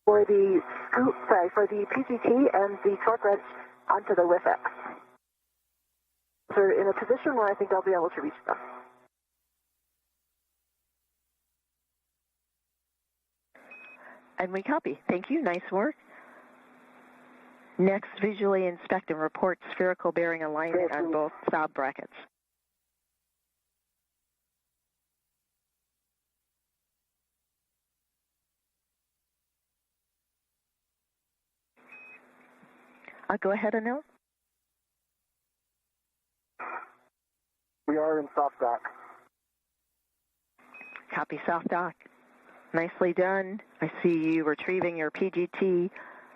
for the scoop, for the PGT and the torque wrench onto the WIFX. So in a position where I think I'll be able to reach them. And we copy. Thank you. Nice work. Next, visually inspect and report spherical bearing alignment on both sob brackets. Go ahead, Anil. We are in soft dock. Copy soft dock. Nicely done. I see you retrieving your PGT.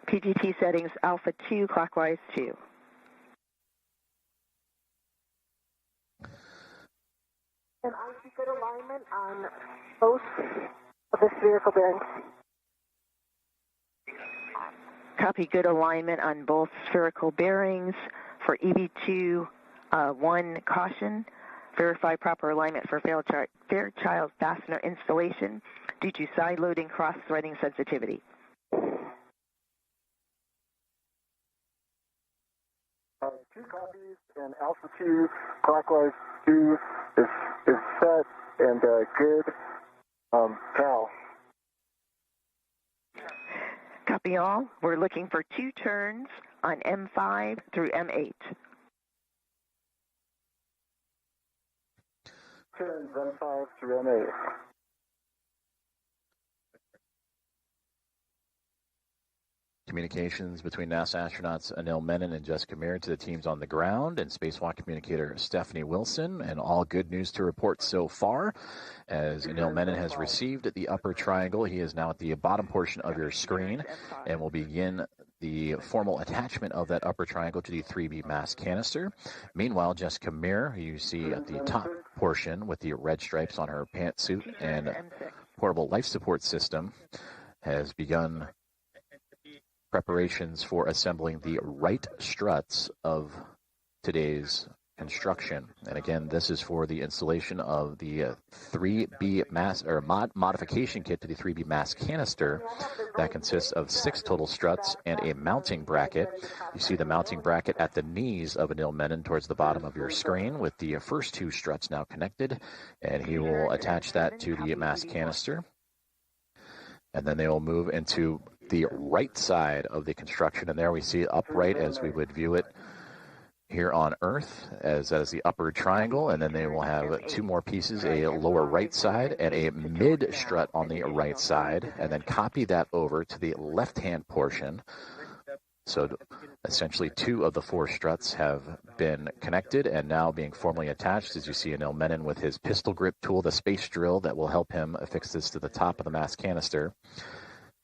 PGT settings alpha 2, clockwise 2. And I see good alignment on both of the spherical bearings. Copy good alignment on both spherical bearings. For EV2, 1 caution. Verify proper alignment for Fairchild fastener installation due to side loading cross-threading sensitivity. 2 copies and alpha 2, clockwise 2 is set and good. Cal. Copy all. We're looking for 2 turns on M5 through M8. Turns M5 through M8. Communications between NASA astronauts Anil, Menon, and Jessica Meir to the teams on the ground, and Spacewalk communicator Stephanie Wilson. And all good news to report so far, as Anil Menon has received the upper triangle. He is now at the bottom portion of your screen, and will begin the formal attachment of that upper triangle to the 3B mass canister. Meanwhile, Jessica Meir, who you see at the top portion with the red stripes on her pantsuit and portable life support system, has begun preparations for assembling the right struts of today's construction. And again, this is for the installation of the 3B mass or modification kit to the 3B mass canister that consists of 6 total struts and a mounting bracket. You see the mounting bracket at the knees of Anil Menon towards the bottom of your screen, with the first 2 struts now connected, and he will attach that to the mass canister. And then they will move into the right side of the construction, and there we see upright as we would view it here on Earth, as the upper triangle, and then they will have 2 more pieces, a lower right side and a mid strut on the right side, and then copy that over to the left-hand portion. So essentially 2 of the 4 struts have been connected and now being formally attached, as you see Anil Menon with his pistol grip tool, the space drill that will help him affix this to the top of the mass canister.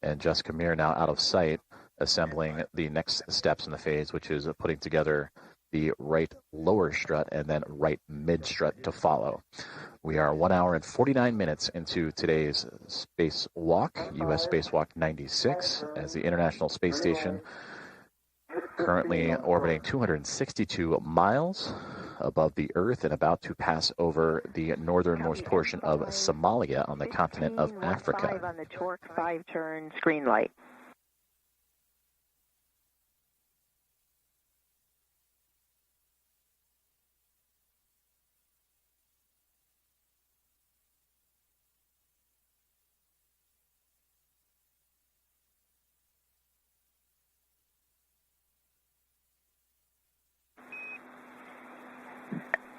And Jessica Meir now out of sight, assembling the next steps in the phase, which is putting together the right lower strut and then right mid strut to follow. We are 1 hour and 49 minutes into today's spacewalk, U.S. Spacewalk 96, as the International Space Station currently orbiting 262 miles above the Earth and about to pass over the northernmost portion of Somalia on the continent of Africa. 5 on the torque, 5 turns, green light.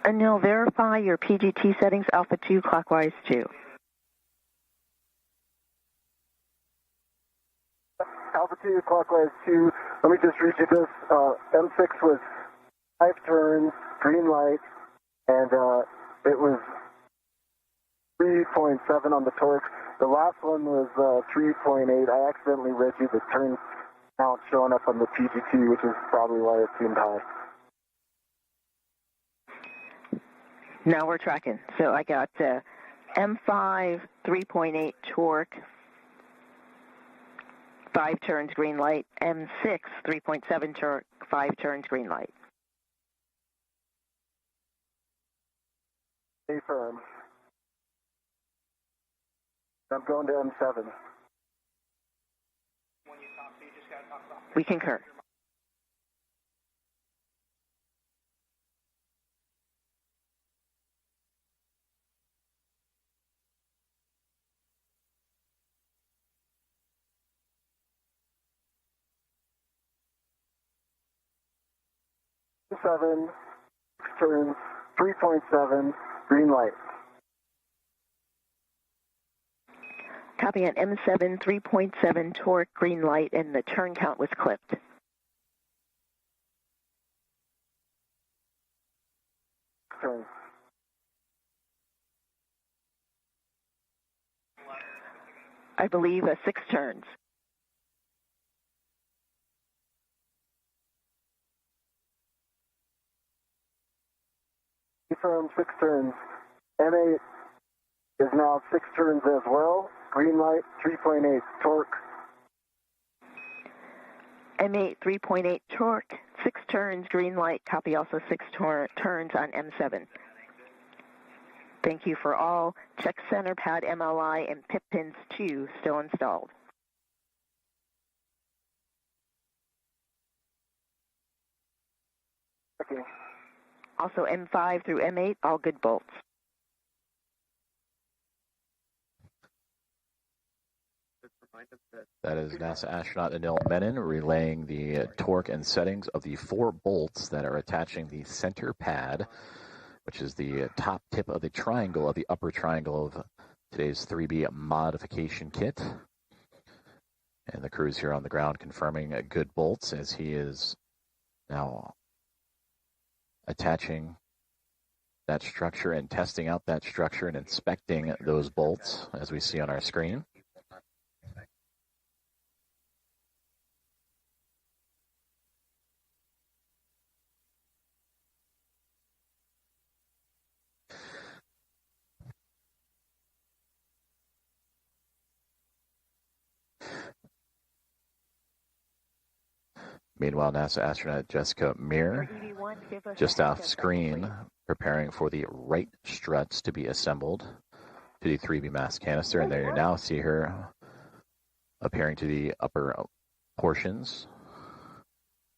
Anil, verify your PGT settings, Alpha 2, clockwise 2. Alpha 2, clockwise 2. Let me just read you this. M6 was 5 turns, green light, and it was 3.7 on the torque. The last one was 3.8. I accidentally read you the turn count showing up on the PGT, which is probably why it seemed high. Now we're tracking. So I got M5, 3.8 torque, 5 turns, green light. M6, 3.7 torque, 5 turns, green light. Stay firm. I'm going to M7. We concur. M7, turns, 3.7, green light. Copy on M7, 3.7 torque, green light, and the turn count was clipped. Turn. I believe 6 turns. Confirm 6 turns. M8 is now 6 turns as well. Green light, 3.8 torque. M8, 3.8 torque, 6 turns, green light. Copy also 6 turns on M7. Thank you for all. Check center pad MLI and PIP pins 2 still installed. Okay. Also M5 through M8, all good bolts. That is NASA astronaut Anil Menon relaying the torque and settings of the 4 bolts that are attaching the center pad, which is the top tip of the triangle, of the upper triangle of today's 3B modification kit. And the crew's here on the ground confirming good bolts as he is now attaching that structure and testing out that structure and inspecting those bolts as we see on our screen. Meanwhile, NASA astronaut Jessica Meir, just off screen, preparing for the right struts to be assembled to the 3B mass canister. And there you now see her appearing to the upper portions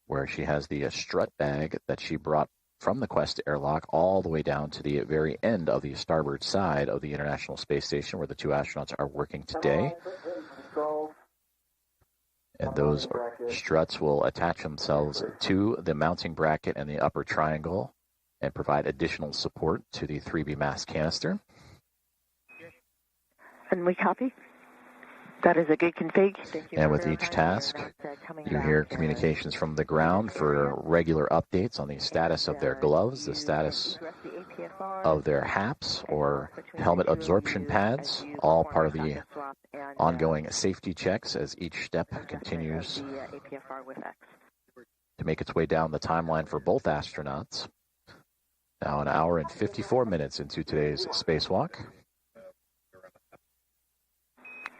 where she has the strut bag that she brought from the Quest airlock all the way down to the very end of the starboard side of the International Space Station where the 2 astronauts are working today. And those struts will attach themselves to the mounting bracket and the upper triangle and provide additional support to the 3B mass canister. And we copy. That is a good config. And with each task, you hear communications from the ground for regular updates on the status of their gloves, the status of their HAPs or helmet absorption pads, all part of the ongoing safety checks as each step continues to make its way down the timeline for both astronauts. Now an hour and 54 minutes into today's spacewalk.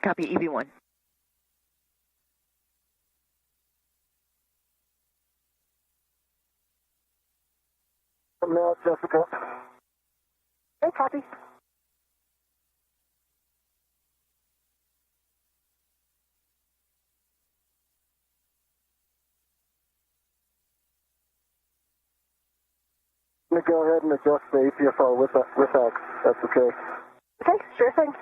Copy, EV1. Coming out, Jessica. Hey, copy. I'm going to go ahead and adjust the APFR with X. That's okay. Okay, sure thing.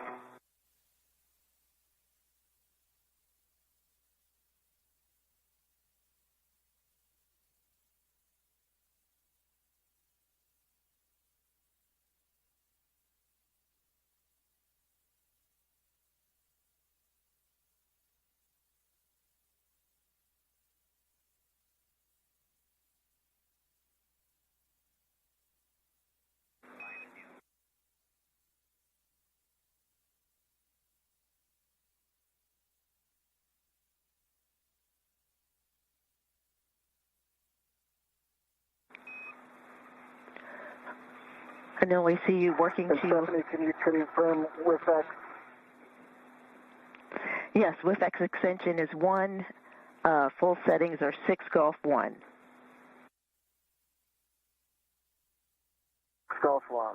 Anil, we see you working to... Stephanie, can you confirm with X? Yes, with X extension is 1. Full settings are 6 Golf 1. Golf 1.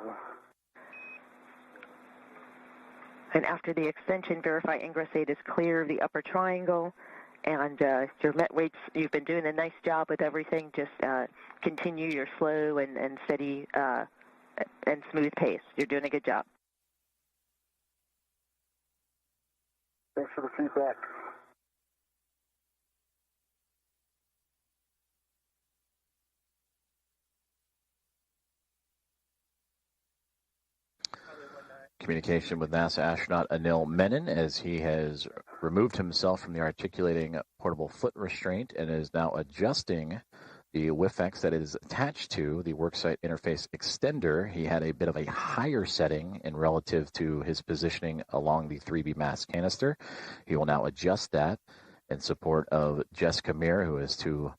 And after the extension, verify ingress 8 is clear of the upper triangle. And your met weights, you've been doing a nice job with everything. Just continue your slow and steady and smooth pace. You're doing a good job. Thanks for the feedback. Communication with NASA astronaut Anil Menon as he has removed himself from the articulating portable foot restraint and is now adjusting the WIFX that is attached to the worksite interface extender. He had a bit of a higher setting in relative to his positioning along the 3B mass canister. He will now adjust that in support of Jessica Meir, who is to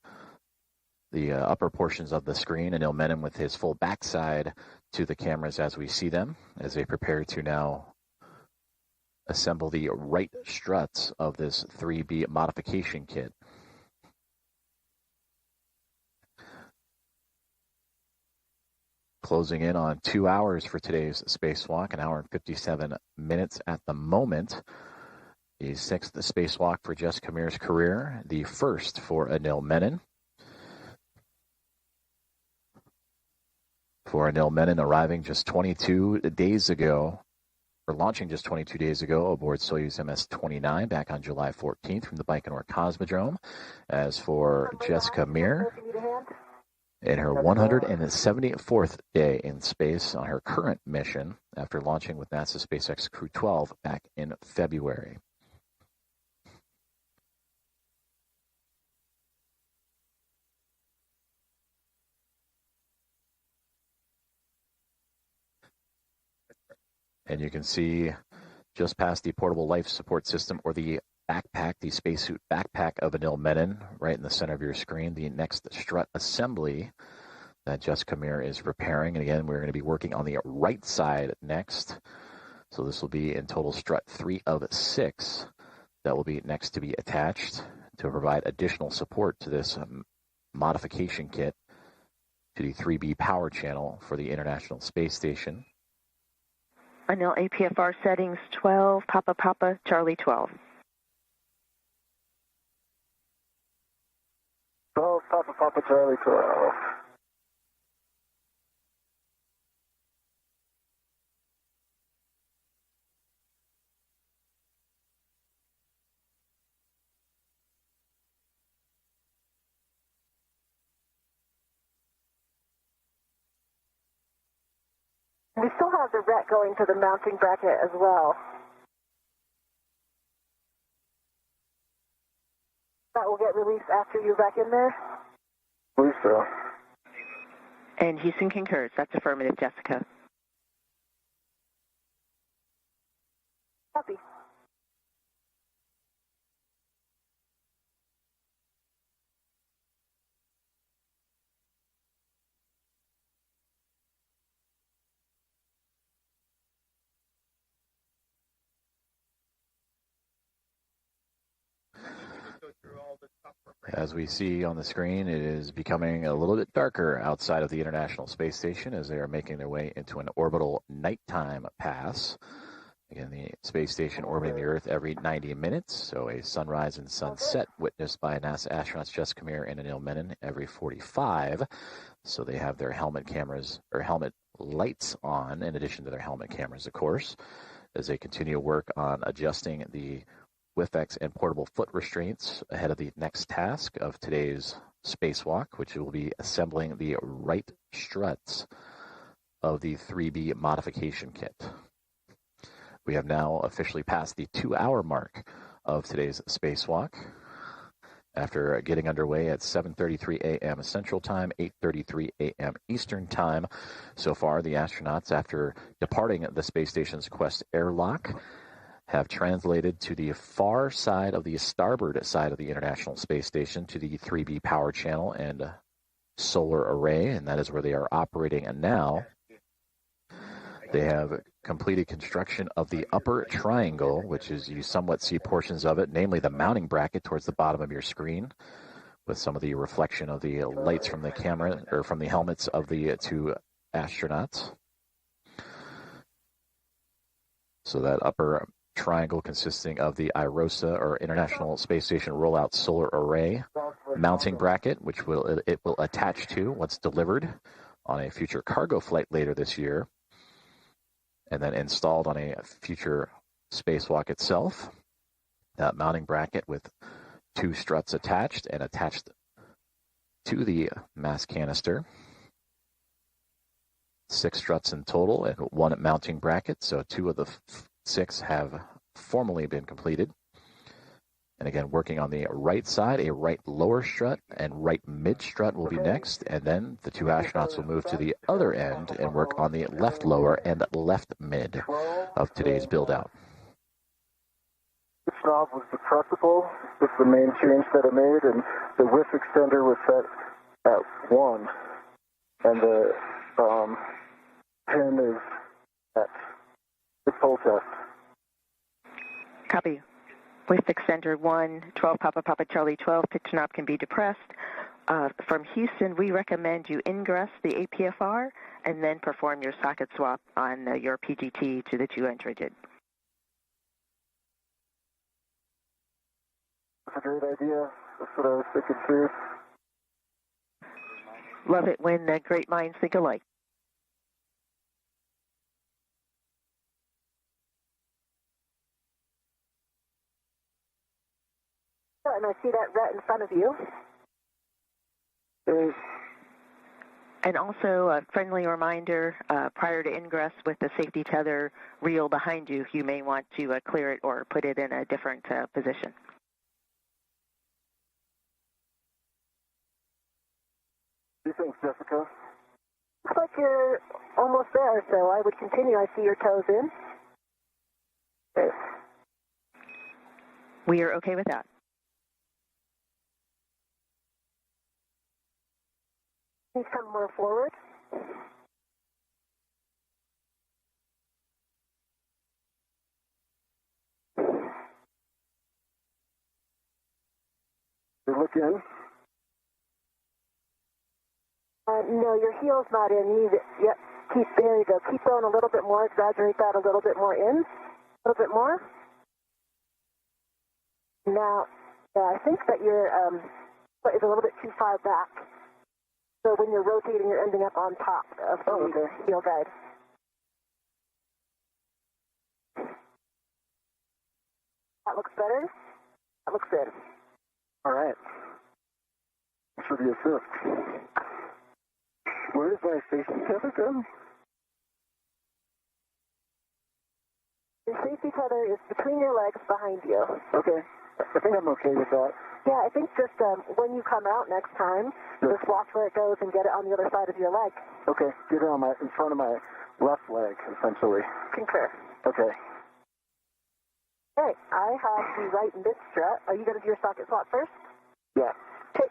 the upper portions of the screen, and Anil Menon with his full backside to the cameras as we see them, as they prepare to now assemble the right struts of this 3B modification kit. Closing in on 2 hours for today's spacewalk, 1 hour and 57 minutes at the moment. The 6th spacewalk for Jessica Meir's career, the first for Anil Menon. For Anil Menon arriving just 22 days ago launching just 22 days ago aboard Soyuz MS-29 back on July 14th from the Baikonur Cosmodrome. As for Jessica Meir, in her 174th day in space on her current mission after launching with NASA SpaceX Crew 12 back in February. And you can see just past the portable life support system, or the backpack, the spacesuit backpack of Anil Menon, right in the center of your screen, the next strut assembly that Jessica Meir is preparing. And again, we're going to be working on the right side next. So this will be in total strut 3 of 6 that will be next to be attached to provide additional support to this modification kit to the 3B power channel for the International Space Station. Anil, APFR settings 12, Papa Papa, Charlie 12. 12, Papa Papa, Charlie 12. We still have the ret going to the mounting bracket as well. That will get released after you're back in there? I believe so. And Houston concurs. That's affirmative, Jessica. Copy. As we see on the screen, it is becoming a little bit darker outside of the International Space Station as they are making their way into an orbital nighttime pass. Again, the space station orbiting the Earth every 90 minutes, so a sunrise and sunset witnessed by NASA astronauts Jessica Meir and Anil Menon every 45. So they have their helmet cameras, or helmet lights on, in addition to their helmet cameras, of course, as they continue work on adjusting the WIFX and portable foot restraints ahead of the next task of today's spacewalk, which will be assembling the right struts of the 3B modification kit. We have now officially passed the 2-hour mark of today's spacewalk after getting underway at 7:33 a.m. Central Time, 8:33 a.m. Eastern Time. So far, the astronauts, after departing the space station's Quest airlock, have translated to the far side of the starboard side of the International Space Station to the 3B power channel and solar array, and that is where they are operating now. They have completed construction of the upper triangle, which is, you somewhat see portions of it, namely the mounting bracket towards the bottom of your screen, with some of the reflection of the lights from the camera, or from the helmets of the two astronauts. So that upper triangle consisting of the IROSA, or International Space Station Rollout Solar Array mounting bracket, which it will attach to once delivered on a future cargo flight later this year, and then installed on a future spacewalk itself. That mounting bracket with 2 struts attached and attached to the mass canister. 6 struts in total and 1 mounting bracket, so 2 of the 6 have formally been completed. And again, working on the right side, a right lower strut and right mid strut will be next, and then the 2 astronauts will move to the other end and work on the left lower and left mid of today's build out. This knob was depressible. This is the main change that I made, and the width extender was set at 1, and the pin is at the pull test. Copy. With extender 1, 12 Papa Papa Charlie 12, pitch knob can be depressed. From Houston, we recommend you ingress the APFR and then perform your socket swap on your PGT to the 2-entry JIT. That's a great idea. That's what I was thinking too. Love it when great minds think alike. and I see that red in front of you. And also a friendly reminder, prior to ingress with the safety tether reel behind you, you may want to clear it or put it in a different position. Thanks, Jessica. Looks like you're almost there, so I would continue. I see your toes in. Okay. We are okay with that. Please come more forward. You look in. No, your heel's not in. You need it. Yep. There you go. Keep going a little bit more. Exaggerate that a little bit more in. A little bit more. Now, I think that your foot is a little bit too far back. So when you're rotating, you're ending up on top of the heel guide. That looks better. That looks good. All right. Thanks for the assist. Where does my safety tether go? Your safety tether is between your legs behind you. Okay. I think I'm okay with that. Yeah, I think just when you come out next time, just watch where it goes and get it on the other side of your leg. Okay. Get it on in front of my left leg, essentially. Concur. Okay. Okay, I have the right mid strut. Are you going to do your socket swap first? Yeah. Okay.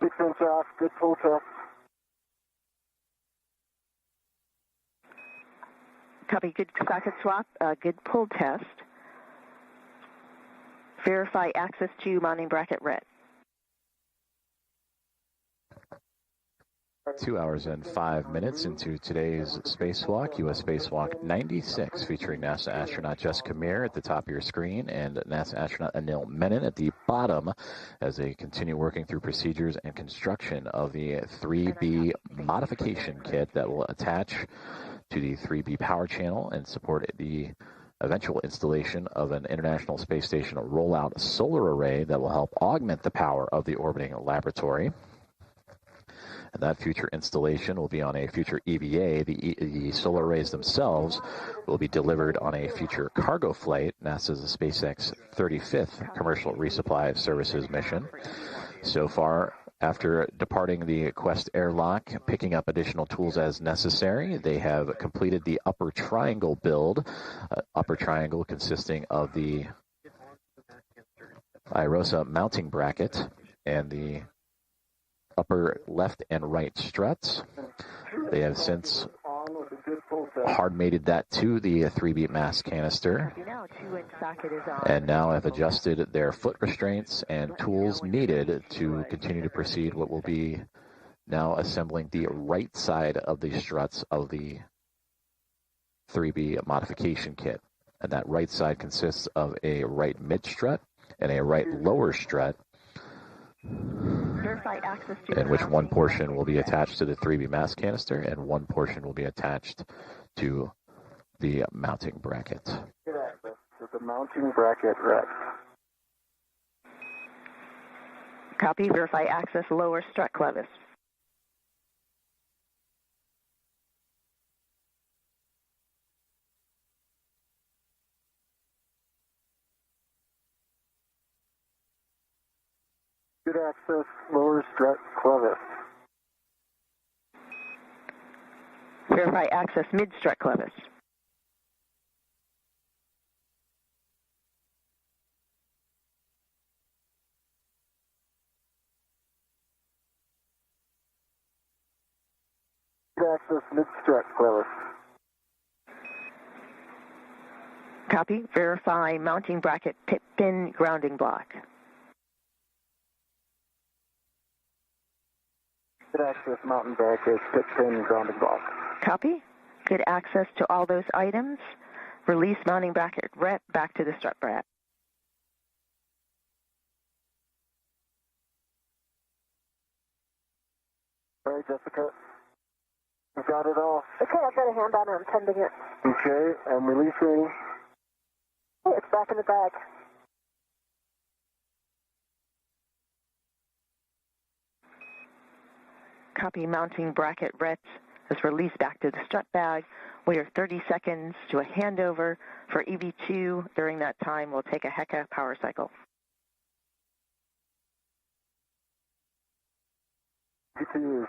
Big sense off. Good pull test. Copy. Good socket swap. Good pull test. Verify access to mounting bracket red. 2 hours and 5 minutes into today's spacewalk, U.S. Spacewalk 96, featuring NASA astronaut Jessica Meir at the top of your screen and NASA astronaut Anil Menon at the bottom as they continue working through procedures and construction of the 3B modification kit that will attach to the 3B power channel and support the eventual installation of an International Space Station rollout solar array that will help augment the power of the orbiting laboratory. And that future installation will be on a future EVA. The solar arrays themselves will be delivered on a future cargo flight, NASA's SpaceX 35th Commercial Resupply Services mission. So far, after departing the Quest airlock, picking up additional tools as necessary, they have completed the upper triangle build. Upper triangle consisting of the IROSA mounting bracket and the upper left and right struts. They have since hard mated that to the 3B mass canister and now have adjusted their foot restraints and tools needed to continue to proceed what will be now assembling the right side of the struts of the 3B modification kit. And that right side consists of a right mid strut and a right lower strut, in which one portion will be attached to the 3B mass canister and one portion will be attached to the mounting bracket. Get access to the mounting bracket rack. Copy. Verify access lower strut clevis. Good access, lower strut clevis. Verify access mid-strut clevis. Good access mid-strut clevis. Copy. Verify mounting bracket pin grounding block. Good access mountain bracket tip pin grounding block. Copy. Good access to all those items. Release mounting bracket rep back to the strut bracket. All right, Jessica. We've got it all. Okay, I've got a hand on it. I'm tending it. Okay, I'm releasing. Hey, it's back in the bag. Copy. Mounting bracket rets is released back to the strut bag. We are 30 seconds to a handover for EV2. During that time, we'll take a HECA power cycle. EV2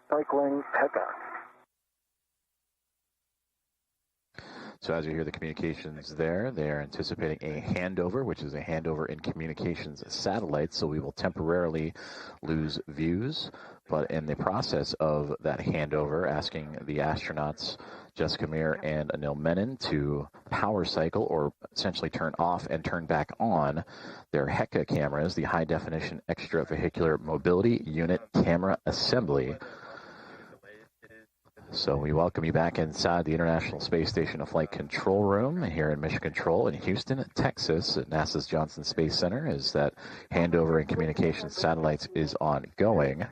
cycling HECA. So as you hear the communications there, they are anticipating a handover, which is a handover in communications satellites. So we will temporarily lose views, but in the process of that handover, asking the astronauts Jessica Meir and Anil Menon to power cycle, or essentially turn off and turn back on their HECA cameras, the High Definition Extravehicular Mobility Unit Camera Assembly. So we welcome you back inside the International Space Station Flight Control Room here in Mission Control in Houston, Texas, at NASA's Johnson Space Center, as that handover in communications satellites is ongoing.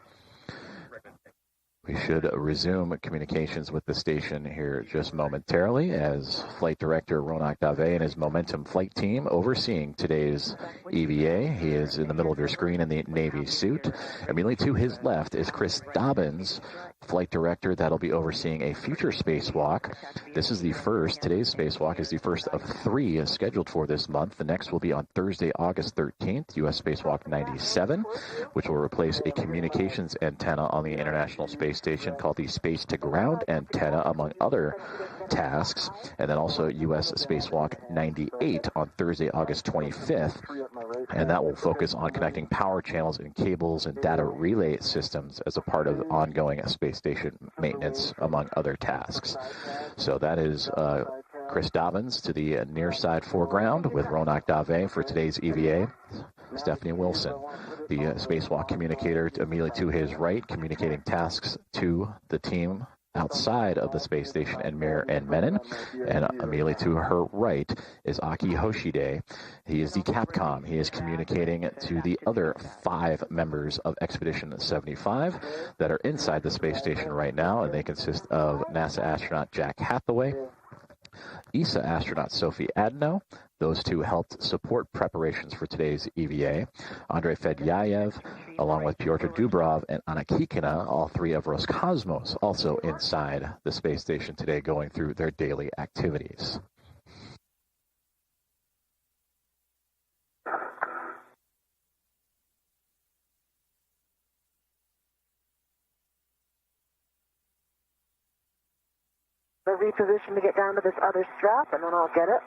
We should resume communications with the station here just momentarily as Flight Director Ronak Dave and his Momentum flight team overseeing today's EVA. He is in the middle of your screen in the Navy suit. Immediately to his left is Chris Dobbins, Flight Director, that'll be overseeing a future spacewalk. This is the first. Today's spacewalk is the first of 3 scheduled for this month. The next will be on Thursday, August 13th, U.S. Spacewalk 97, which will replace a communications antenna on the International Space Station called the Space to Ground antenna, among other tasks. And then also U.S. Spacewalk 98 on Thursday, August 25th. And that will focus on connecting power channels and cables and data relay systems as a part of ongoing space station maintenance, among other tasks. So that is Chris Dobbins to the near side foreground with Ronak Dave for today's EVA. Stephanie Wilson, the spacewalk communicator, immediately to his right, communicating tasks to the team outside of the space station, and Meir and Menon. And immediately to her right is Aki Hoshide. He is the Capcom. He is communicating to the other 5 members of Expedition 75 that are inside the space station right now, and they consist of NASA astronaut Jack Hathaway, ESA astronaut Sophie Adno. Those 2 helped support preparations for today's EVA. Andrei Fedyayev, along with Pyotr Dubrov and Anna Kikina, all 3 of Roscosmos, also inside the space station today, going through their daily activities. I'll reposition to get down to this other strap, and then I'll get it.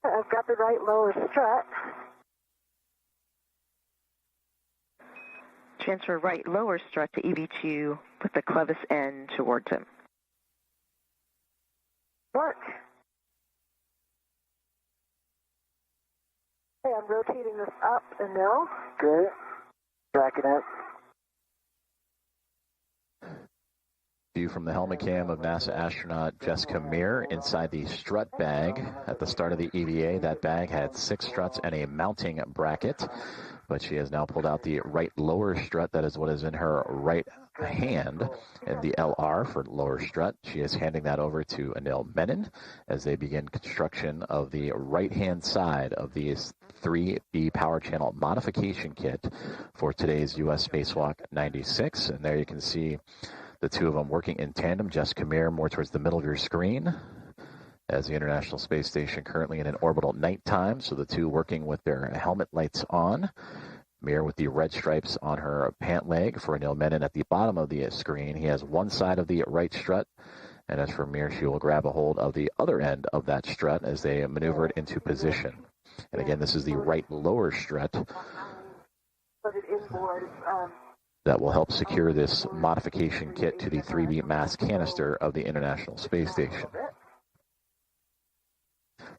I've got the right lower strut. Transfer right lower strut to EV2 with the clevis end towards him. Work. Okay, I'm rotating this up and now. Great. Tracking it. View from the helmet cam of NASA astronaut Jessica Meir inside the strut bag. At the start of the EVA, that bag had 6 struts and a mounting bracket, but she has now pulled out the right lower strut. That is what is in her right hand, and the LR for lower strut. She is handing that over to Anil Menon as they begin construction of the right-hand side of the 3B power channel modification kit for today's U.S. Spacewalk 96. And there you can see the two of them working in tandem. Jessica Meir more towards the middle of your screen as the International Space Station currently in an orbital nighttime, so the two working with their helmet lights on. Meir with the red stripes on her pant leg. For Anil Menon at the bottom of the screen, he has one side of the right strut, and as for Meir, she will grab a hold of the other end of that strut as they maneuver it into position. And again, this is the right lower strut that will help secure this modification kit to the 3B mass canister of the International Space Station.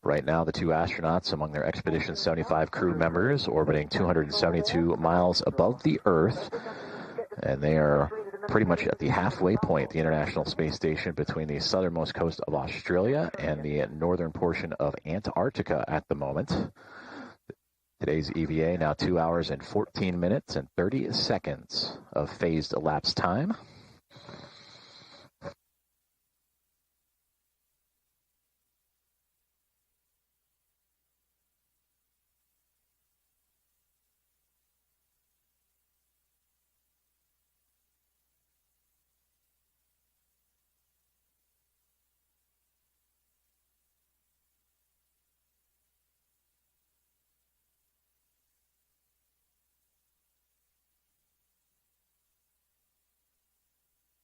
Right now, the two astronauts among their Expedition 75 crew members orbiting 272 miles above the Earth, and they are pretty much at the halfway point, the International Space Station, between the southernmost coast of Australia and the northern portion of Antarctica at the moment. Today's EVA now 2 hours and 14 minutes and 30 seconds of phased elapsed time.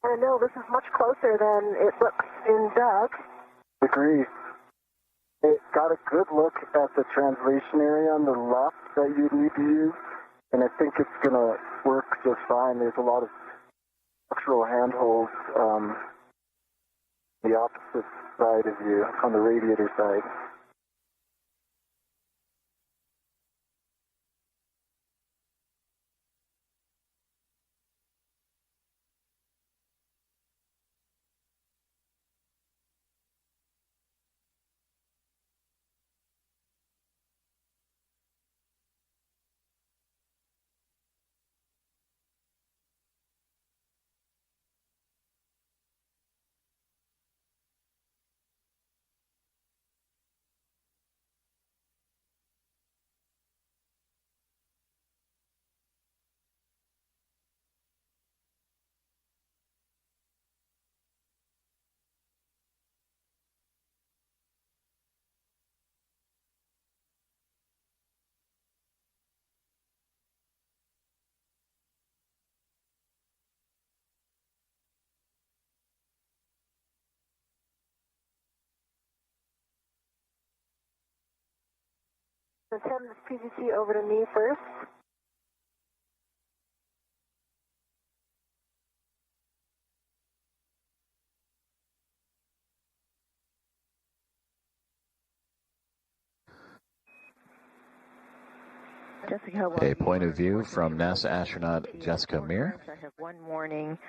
I know this is much closer than it looks in Doug. Agree. It got a good look at the translation area on the left that you need to use, and I think it's going to work just fine. There's a lot of structural handholds the opposite side of you, on the radiator side. Let's hand this PGT over to me first. Jessica, A point of view from NASA astronaut Jessica Meir. I have one warning.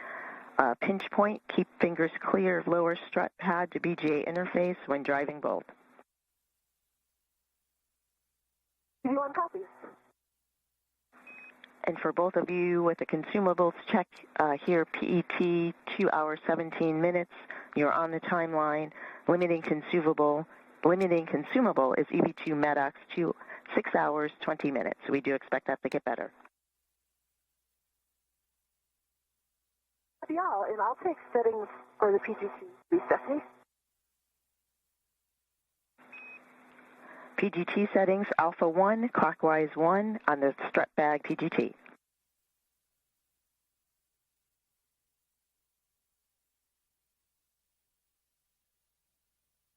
Pinch point, keep fingers clear of lower strut pad to BGA interface when driving both. Do you want copies? And for both of you with the consumables check, here PET 2 hours 17 minutes. You're on the timeline. Limiting consumable is EV2 MEDOX 6 hours 20 minutes. So we do expect that to get better. Yeah, and I'll take settings for the PGT, Stephanie. PGT settings, alpha 1, clockwise 1 on the strut bag PGT.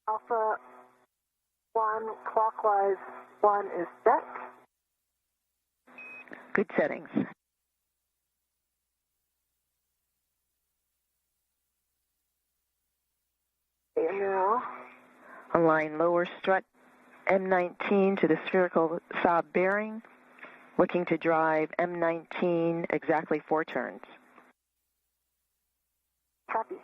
Alpha 1 clockwise, 1 is set. Good settings. And now, Align lower strut M19 to the spherical Saab bearing. Looking to drive M19 exactly 4 turns. copy.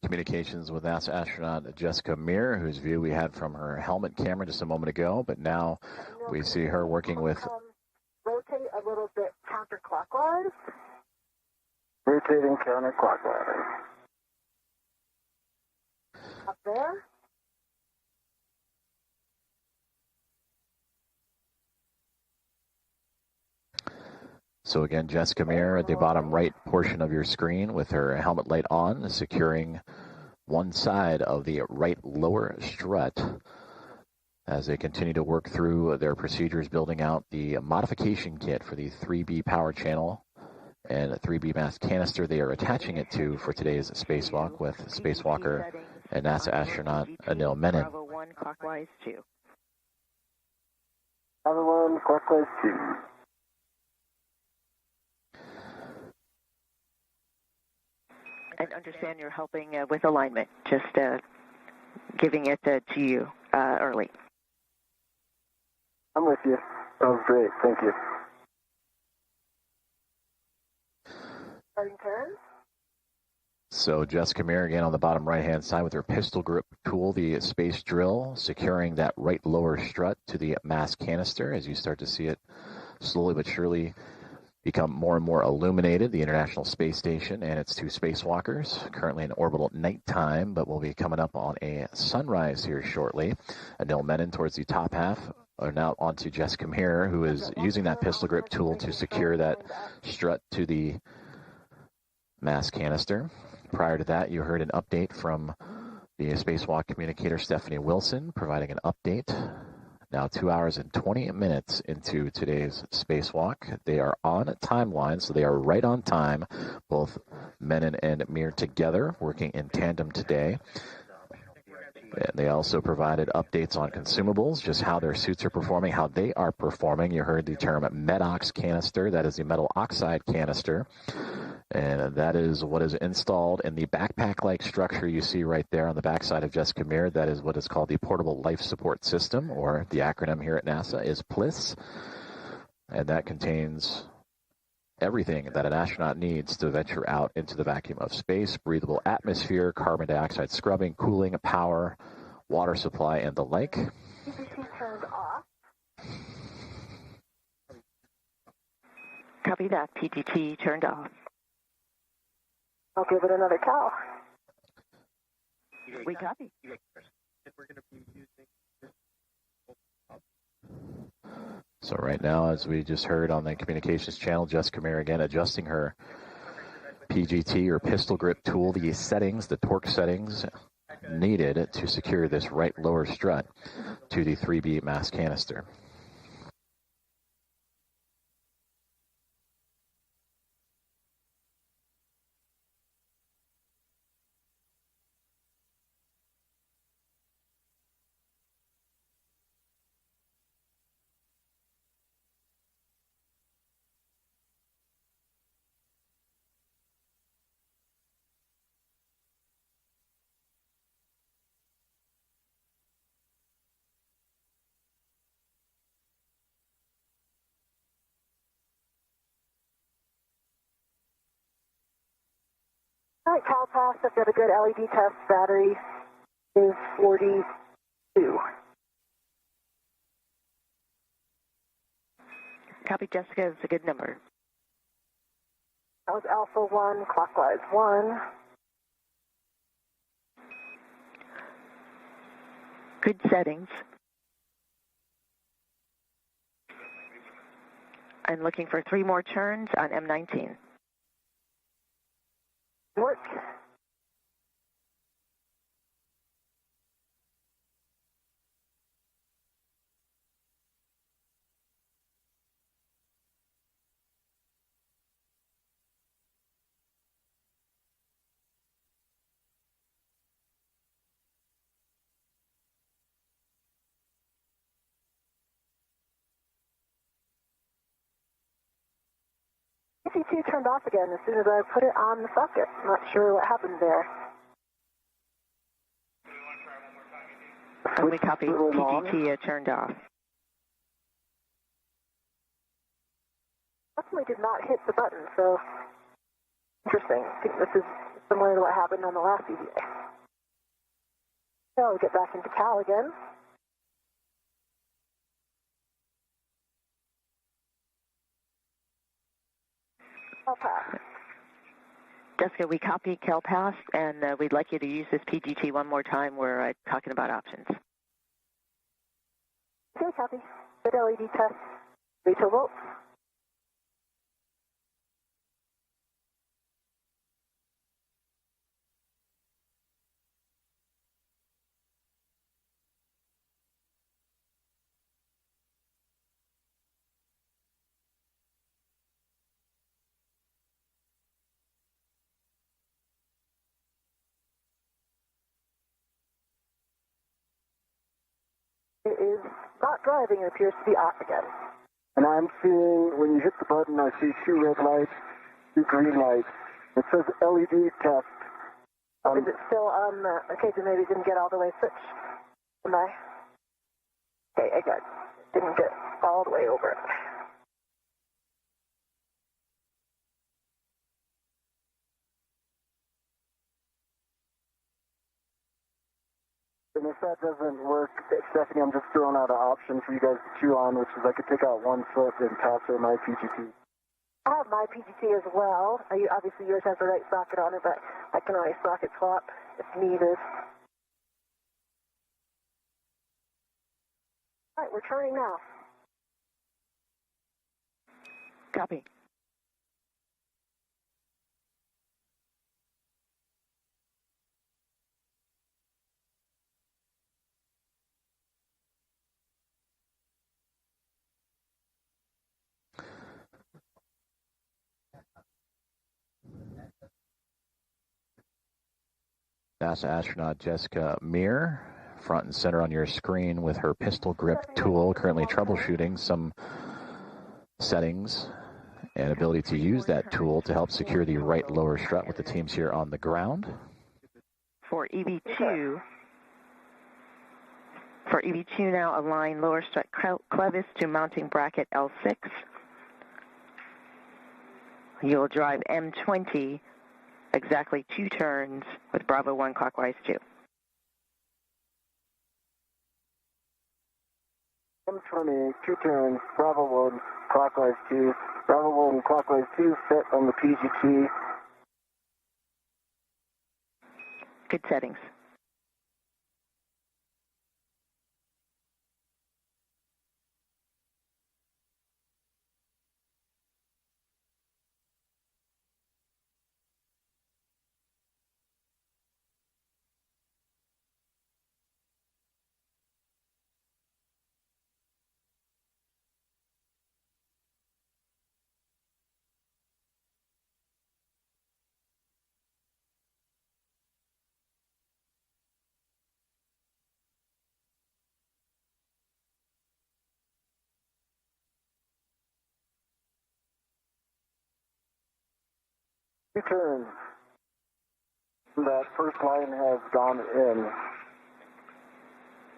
Communications with NASA astronaut Jessica Meir, whose view we had from her helmet camera just a moment ago, but now we see her working with... Rotate a little bit counterclockwise. Rotating counterclockwise. Up there. So again, Jessica Meir at the bottom right portion of your screen with her helmet light on, securing one side of the right lower strut as they continue to work through their procedures, building out the modification kit for the 3B power channel and 3B mass canister they are attaching it to for today's spacewalk with spacewalker and NASA astronaut Anil Menon. Bravo 1 clockwise 2. Bravo 1 clockwise 2. And understand you're helping with alignment, just giving it to you early. I'm with you. That was great. Thank you. Starting turn. So Jessica Meir again on the bottom right-hand side with her pistol grip tool, the space drill, securing that right lower strut to the mass canister as you start to see it slowly but surely become more and more illuminated, the International Space Station and its 2 spacewalkers, currently in orbital nighttime, but will be coming up on a sunrise here shortly. Anil Menon towards the top half, are now onto Jessica Meir, who is using that pistol grip tool to secure that strut to the mass canister. Prior to that, you heard an update from the spacewalk communicator Stephanie Wilson, providing an update. Now 2 hours and 20 minutes into today's spacewalk. They are on timeline, so they are right on time, both Menon and Meir together, working in tandem today. And they also provided updates on consumables, just how their suits are performing, how they are performing. You heard the term MEDOX canister. That is the metal oxide canister. And that is what is installed in the backpack-like structure you see right there on the backside of Jessica Meir. That is what is called the Portable Life Support System, or the acronym here at NASA is PLIS. And that contains everything that an astronaut needs to venture out into the vacuum of space: breathable atmosphere, carbon dioxide scrubbing, cooling, power, water supply, and the like. PGT turned off. Copy that. PGT turned off. I'll give it another cow. We copy. So right now, as we just heard on the communications channel, Jessica Meir again adjusting her PGT or pistol grip tool, the settings, the torque settings needed to secure this right lower strut to the 3B mass canister. All right, Cal pass. I've got a good LED test. Battery is 42. Copy, Jessica. It's a good number. That was Alpha 1, clockwise 1. Good settings. I'm looking for 3 more turns on M19. Work. PGT turned off again as soon as I put it on the socket. Not sure what happened there. And we copy PGT turned off. Definitely did not hit the button, so interesting. I think this is similar to what happened on the last EVA. So we get back into Cal again. Cal pass. Jessica, we copy Cal pass, and we'd like you to use this PGT one more time. We're talking about options. Okay, copy. Good LED test. 3 volts. It is not driving. It appears to be off again. And I'm seeing, when you hit the button, I see 2 red lights, 2 green lights. It says LED test. Is it still on the, okay, so maybe it didn't get all the way switched. Am I? Okay, I didn't get all the way over it. And if that doesn't work, Stephanie, I'm just throwing out an option for you guys to chew on, which is I could take out 1 foot and pass her my PGT. I have my PGT as well. Obviously, yours has the right socket on it, but I can always socket swap if needed. All right, we're turning now. Copy. NASA astronaut Jessica Meir, front and center on your screen with her pistol grip tool, currently troubleshooting some settings and ability to use that tool to help secure the right lower strut with the teams here on the ground. For EV2 now, align lower strut clevis to mounting bracket L6. You'll drive M20 exactly 2 turns with Bravo 1 clockwise 2. M20, 2 turns, Bravo 1, clockwise 2. Bravo 1, clockwise 2, set on the PGT. Good settings. Two turns. That first line has gone in.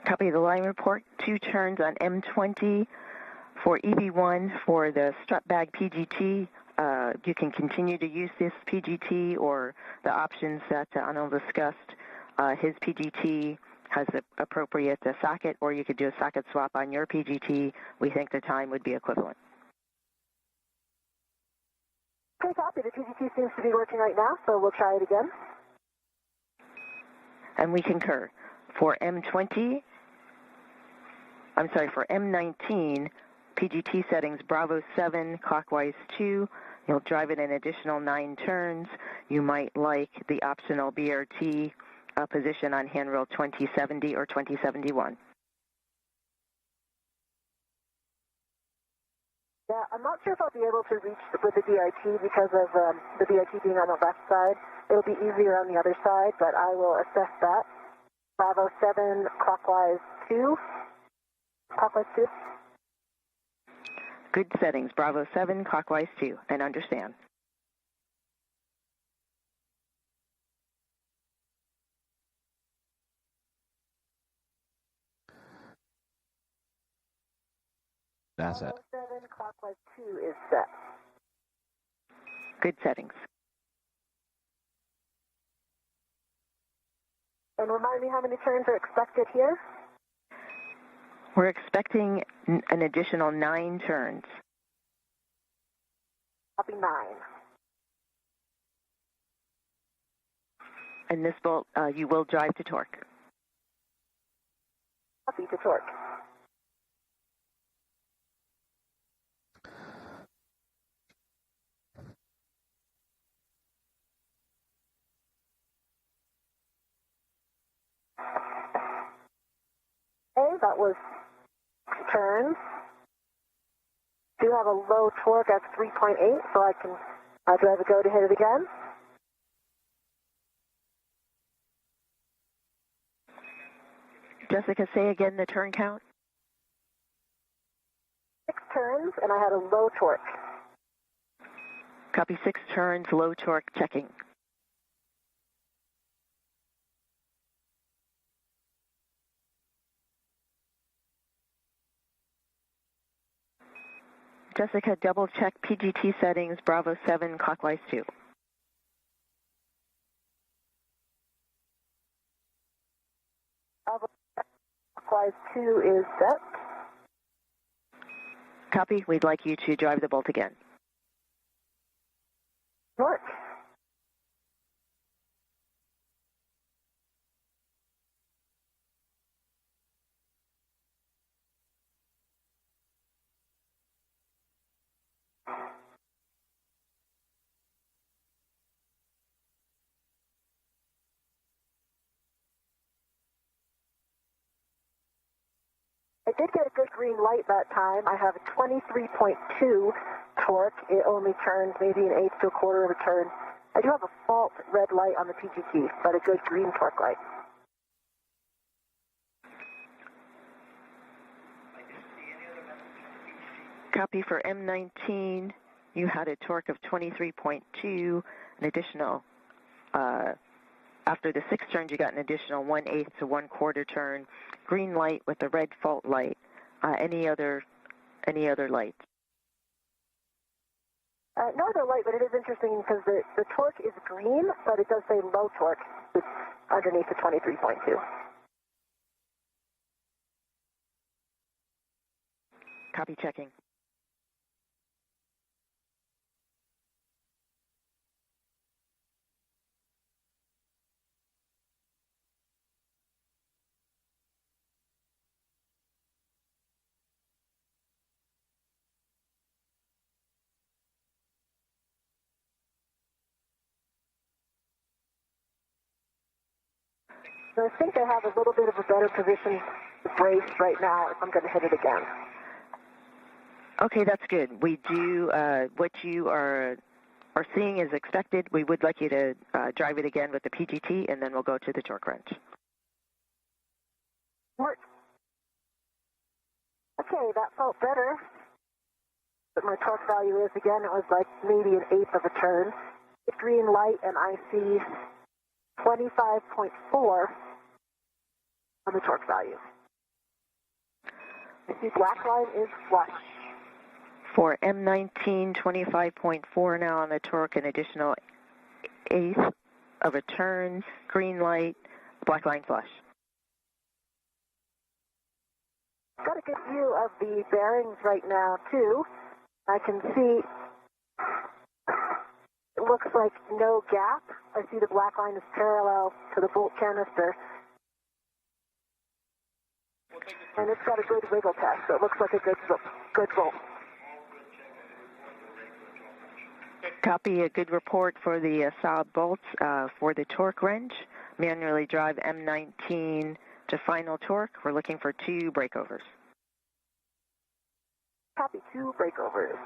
Copy the line report. 2 turns on M20 for EV1 for the strut bag PGT. You can continue to use this PGT or the options that Anil discussed. His PGT has the appropriate socket, or you could do a socket swap on your PGT. We think the time would be equivalent. Okay, copy. The PGT seems to be working right now, so we'll try it again. And we concur. For M19, PGT settings, Bravo 7, clockwise 2. You'll drive it an additional 9 turns. You might like the optional BRT position on handrail 2070 or 2071. Yeah, I'm not sure if I'll be able to reach with the BRT because of the BRT being on the left side. It'll be easier on the other side, but I will assess that. Bravo 7, clockwise 2. Clockwise 2. Good settings, Bravo 7, clockwise 2, and understand. NASA. Bravo 7, clockwise 2 is set. Good settings. And remind me how many turns are expected here? We're expecting an additional 9 turns. Copy 9. And this bolt, you will drive to torque. Copy to torque. Okay, that was turns. Do have a low torque at 3.8, so I can drive a go to hit it again. Jessica, say again the turn count. 6 turns, and I had a low torque. Copy 6 turns, low torque, checking. Jessica, double check PGT settings, Bravo 7, clockwise 2. Bravo clockwise 2 is set. Copy, we'd like you to drive the bolt again. Torque. I did get a good green light that time. I have a 23.2 torque. It only turns maybe an eighth to a quarter of a turn. I do have a fault red light on the PGT, but a good green torque light. Copy for M19, you had a torque of 23.2, an additional, after the 6 turns you got an additional 1/8 to 1/4 turn, green light with the red fault light. Any other lights? No other light, but it is interesting because the torque is green, but it does say low torque underneath the 23.2. Copy, checking. So I think I have a little bit of a better position to brace right now if I'm going to hit it again. Okay, that's good. We do what you are seeing is expected. We would like you to drive it again with the PGT, and then we'll go to the torque wrench. Work. Okay, that felt better. But my torque value is, again, it was like maybe an eighth of a turn. It's green light, and I see 25.4 on the torque value. I see black line is flush. For M19, 25.4 now on the torque, an additional eighth of a turn, green light, black line flush. Got a good view of the bearings right now, too. I can see it looks like no gap. I see the black line is parallel to the bolt canister. And it's got a good wiggle test, so it looks like a good bolt. Copy, a good report for the solid bolts for the torque wrench. Manually drive M19 to final torque. We're looking for 2 breakovers. Copy, 2 breakovers.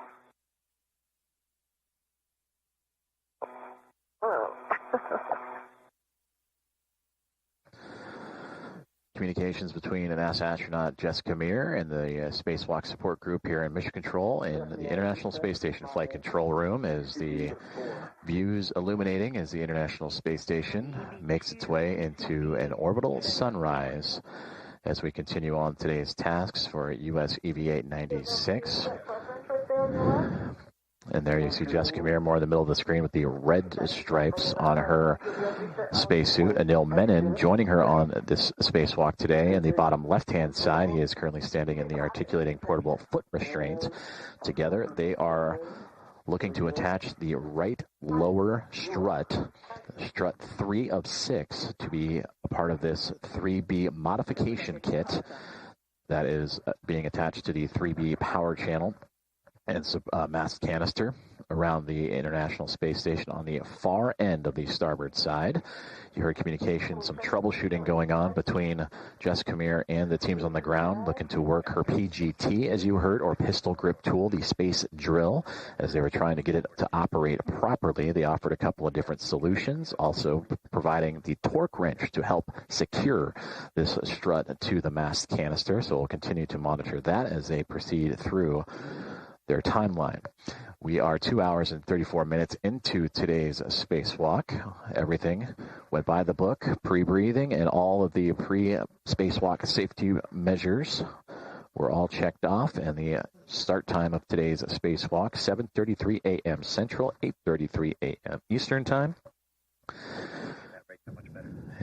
Oh. communications between a NASA astronaut Jessica Meir and the Spacewalk support group here in Mission Control in the International Space Station Flight Control Room as the views illuminating as the International Space Station makes its way into an orbital sunrise as we continue on today's tasks for US EV-896. And there you see Jessica Meir more in the middle of the screen with the red stripes on her spacesuit. Anil Menon joining her on this spacewalk today. In the bottom left-hand side, he is currently standing in the articulating portable foot restraint. Together, they are looking to attach the right lower strut 3 of 6, to be a part of this 3B modification kit that is being attached to the 3B power channel and mast canister around the International Space Station on the far end of the starboard side. You heard communication, some troubleshooting going on between Jessica Meir and the teams on the ground, looking to work her PGT, as you heard, or pistol grip tool, the space drill, as they were trying to get it to operate properly. They offered a couple of different solutions, also providing the torque wrench to help secure this strut to the mast canister. So we'll continue to monitor that as they proceed through their timeline. We are 2 hours and 34 minutes into today's spacewalk. Everything went by the book, pre-breathing, and all of the pre-spacewalk safety measures were all checked off. And the start time of today's spacewalk, 7:33 a.m. Central, 8:33 a.m. Eastern Time.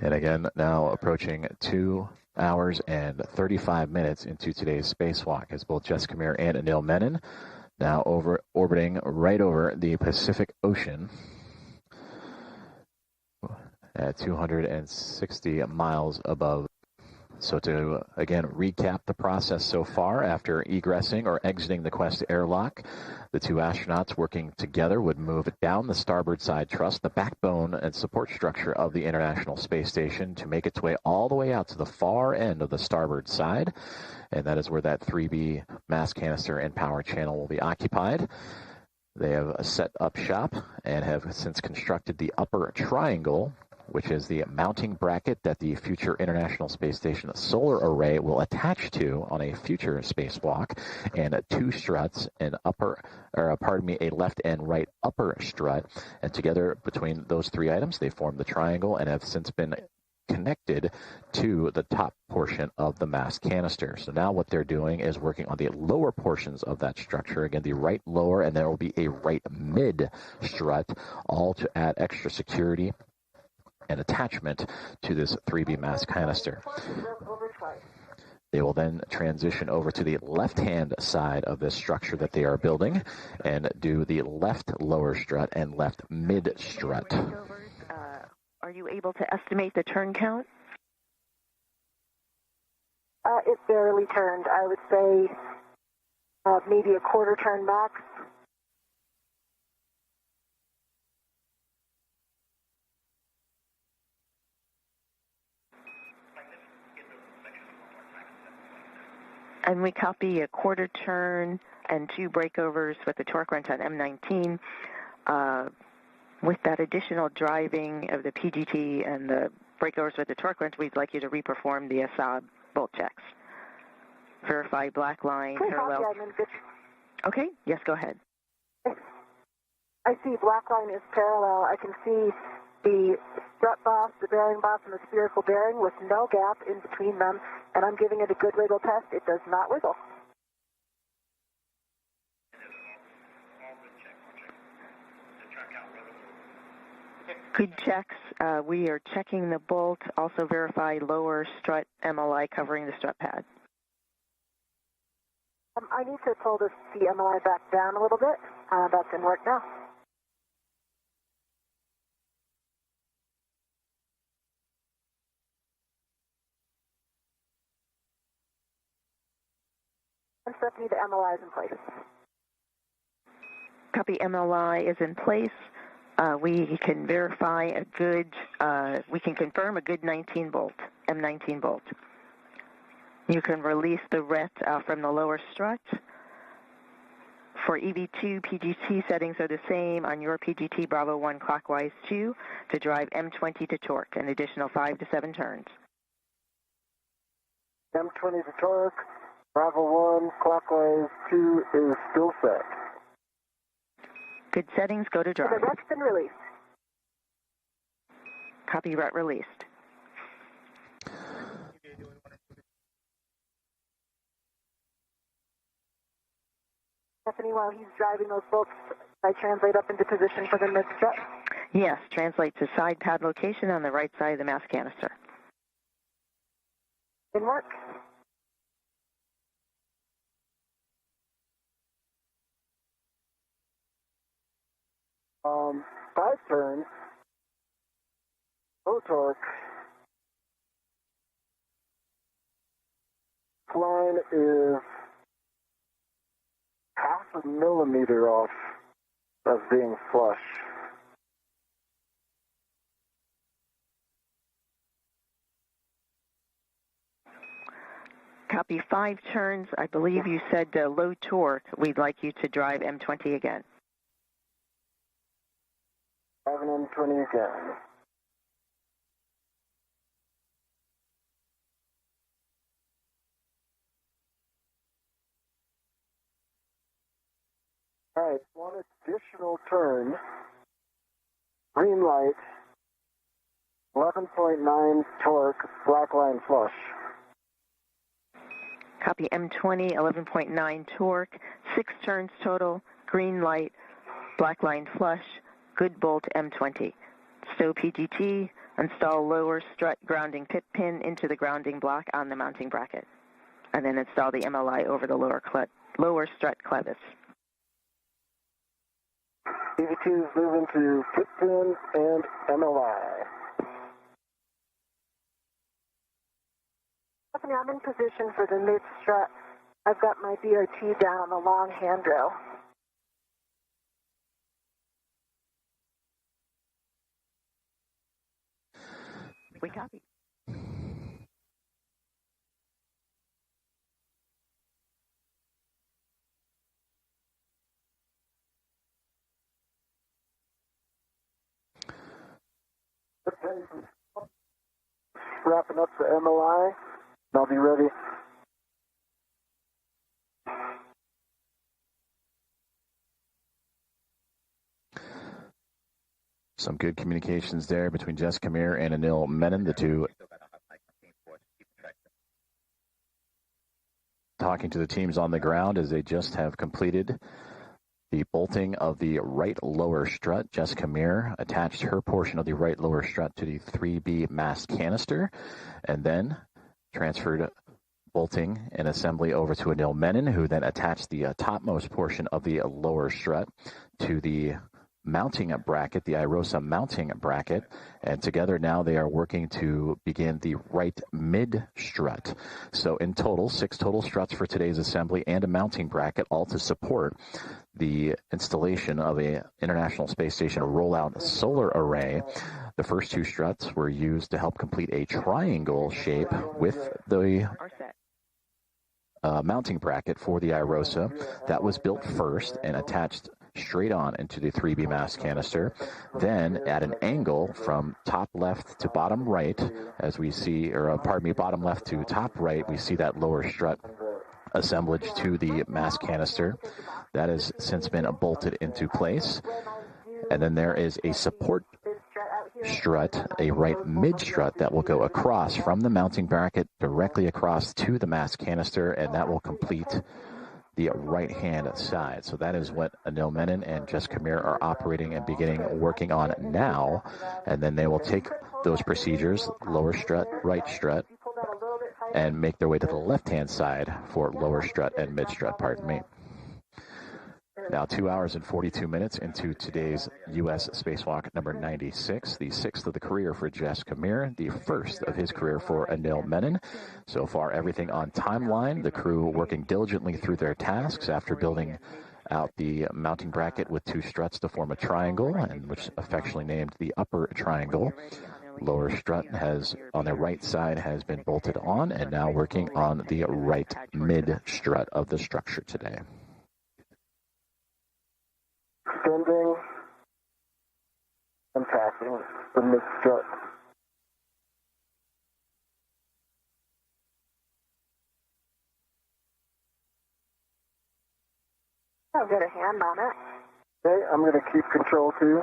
And again, now approaching 2 hours and 35 minutes into today's spacewalk as both Jessica Meir and Anil Menon now orbiting right over the Pacific Ocean at 260 miles above. So to, again, recap the process so far, after egressing or exiting the Quest airlock, the two astronauts working together would move down the starboard side truss, the backbone and support structure of the International Space Station, to make its way all the way out to the far end of the starboard side. And that is where that 3B mast canister and power channel will be occupied. They have set up shop and have since constructed the upper triangle, which is the mounting bracket that the future International Space Station solar array will attach to on a future spacewalk, and 2 struts, a left and right upper strut. And together between those 3 items, they form the triangle and have since been connected to the top portion of the mast canister. So now what they're doing is working on the lower portions of that structure. Again, the right lower, and there will be a right mid strut, all to add extra security and attachment to this 3B mast canister. They will then transition over to the left-hand side of this structure that they are building and do the left lower strut and left mid strut. Are you able to estimate the turn count? It barely turned. I would say maybe a quarter turn max. And we copy a quarter turn and 2 breakovers with the torque wrench on M19. With that additional driving of the PGT and the breakovers with the torque wrench, we'd like you to reperform the SOB bolt checks. Verify black line, parallel. Okay, yes, go ahead. I see black line is parallel. I can see the strut boss, the bearing boss, and the spherical bearing with no gap in between them, and I'm giving it a good wiggle test. It does not wiggle. Good checks. We are checking the bolt. Also verify lower strut MLI covering the strut pad. I need to pull the MLI back down a little bit. That's in work now. And Stephanie, the MLI is in place. Copy, MLI is in place. We can verify a good, we can confirm a good 19 volt, M19 bolt. You can release the RET from the lower strut. For EV2, PGT settings are the same on your PGT Bravo 1 clockwise 2 to drive M20 to torque, an additional 5 to 7 turns. M20 to torque. Bravo 1, clockwise 2 is still set. Good settings, go to drive. The ret's been released. Copy, ret released. Stephanie, while he's driving those bolts, I translate up into position for the mid-strut. Yes, translate to side pad location on the right side of the mass canister. Didn't work. Five turns. Low torque. Line is half a millimeter off of being flush. Copy, 5 turns. I believe you said low torque. We'd like you to drive M20 again. Driving M20 again. All right, one additional turn. Green light. 11.9 torque, black line flush. Copy, M20, 11.9 torque, 6 turns total, green light, black line flush, good bolt M20. Stow PGT, install lower strut grounding pit pin into the grounding block on the mounting bracket, and then install the MLI over the lower strut clevis. EV2 is moving to pit pin and MLI. Stephanie, I'm in position for the mid-strut. I've got my BRT down the long handrail. We copy. Wrapping up the MLI. I'll be ready. Some good communications there between Jessica Meir and Anil Menon, the two talking to the teams on the ground as they just have completed the bolting of the right lower strut. Jessica Meir attached her portion of the right lower strut to the 3B mast canister and then transferred bolting and assembly over to Anil Menon, who then attached the topmost portion of the lower strut to the mounting bracket, the IROSA mounting bracket, and together now they are working to begin the right mid strut. So in total, 6 total struts for today's assembly and a mounting bracket, all to support the installation of a International Space Station rollout solar array. The first 2 struts were used to help complete a triangle shape with the mounting bracket for the IROSA. That was built first and attached straight on into the 3B mast canister. Then at an angle from top left to bottom right, as we see, or pardon me, bottom left to top right, we see that lower strut assemblage to the mast canister. That has since been bolted into place. And then there is a support strut, a right mid strut that will go across from the mounting bracket directly across to the mast canister, and that will complete the right hand side. So that is what Anil Menon and Jessica Meir are operating and beginning working on now. And then they will take those procedures, lower strut, right strut, and make their way to the left hand side for lower strut and mid strut, pardon me. Now 2 hours and 42 minutes into today's U.S. Spacewalk number 96, the 6th of the career for Jessica Meir, the 1st of his career for Anil Menon. So far, everything on timeline, the crew working diligently through their tasks after building out the mounting bracket with 2 struts to form a triangle, and which affectionately named the upper triangle. Lower strut has, on the right side, has been bolted on, and now working on the right mid strut of the structure today. Extending and packing the mid strut. I've got a hand on it. Okay, I'm going to keep control too.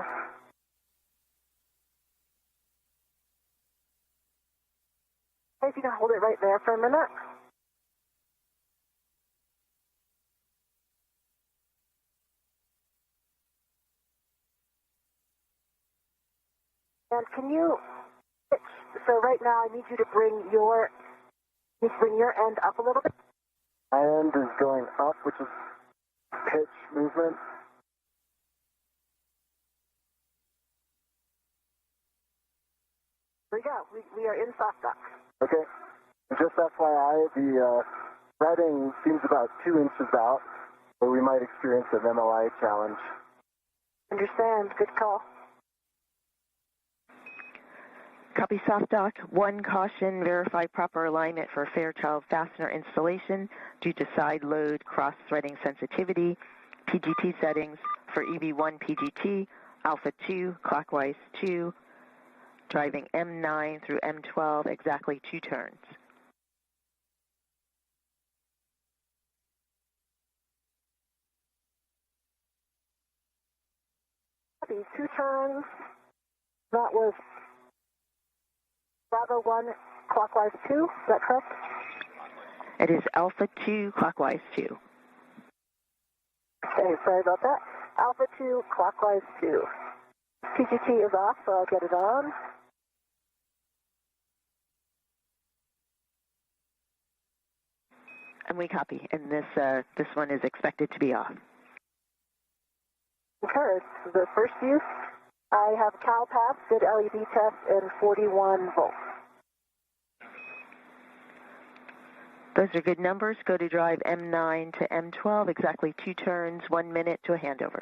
Hey, if you can hold it right there for a minute. And can you pitch? So right now I need you to bring your end up a little bit. My end is going up, which is pitch movement. Here we go. We are in soft dock. Okay. Just FYI, the threading seems about 2 inches out, so we might experience an MLI challenge. Understand. Good call. Copy soft dock. 1 caution, verify proper alignment for Fairchild fastener installation due to side load cross-threading sensitivity. PGT settings for EV1 PGT, Alpha 2, clockwise 2, driving M9 through M12, exactly 2 turns. Copy. 2 turns. That was Bravo 1, clockwise 2. Is that correct? It is Alpha 2, clockwise 2. Okay, sorry about that. Alpha 2, clockwise 2. PGT is off, so I'll get it on. And we copy. And this one is expected to be off. Concurred. The first use, I have CalPass, good LED test, and 41 volts. Those are good numbers. Go to drive M9 to M12, exactly 2 turns, 1 minute to a handover.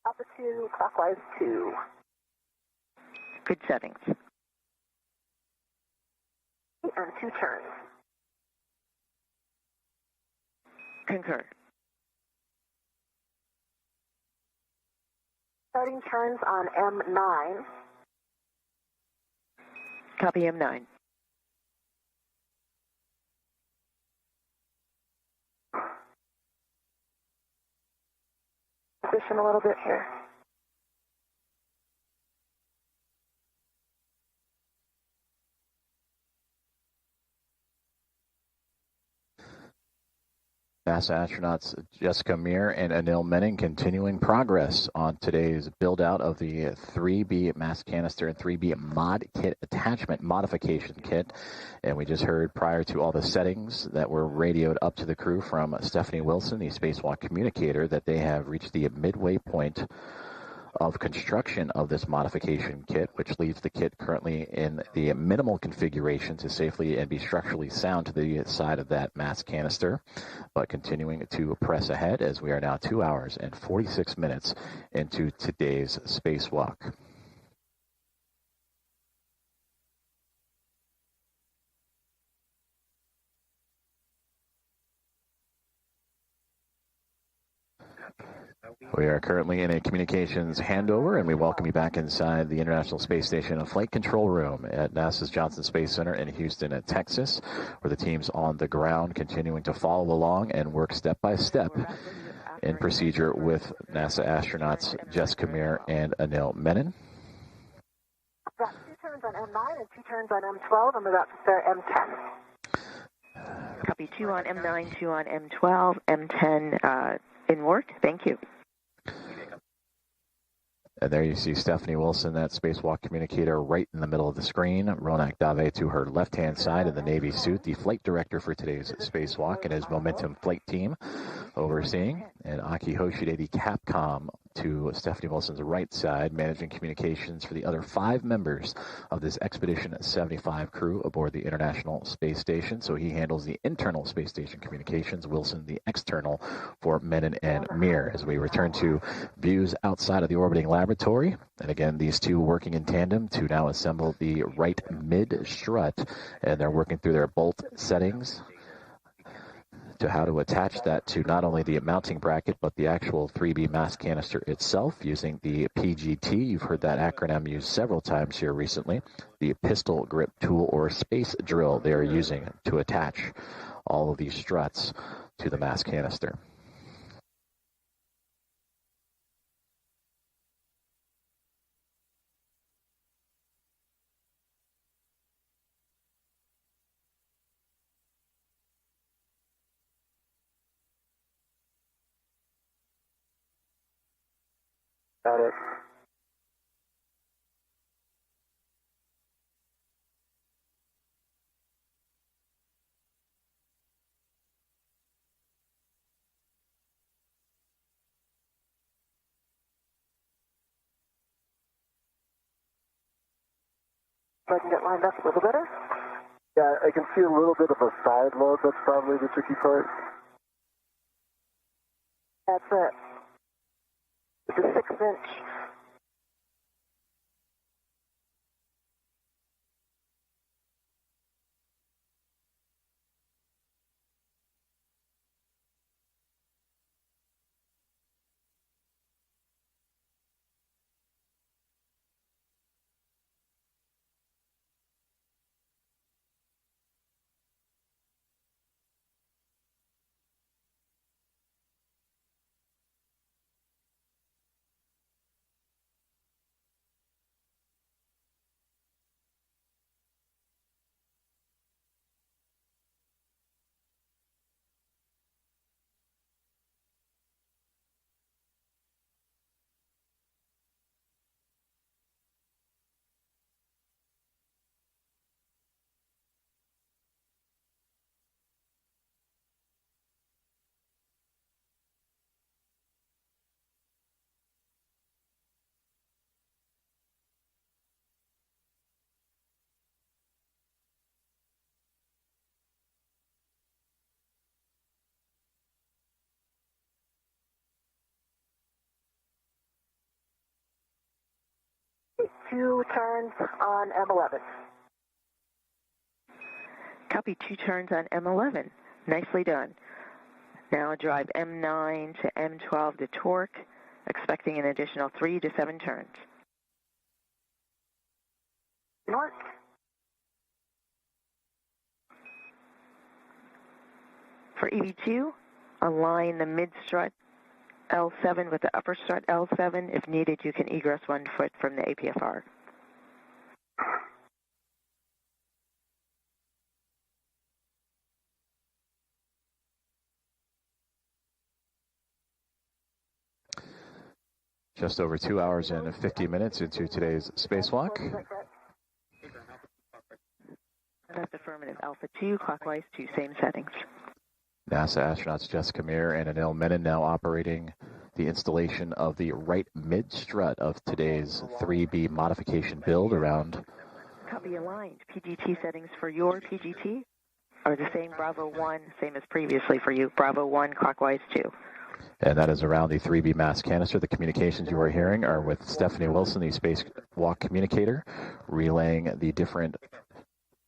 Alpha 2, clockwise 2. Good settings. And 2 turns. Concur. Starting turns on M9. Copy M9. Position a little bit here. NASA astronauts Jessica Meir and Anil Menon continuing progress on today's build-out of the 3B mass canister and 3B mod kit attachment modification kit. And we just heard prior to all the settings that were radioed up to the crew from Stephanie Wilson, the Spacewalk communicator, that they have reached the midway point of construction of this modification kit, which leaves the kit currently in the minimal configuration to safely and be structurally sound to the side of that mass canister, but continuing to press ahead as we are now 2 hours and 46 minutes into today's spacewalk. We are currently in a communications handover, and we welcome you back inside the International Space Station Flight Control Room at NASA's Johnson Space Center in Houston, Texas, where the team's on the ground continuing to follow along and work step by step in procedure with NASA astronauts Jessica Meir and Anil Menon. I've got 2 turns on M9 and 2 turns on M12. I'm about to start M10. Copy 2 on M9, 2 on M12, M10 in work. Thank you. And there you see Stephanie Wilson, that spacewalk communicator, right in the middle of the screen. Ronak Dave to her left-hand side in the Navy suit, the flight director for today's spacewalk and his Momentum flight team overseeing. And Aki Hoshide, the Capcom, to Stephanie Wilson's right side, managing communications for the other 5 members of this Expedition 75 crew aboard the International Space Station. So he handles the internal space station communications, Wilson the external for Menon and Meir. As we return to views outside of the orbiting laboratory, and again, these two working in tandem to now assemble the right mid strut, and they're working through their bolt settings to how to attach that to not only the mounting bracket, but the actual 3B mass canister itself using the PGT. You've heard that acronym used several times here recently. The pistol grip tool or space drill they're using to attach all of these struts to the mass canister. Got it. So I can get lined up a little better. Yeah, I can see a little bit of a side load. That's probably the tricky part. That's it. It's a 6-inch. Two turns on M11. Copy, 2 turns on M11. Nicely done. Now drive M9 to M12 to torque, expecting an additional 3 to 7 turns. North. For EV2, align the mid-strut L7 with the upper strut L7. If needed, you can egress 1 foot from the APFR. Just over 2 hours and 50 minutes into today's spacewalk. That's affirmative. Alpha 2, clockwise to same settings. NASA astronauts Jessica Meir and Anil Menon now operating the installation of the right mid-strut of today's 3B modification build around. Copy, aligned. PGT settings for your PGT are the same. Bravo 1, same as previously for you. Bravo 1, clockwise 2. And that is around the 3B mass canister. The communications you are hearing are with Stephanie Wilson, the spacewalk communicator, relaying the different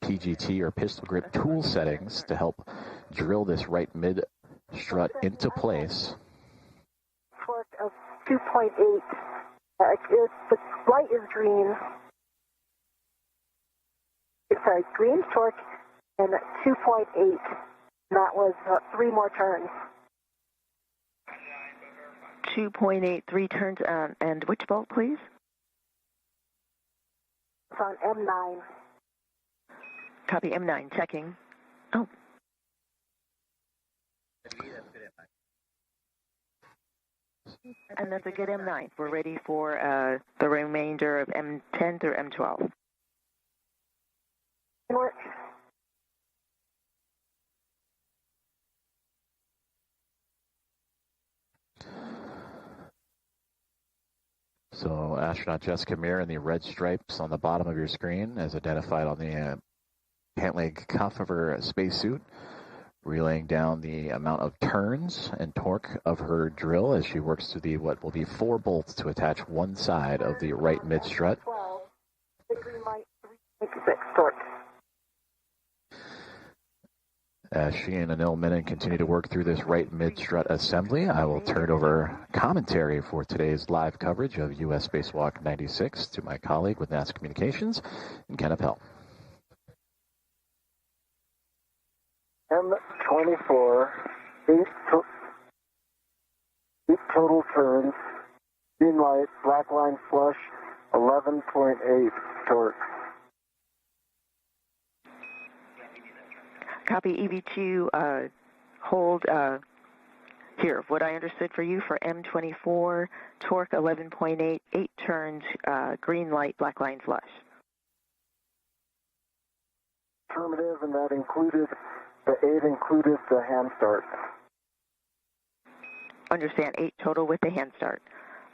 PGT or pistol grip tool settings to help drill this right mid strut into place. Torque of 2.8. The light is green. Sorry, green torque and 2.8. That was 3 more turns. 2.8, 3 turns on. And which bolt, please? It's on M9. Copy, M9, checking. Oh. And that's a good M9. We're ready for the remainder of M10 through M12. North. So astronaut Jessica Meir in the red stripes on the bottom of your screen as identified on the pant leg cuff of her spacesuit, relaying down the amount of turns and torque of her drill as she works through the what will be 4 bolts to attach one side of the right mid strut. 12. The green light 3.6 torque. As she and Anil Menon continue to work through this right mid-strut assembly, I will turn over commentary for today's live coverage of U.S. Spacewalk 96 to my colleague with NASA Communications, Kenneth Hell. M24 8 total turns, green light, black line flush, 11.8 torque. Copy EV2, hold here. What I understood for you for M24, torque 11.8, 8 turns, green light, black line flush. Affirmative, and that included, the 8 included the hand start. Understand, 8 total with the hand start.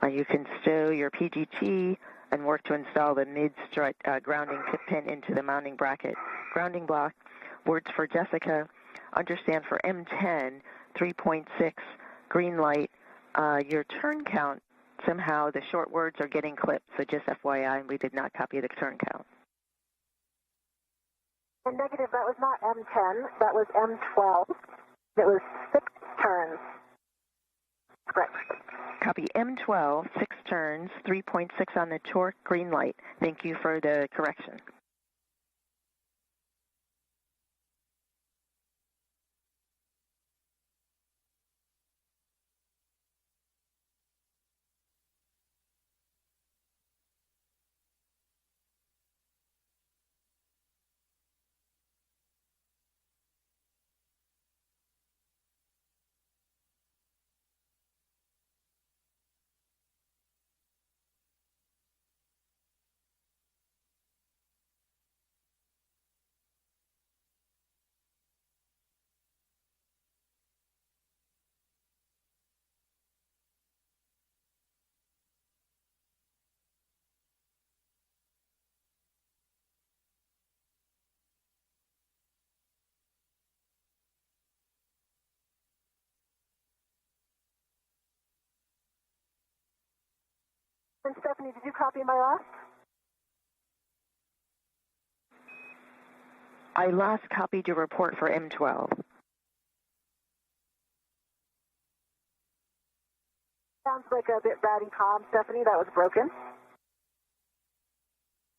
You can stow your PGT and work to install the mid-strut grounding tip pin into the mounting bracket. Grounding block, words for Jessica, understand for M10, 3.6, green light. Your turn count, somehow the short words are getting clipped, so just FYI, we did not copy the turn count. Negative, that was not M10, that was M12. It was 6 turns. Correct. Copy M12, 6 turns, 3.6 on the torque, green light. Thank you for the correction. And Stephanie, did you copy my last? I last copied your report for M12. Sounds like a bit ratty comm, Stephanie. That was broken.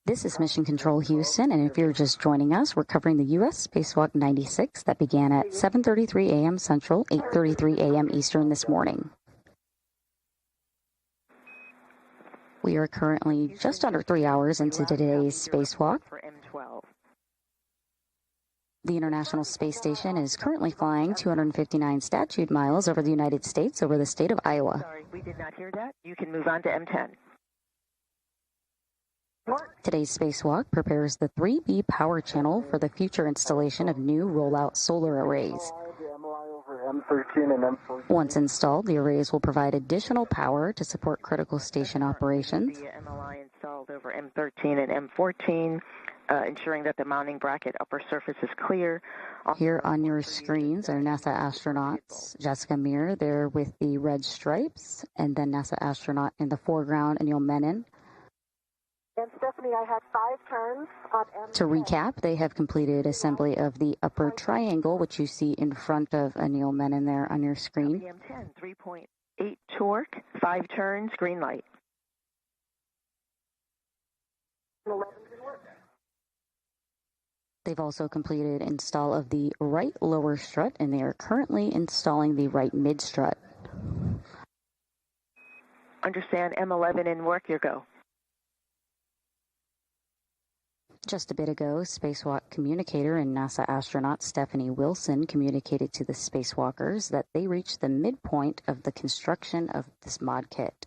This is Mission Control Houston, and if you're just joining us, we're covering the U.S. Spacewalk 96 that began at 7:33 a.m. Central, 8:33 a.m. Eastern this morning. We are currently just under 3 hours into today's spacewalk. The International Space Station is currently flying 259 statute miles over the United States over the state of Iowa. Sorry, we did not hear that. You can move on to M10. Today's spacewalk prepares the 3B power channel for the future installation of new rollout solar arrays. Once installed, the arrays will provide additional power to support critical station operations. The MLI installed over M13 and M14, ensuring that the mounting bracket upper surface is clear. Here on your screens are NASA astronauts, Jessica Meir there with the red stripes, and then NASA astronaut in the foreground, Anil Menon. And Stephanie, I had 5 turns on M10. To recap, they have completed assembly of the upper triangle, which you see in front of Anil Menon there on your screen. M10, 3.8 torque, 5 turns, green light. They've also completed install of the right lower strut, and they are currently installing the right mid strut. Understand M11 in work, your go. Just a bit ago, spacewalk communicator and NASA astronaut Stephanie Wilson communicated to the spacewalkers that they reached the midpoint of the construction of this mod kit.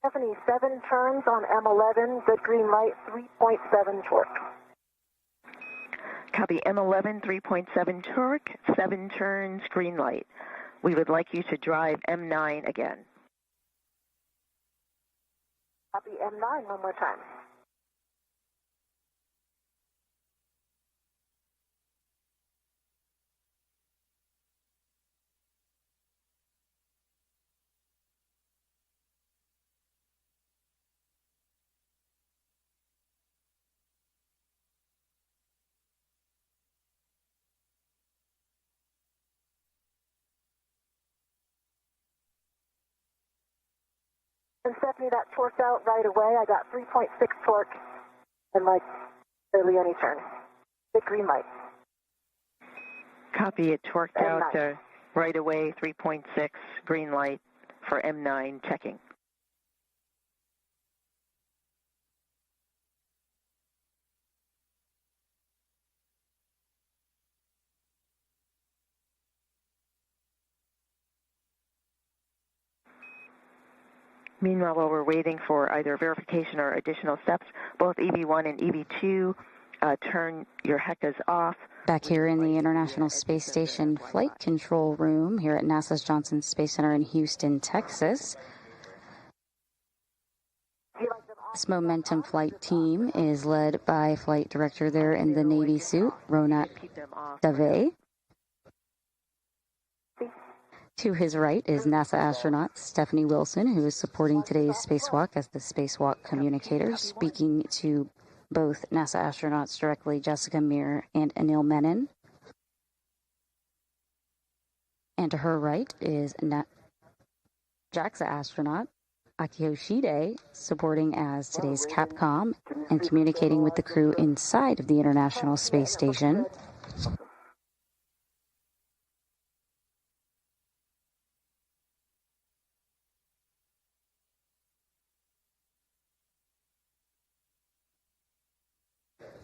Stephanie, 7 turns on M11, good green light, 3.7 torque. Copy M11, 3.7 torque, 7 turns, green light. We would like you to drive M9 again. Copy M9 one more time. And Stephanie, that torqued out right away. I got 3.6 torque and like barely any turn. Big green light. Copy, it torqued M9. out right away, 3.6, green light for M9 checking. Meanwhile, while we're waiting for either verification or additional steps, both EV1 and EV2 turn your HECAs off. Back here in the International Space Station Flight Control Room here at NASA's Johnson Space Center in Houston, Texas. This Momentum flight team is led by Flight Director there in the Navy suit, Ronat Dave. To his right is NASA astronaut Stephanie Wilson, who is supporting today's spacewalk as the spacewalk communicator, speaking to both NASA astronauts directly, Jessica Meir and Anil Menon. And to her right is JAXA astronaut Akio Shide, supporting as today's Capcom and communicating with the crew inside of the International Space Station.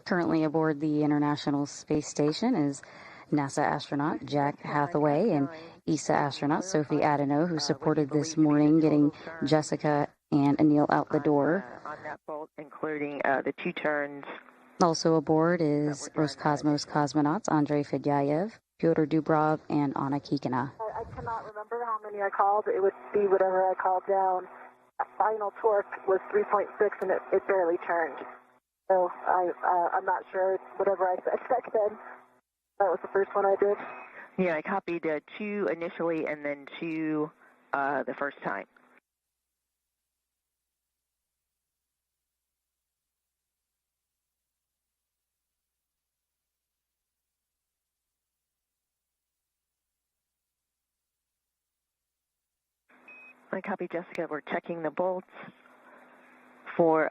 Currently aboard the International Space Station is NASA astronaut Jack Hathaway and ESA astronaut Sophie Adeno, who supported this morning getting Jessica and Anil out the door. On that bolt, including the 2 turns. Also aboard is Roscosmos cosmonauts Andrei Fedyayev, Fyodor Dubrov, and Anna Kikina. I cannot remember how many I called. It would be whatever I called down. Final torque was 3.6 and it barely turned. So I'm not sure. Whatever I said back then, that was the first one I did. Yeah, I copied 2 initially and then 2 the first time. I copy Jessica. We're checking the bolts for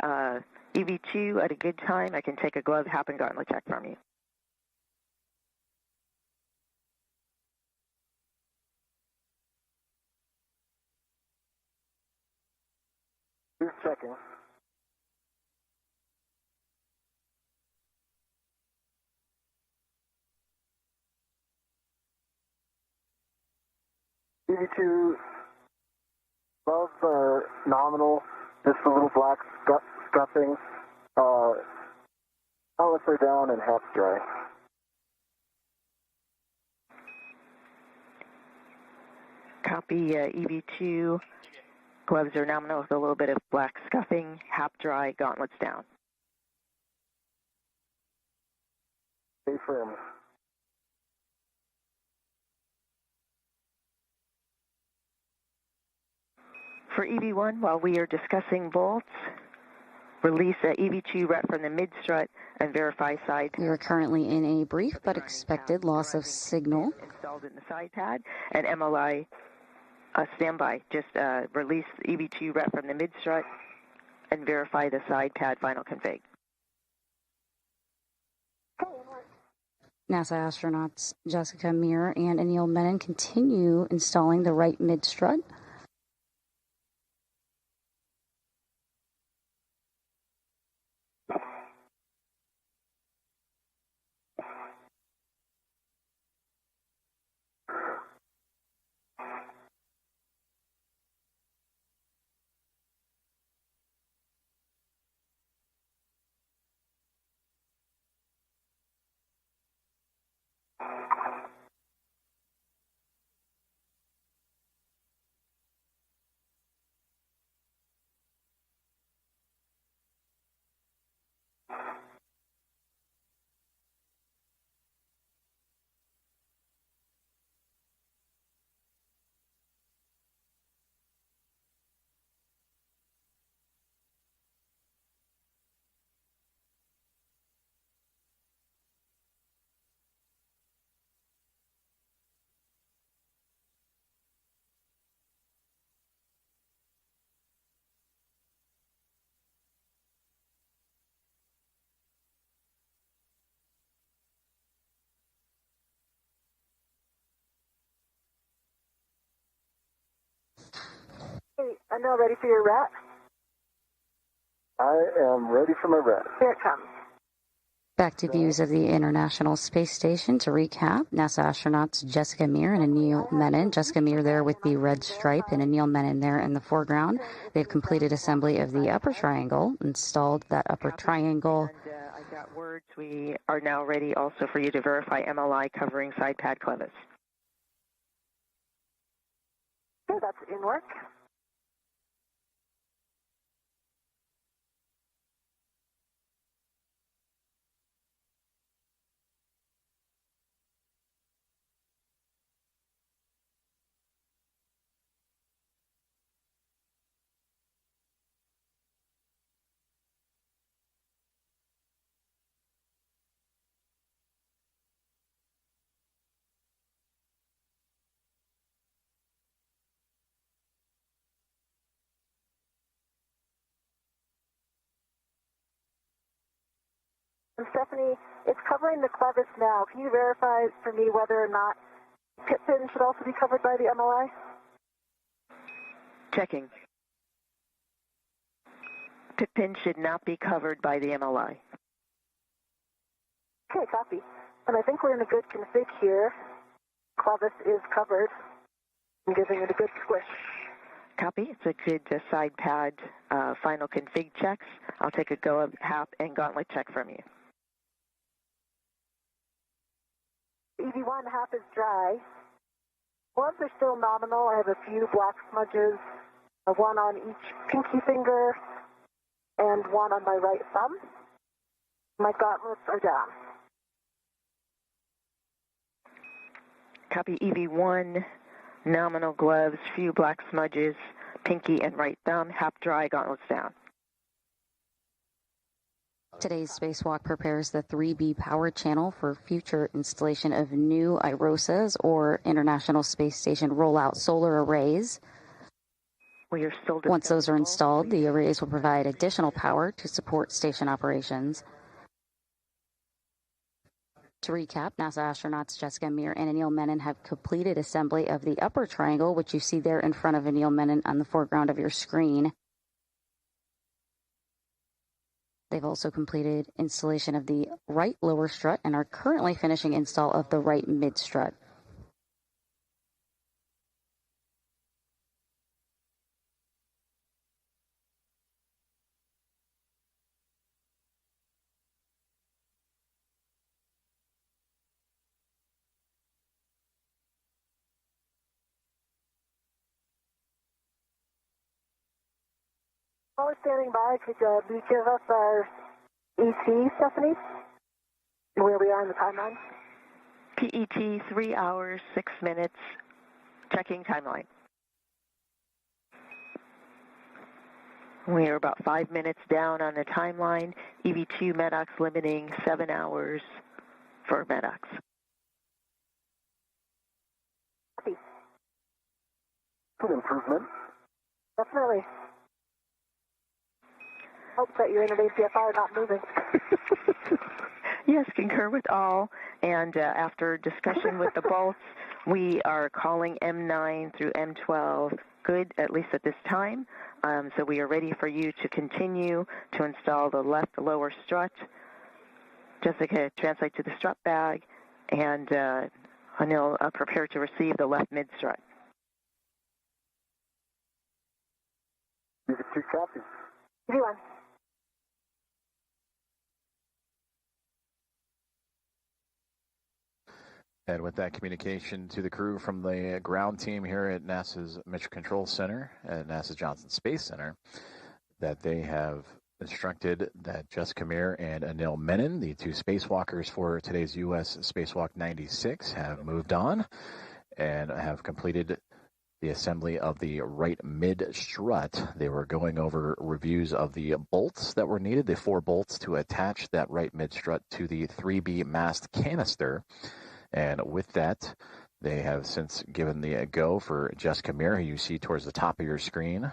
EV2 at a good time. I can take a glove, hap, and gauntlet check from you. Who's checking? EV2 above nominal, just a little black scuffing. Outlets are down and half dry. Copy EV2. Gloves are nominal with a little bit of black scuffing, hap dry, gauntlets down. Stay firm. For EV1, while we are discussing bolts, release EV2 rep from the mid-strut and verify side. We are currently in a brief but expected loss of signal. Installed in the side pad, and MLI standby. Just release EV2 rep from the mid-strut and verify the side pad final config. NASA astronauts Jessica Meir and Anil Menon continue installing the right mid-strut. Anil, ready for your ret? I am ready for my ret. Here it comes. Back to views of the International Space Station. To recap, NASA astronauts Jessica Meir and Anil Menon. Jessica Meir there with the red stripe and Anil Menon there in the foreground. They've completed assembly of the upper triangle, installed that upper triangle. And I got words. We are now ready also for you to verify MLI covering side pad clevis. Okay, that's in work. And Stephanie, it's covering the clevis now. Can you verify for me whether or not pit pin should also be covered by the MLI? Checking. Pit pin should not be covered by the MLI. Okay, copy. And I think we're in a good config here. Clevis is covered. I'm giving it a good squish. Copy. It's a good side pad final config checks. I'll take a go of HAP and gauntlet check from you. EV1 half is dry. Gloves are still nominal. I have a few black smudges, one on each pinky finger and one on my right thumb. My gauntlets are down. Copy. EV1, nominal gloves, few black smudges, pinky and right thumb, HAP dry, gauntlets down. Today's spacewalk prepares the 3B power channel for future installation of new IROSAs, or International Space Station Rollout Solar Arrays. We are still Once those are installed, the arrays will provide additional power to support station operations. To recap, NASA astronauts Jessica Meir and Anil Menon have completed assembly of the upper triangle, which you see there in front of Anil Menon on the foreground of your screen. They've also completed installation of the right lower strut and are currently finishing install of the right mid strut. While we're standing by, could you give us our ET, Stephanie? Where we are in the timeline? PET 3 hours, 6 minutes, checking timeline. We are about 5 minutes down on the timeline. EV2 MEDOX limiting 7 hours for MEDOX. Copy. Good improvement. Definitely. Hope that you're in an ACFR not moving. Yes, concur with all. And after discussion with the bolts, we are calling M9 through M12 good, at least at this time. So we are ready for you to continue to install the left lower strut. Jessica, translate to the strut bag. And Anil, prepare to receive the left mid strut. You get 2 copies. EV1. And with that communication to the crew from the ground team here at NASA's Mission Control Center at NASA Johnson Space Center, that they have instructed that Jessica Meir and Anil Menon, the 2 spacewalkers for today's U.S. Spacewalk 96, have moved on and have completed the assembly of the right mid strut. They were going over reviews of the bolts that were needed, the 4 bolts to attach that right mid strut to the 3B mast canister. And with that, they have since given the go for Jessica Meir, who you see towards the top of your screen,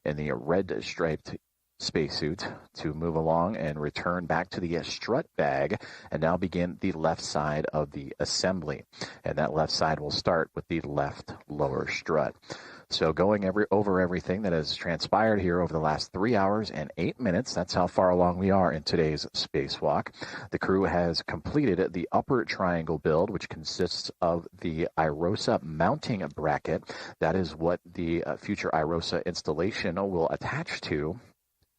in the red striped spacesuit to move along and return back to the strut bag and now begin the left side of the assembly. And that left side will start with the left lower strut. So going over everything that has transpired here over the last 3 hours and 8 minutes, that's how far along we are in today's spacewalk. The crew has completed the upper triangle build, which consists of the IROSA mounting bracket. That is what the future IROSA installation will attach to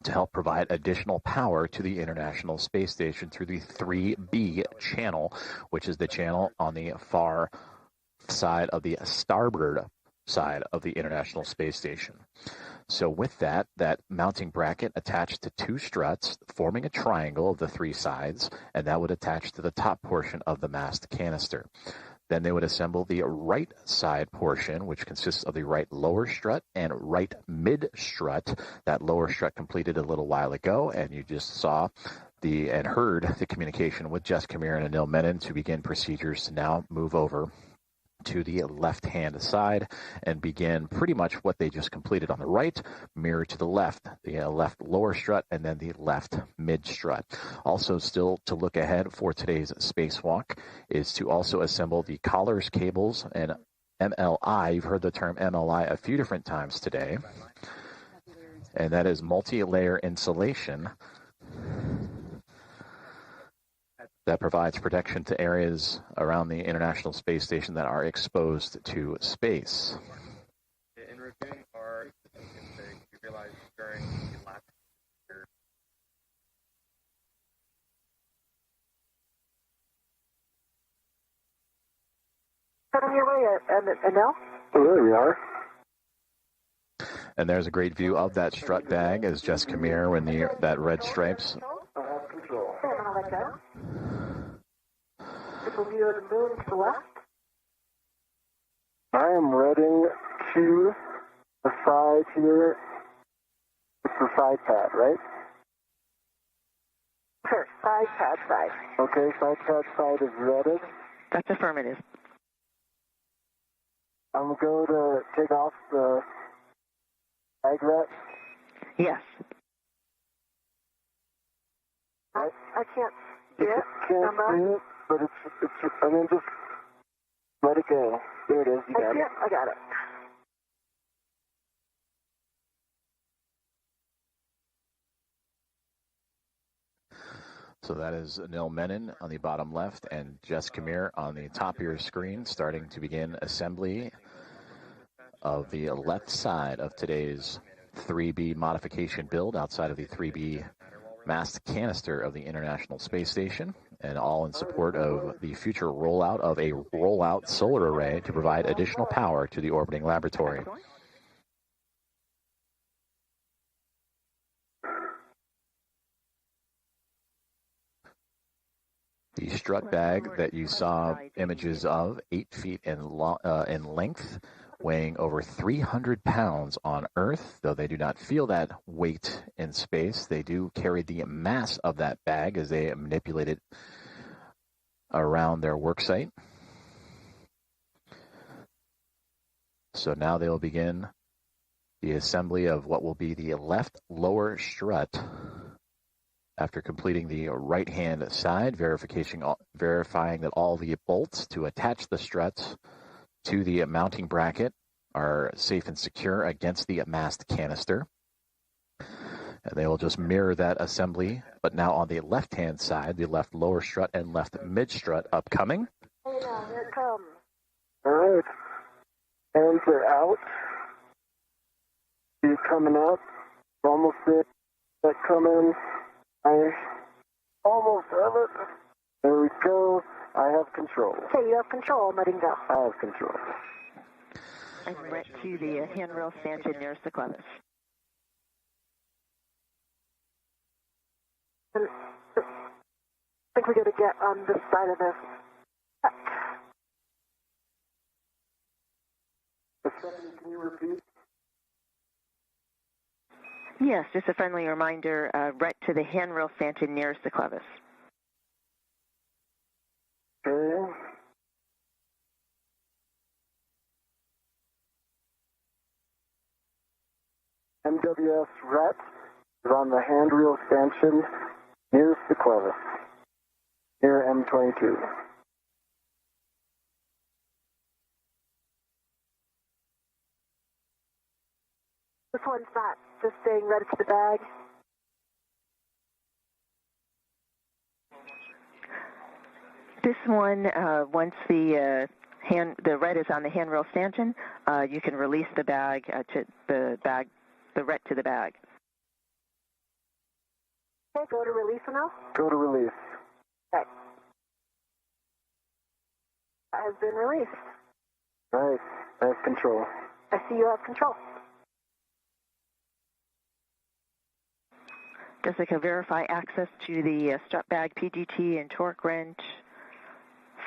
help provide additional power to the International Space Station through the 3B channel, which is the channel on the far side of the starboard side of the International Space Station. So with that mounting bracket attached to 2 struts, forming a triangle of the 3 sides, and that would attach to the top portion of the mast canister. Then they would assemble the right side portion, which consists of the right lower strut and right mid strut. That lower strut completed a little while ago, and you just saw and heard the communication with Jessica Meir and Anil Menon to begin procedures to now move over to the left-hand side and begin pretty much what they just completed on the right, mirror to the left lower strut, and then the left mid strut. Also, still to look ahead for today's spacewalk is to also assemble the collars, cables, and MLI. You've heard the term MLI a few different times today, and that is multi-layer insulation that provides protection to areas around the International Space Station that are exposed to space. In reviewing our config, we realized during the last year. On your way, Anil? Oh, there we are. And there's a great view of that strut bag as Jessica Meir when that red stripes. I have control. Okay, I'm gonna let go. This will be the moon to the left. I am reading to the side here. It's the side pad, right? Sure, side pad side. Okay, side pad side is redded. That's affirmative. I'm going to take off the bag rat. Yes. I can't see it. Can't see it, but it's. I mean, just let it go. There it is. You got it. I got it. So that is Anil Menon on the bottom left and Jessica Meir on the top of your screen, starting to begin assembly of the left side of today's 3B modification build outside of the 3B mast canister of the International Space Station, and all in support of the future rollout of a rollout solar array to provide additional power to the orbiting laboratory. The strut bag that you saw images of, 8 feet in length, weighing over 300 pounds on Earth. Though they do not feel that weight in space, they do carry the mass of that bag as they manipulate it around their work site. So now they'll begin the assembly of what will be the left lower strut. After completing the right-hand side, verifying that all the bolts to attach the struts to the mounting bracket are safe and secure against the mast canister. And they will just mirror that assembly, but now on the left-hand side, the left lower strut and left mid-strut upcoming. Hey now, here it comes. All right. Hands are out. He's coming up. Almost there. That coming. I almost have it. There we go. I have control. Okay, you have control. I'm letting go. I have control. I'm right to the handrail stanchion nearest the clevis. I think we got to get on this side of this. Can you repeat? Yes, just a friendly reminder, right to the handrail stanchion nearest the clevis. Okay. MWS rat is on the handrail stanchion nearest the clevis, near M22. This one's not just staying right to the bag. This one, once the red is on the handrail stanchion, you can release the bag to the bag, the red to the bag. Okay, go to release now. Go to release. Okay. That has been released. Nice. Nice control. I see you have control. Jessica, verify access to the strut bag PGT and torque wrench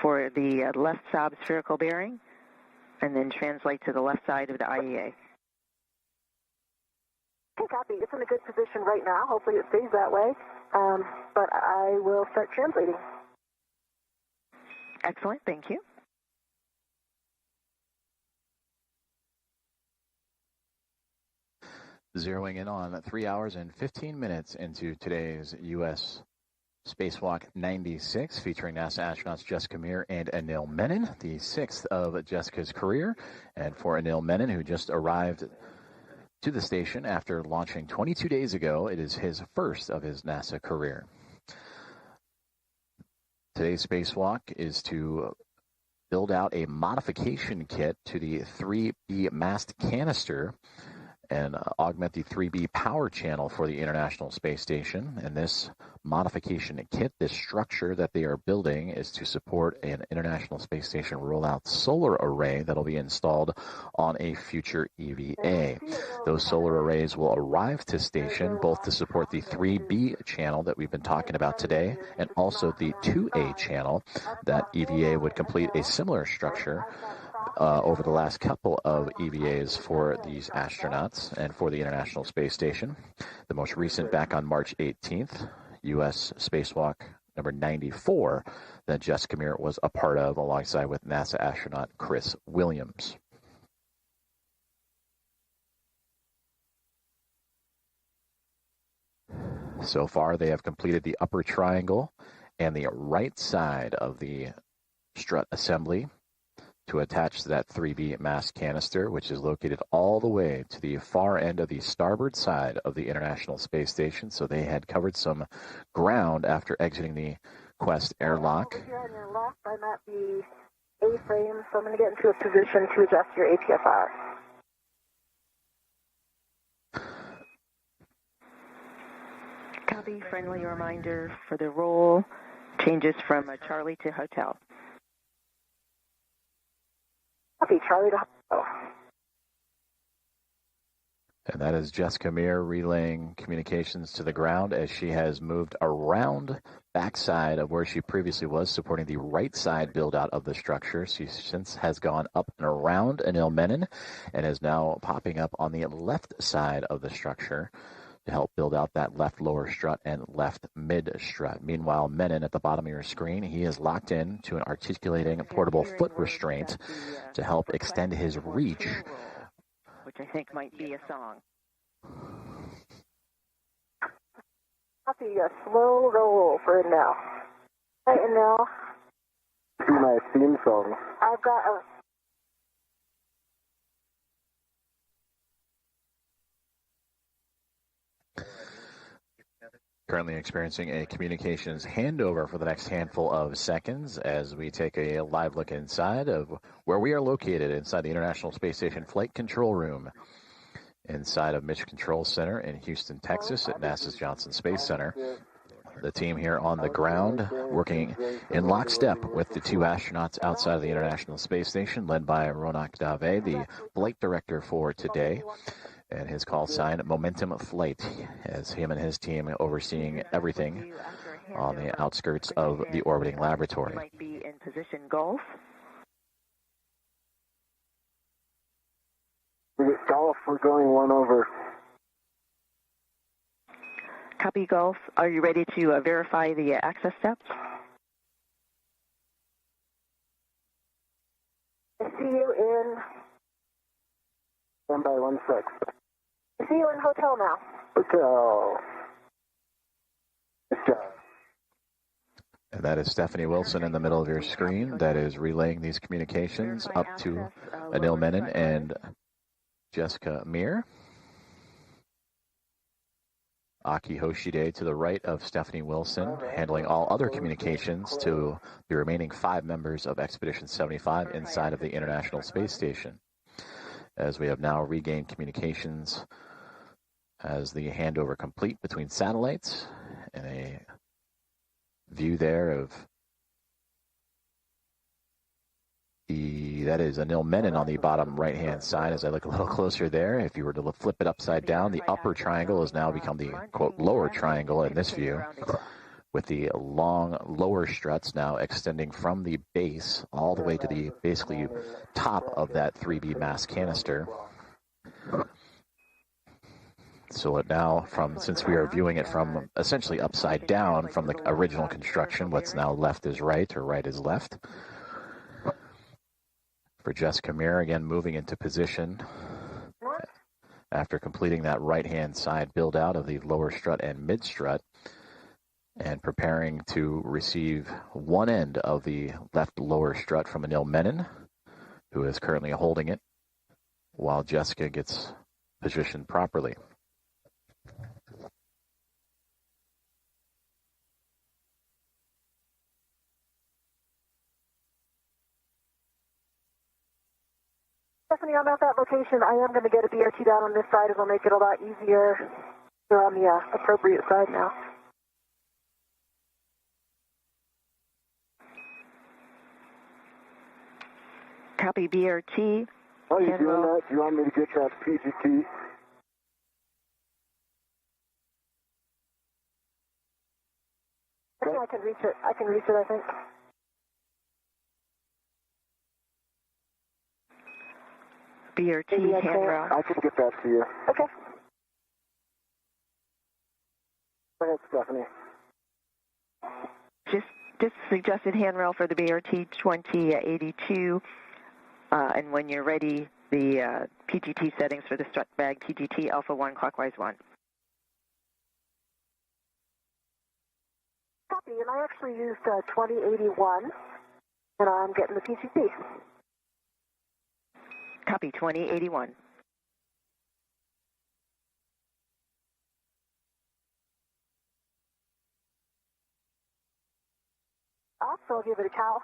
for the left sob spherical bearing, and then translate to the left side of the IEA. Okay, copy. It's in a good position right now. Hopefully it stays that way, but I will start translating. Excellent, thank you. Zeroing in on 3 hours and 15 minutes into today's U.S. Spacewalk 96, featuring NASA astronauts Jessica Meir and Anil Menon, the sixth of Jessica's career. And for Anil Menon, who just arrived to the station after launching 22 days ago, it is his first of his NASA career. Today's spacewalk is to build out a modification kit to the 3B mast canister and augment the 3B power channel for the International Space Station. And this modification kit, this structure that they are building, is to support an International Space Station rollout solar array that'll be installed on a future EVA. Those solar arrays will arrive to station both to support the 3B channel that we've been talking about today, and also the 2A channel that EVA would complete a similar structure over the last couple of EVAs for these astronauts and for the International Space Station. The most recent back on March 18th, U.S. Spacewalk number 94, that Jessica Meir was a part of alongside with NASA astronaut Chris Williams. So far, they have completed the upper triangle and the right side of the strut assembly to attach to that 3B mast canister, which is located all the way to the far end of the starboard side of the International Space Station. So they had covered some ground after exiting the Quest airlock. Over here on your left, I'm at the A-frame, so I'm going to get into a position to adjust your APFR. Copy, friendly reminder for the roll changes from Charlie to Hotel. Copy, Charlie to Hotel. And that is Jessica Meir relaying communications to the ground as she has moved around backside of where she previously was, supporting the right side build out of the structure. She since has gone up and around Anil Menon and is now popping up on the left side of the structure to help build out that left lower strut and left mid strut. Meanwhile, Menon at the bottom of your screen, he is locked in to an articulating portable foot restraint to help extend his reach, which I think might be a song. Copy, a slow roll for now. Right, and now Do my theme song. I've got a... Currently experiencing a communications handover for the next handful of seconds as we take a live look inside of where we are located inside the International Space Station Flight Control Room inside of Mission Control Center in Houston, Texas at NASA's Johnson Space Center. The team here on the ground working in lockstep with the two astronauts outside of the International Space Station, led by Ronak Dave, the flight director for today, and his call sign, Momentum Flight, as him and his team overseeing everything on the outskirts of the orbiting laboratory. Might be in position golf. Golf, we're going one over. Copy, golf. Are you ready to verify the access steps? I see you in... Stand by 1 sec. I see you in hotel now. Hotel. Good job. And that is Stephanie Wilson in the middle of your screen that is relaying these communications up to Anil Menon and Jessica Meir. Aki Hoshide to the right of Stephanie Wilson, handling all other communications to the remaining 5 members of Expedition 75 inside of the International Space Station. As we have now regained communications as the handover complete between satellites, and a view there of that is Anil Menon on the bottom right-hand side. As I look a little closer there, if you were to flip it upside down, the upper triangle has now become the, quote, lower triangle in this view, with the long lower struts now extending from the base all the way to the basically top of that 3B mass canister. So it now, since we are viewing it from essentially upside down from the original construction, what's now left is right or right is left. For Jessica Meir, again, moving into position after completing that right-hand side build-out of the lower strut and mid-strut, and preparing to receive one end of the left lower strut from Anil Menon, who is currently holding it, while Jessica gets positioned properly. Stephanie, I'm at that location. I am going to get a BRT down on this side. It'll make it a lot easier. You're on the appropriate side now. Copy BRT. While you're doing that, do you want me to get that PGT? I can reach it. I think. BRT handrail. I can get that to you. Okay. Go ahead, Stephanie. Just suggested handrail for the BRT 2082, and when you're ready, the PGT settings for the strut bag TGT Alpha 1 clockwise 1. Copy, and I actually used 2081, and I'm getting the PGT. Copy 2081. I'll give it a cow.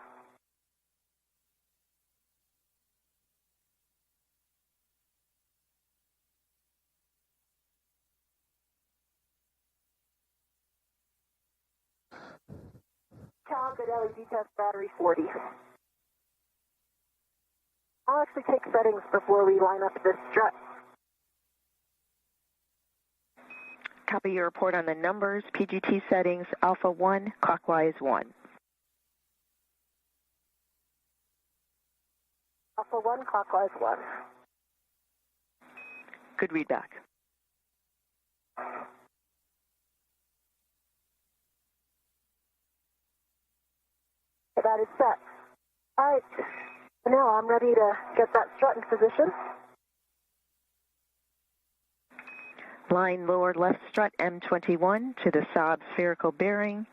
Cow, good LED test battery 40. I'll actually take settings before we line up this strut. Copy your report on the numbers, PGT settings, Alpha 1, clockwise 1. Alpha 1, clockwise 1. Good readback. That is set. All right. Now I'm ready to get that strut in position. Line lower left strut M21 to the Saab spherical bearing,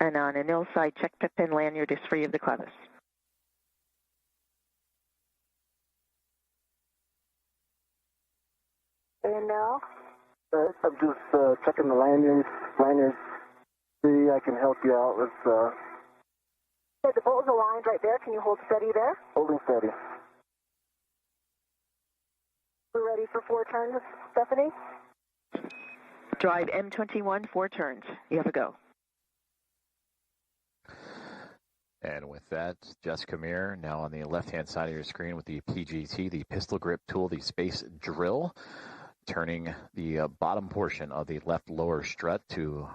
and on Anil side, check pip pin lanyard is free of the clevis. And now? I'm just checking the lanyards. See, I can help you out with... Okay, the bolt is aligned right there. Can you hold steady there? Holding steady. We're ready for 4 turns, Stephanie? Drive M21, 4 turns. You have a go. And with that, Jessica Meir now on the left-hand side of your screen with the PGT, the pistol grip tool, the space drill, turning the bottom portion of the left lower strut to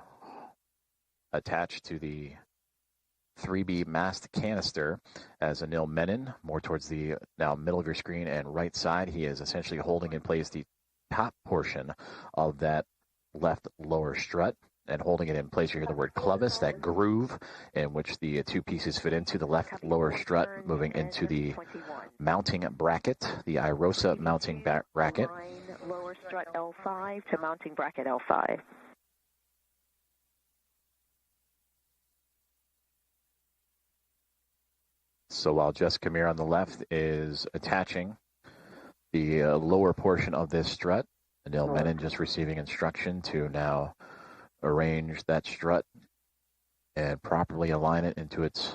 attach to the 3B mast canister as Anil Menon, more towards the now middle of your screen and right side. He is essentially holding in place the top portion of that left lower strut and holding it in place. You hear the word clevis, that groove in which the 2 pieces fit into the left lower strut, moving into the mounting bracket, the IROSA mounting bracket. Line lower strut L5 to mounting bracket L5. So while Jessica Meir on the left is attaching the lower portion of this strut, Anil Menon just receiving instruction to now arrange that strut and properly align it into its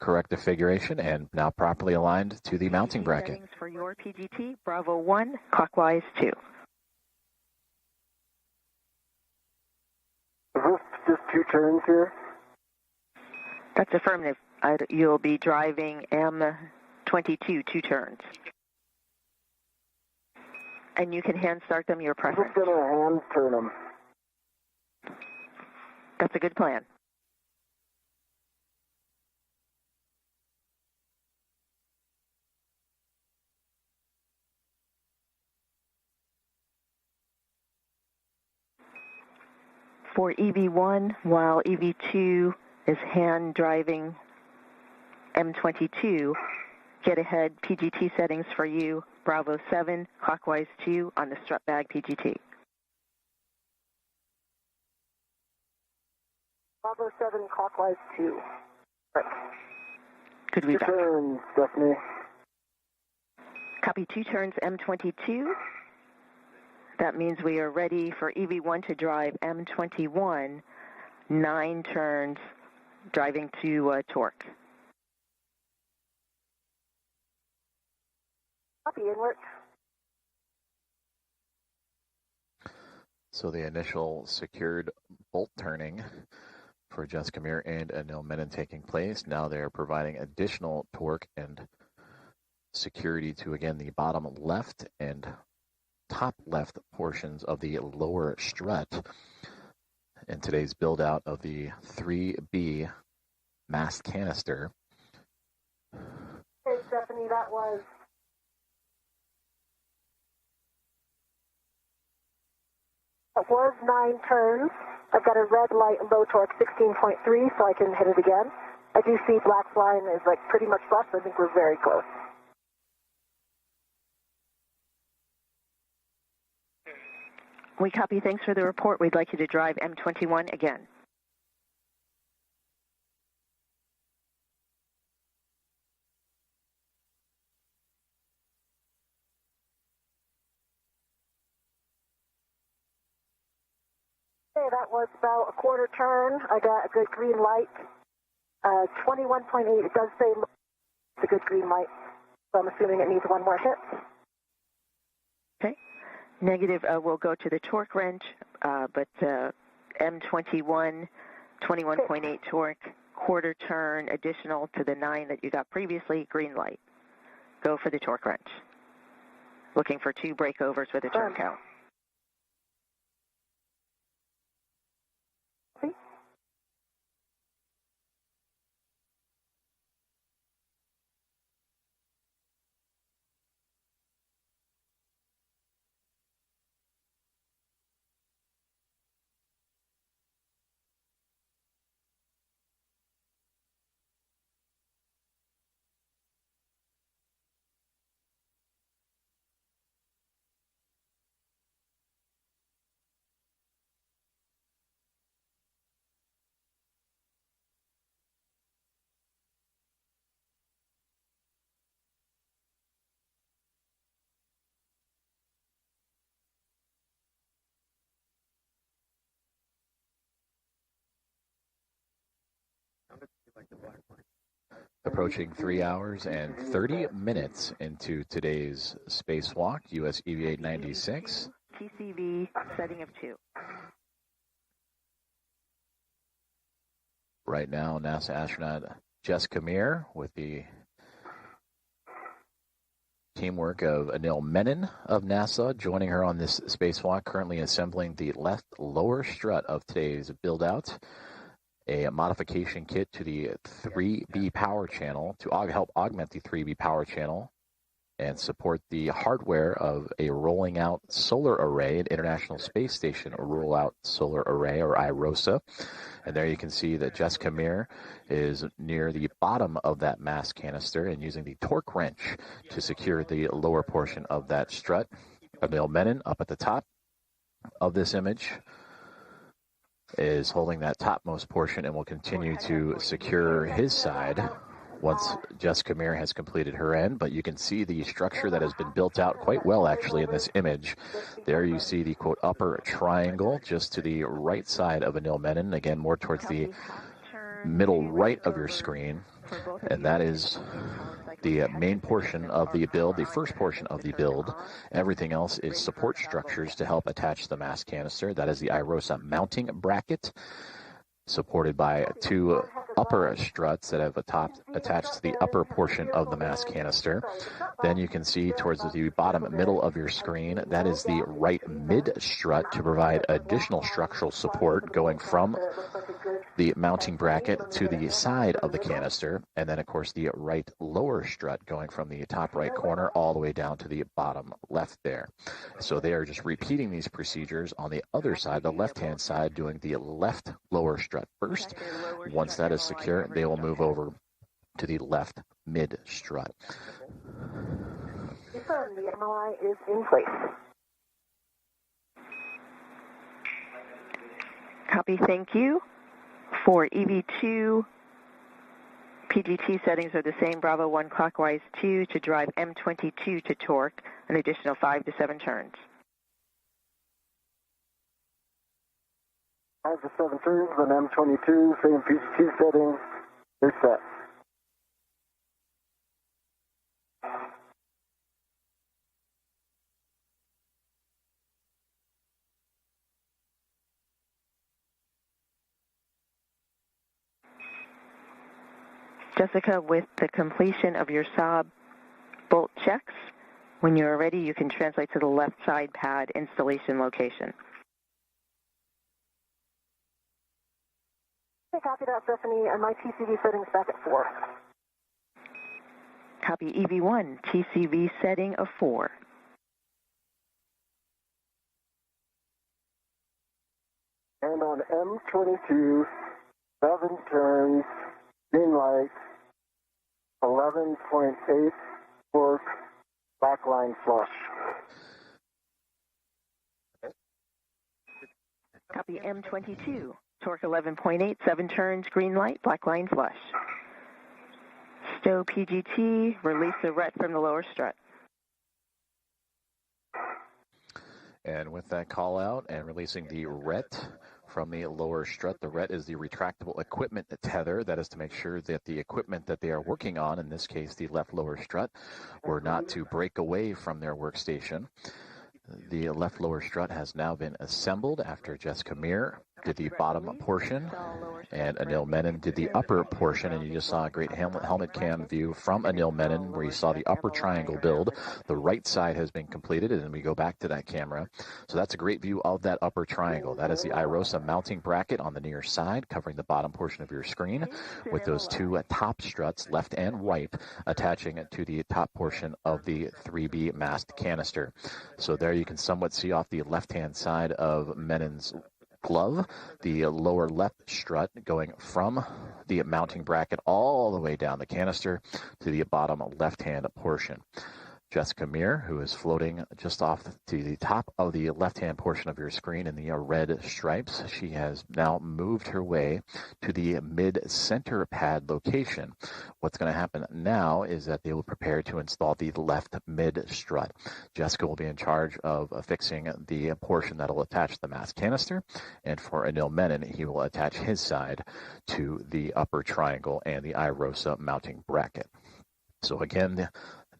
correct configuration, and now properly aligned to the mounting bracket. Settings for your PGT, Bravo 1, clockwise 2. Is this just 2 turns here? That's affirmative. You'll be driving M22, 2 turns. And you can hand start them, your preference. I'm just going to hand turn them. That's a good plan. For EV1, while EV2 is hand driving M22, get ahead PGT settings for you, Bravo 7, clockwise 2 on the strut bag PGT. Bravo 7, clockwise 2. Right. Good to be 2 back. turns, Stephanie. Copy 2 turns M22. That means we are ready for EV1 to drive M21, 9 turns, driving to torque. Copy, inward. So the initial secured bolt turning for Jessica Meir and Anil Menon taking place. Now they're providing additional torque and security to, again, the bottom left and top left portions of the lower strut in today's build out of the 3B mast canister. Okay, Stephanie, that was 9 turns. I've got a red light, low torque, 16.3, so I can hit it again. I do see black line is like pretty much left, so I think we're very close. We copy. Thanks for the report. We'd like you to drive M21 again. Okay, that was about a quarter turn. I got a good green light. 21.8, it does say it's a good green light, so I'm assuming it needs one more hit. Okay. Negative will go to the torque wrench, but M21, 21.8 torque, quarter turn additional to the 9 that you got previously, green light. Go for the torque wrench. Looking for 2 breakovers with a turn count. Approaching 3 hours and 30 minutes into today's Spacewalk, US EV 896. TCV setting of 2. Right now, NASA astronaut Jessica Meir with the teamwork of Anil Menon of NASA joining her on this spacewalk, currently assembling the left lower strut of today's build-out, a modification kit to the 3B power channel to help augment the 3B power channel and support the hardware of a rolling out solar array, an International Space Station rollout solar array, or IROSA. And there you can see that Jessica Meir is near the bottom of that mast canister and using the torque wrench to secure the lower portion of that strut. Anil Menon up at the top of this image is holding that topmost portion and will continue to secure his side once Jessica Meir has completed her end. But you can see the structure that has been built out quite well, actually, in this image. There you see the, quote, upper triangle just to the right side of Anil Menon, again, more towards the middle right of your screen. And that is the main portion of the build, the first portion of the build. Everything else is support structures to help attach the mass canister. That is the IROSA mounting bracket, supported by two upper struts that have attached to the upper portion of the mass canister. Then you can see towards the bottom middle of your screen, that is the right mid strut to provide additional structural support going from the mounting bracket to the side of the canister, and then of course the right lower strut going from the top right corner all the way down to the bottom left there. So they are just repeating these procedures on the other side, the left-hand side, doing the left lower strut first. Once that is secure, they will move over to the left mid strut. Confirm the MOI is in place. Copy, thank you. For EV2, PGT settings are the same. Bravo 1 clockwise 2 to drive M22 to torque, an additional 5 to 7 turns. 5 to 7 turns, then M22, same PGT settings, they're set. Jessica, with the completion of your Saab bolt checks, when you are ready, you can translate to the left side pad installation location. Okay, copy that, Stephanie, and my TCV settings back at 4. Copy EV1, TCV setting of 4. And on M22, 7 turns, green light, 11.8 torque, backline flush. Copy M22, torque 11.8, 7 turns, green light, black line flush. Stow PGT, release the ret from the lower strut. And with that call out and releasing the ret from the lower strut, the ret is the retractable equipment tether. That is to make sure that the equipment that they are working on, in this case the left lower strut, were not to break away from their workstation. The left lower strut has now been assembled after Jessica Meir did the bottom portion and Anil Menon did the upper portion, and you just saw a great helmet cam view from Anil Menon where you saw the upper triangle build. The right side has been completed, and then we go back to that camera. So that's a great view of that upper triangle. That is the IROSA mounting bracket on the near side covering the bottom portion of your screen with those two top struts, left and right, attaching it to the top portion of the 3B mast canister. So there you can somewhat see off the left-hand side of Menon's glove, the lower left strut going from the mounting bracket all the way down the canister to the bottom left-hand portion. Jessica Meir, who is floating just off to the top of the left-hand portion of your screen in the red stripes, she has now moved her way to the mid-center pad location. What's going to happen now is that they will prepare to install the left mid-strut. Jessica will be in charge of fixing the portion that will attach the mass canister, and for Anil Menon, he will attach his side to the upper triangle and the IROSA mounting bracket. So again, the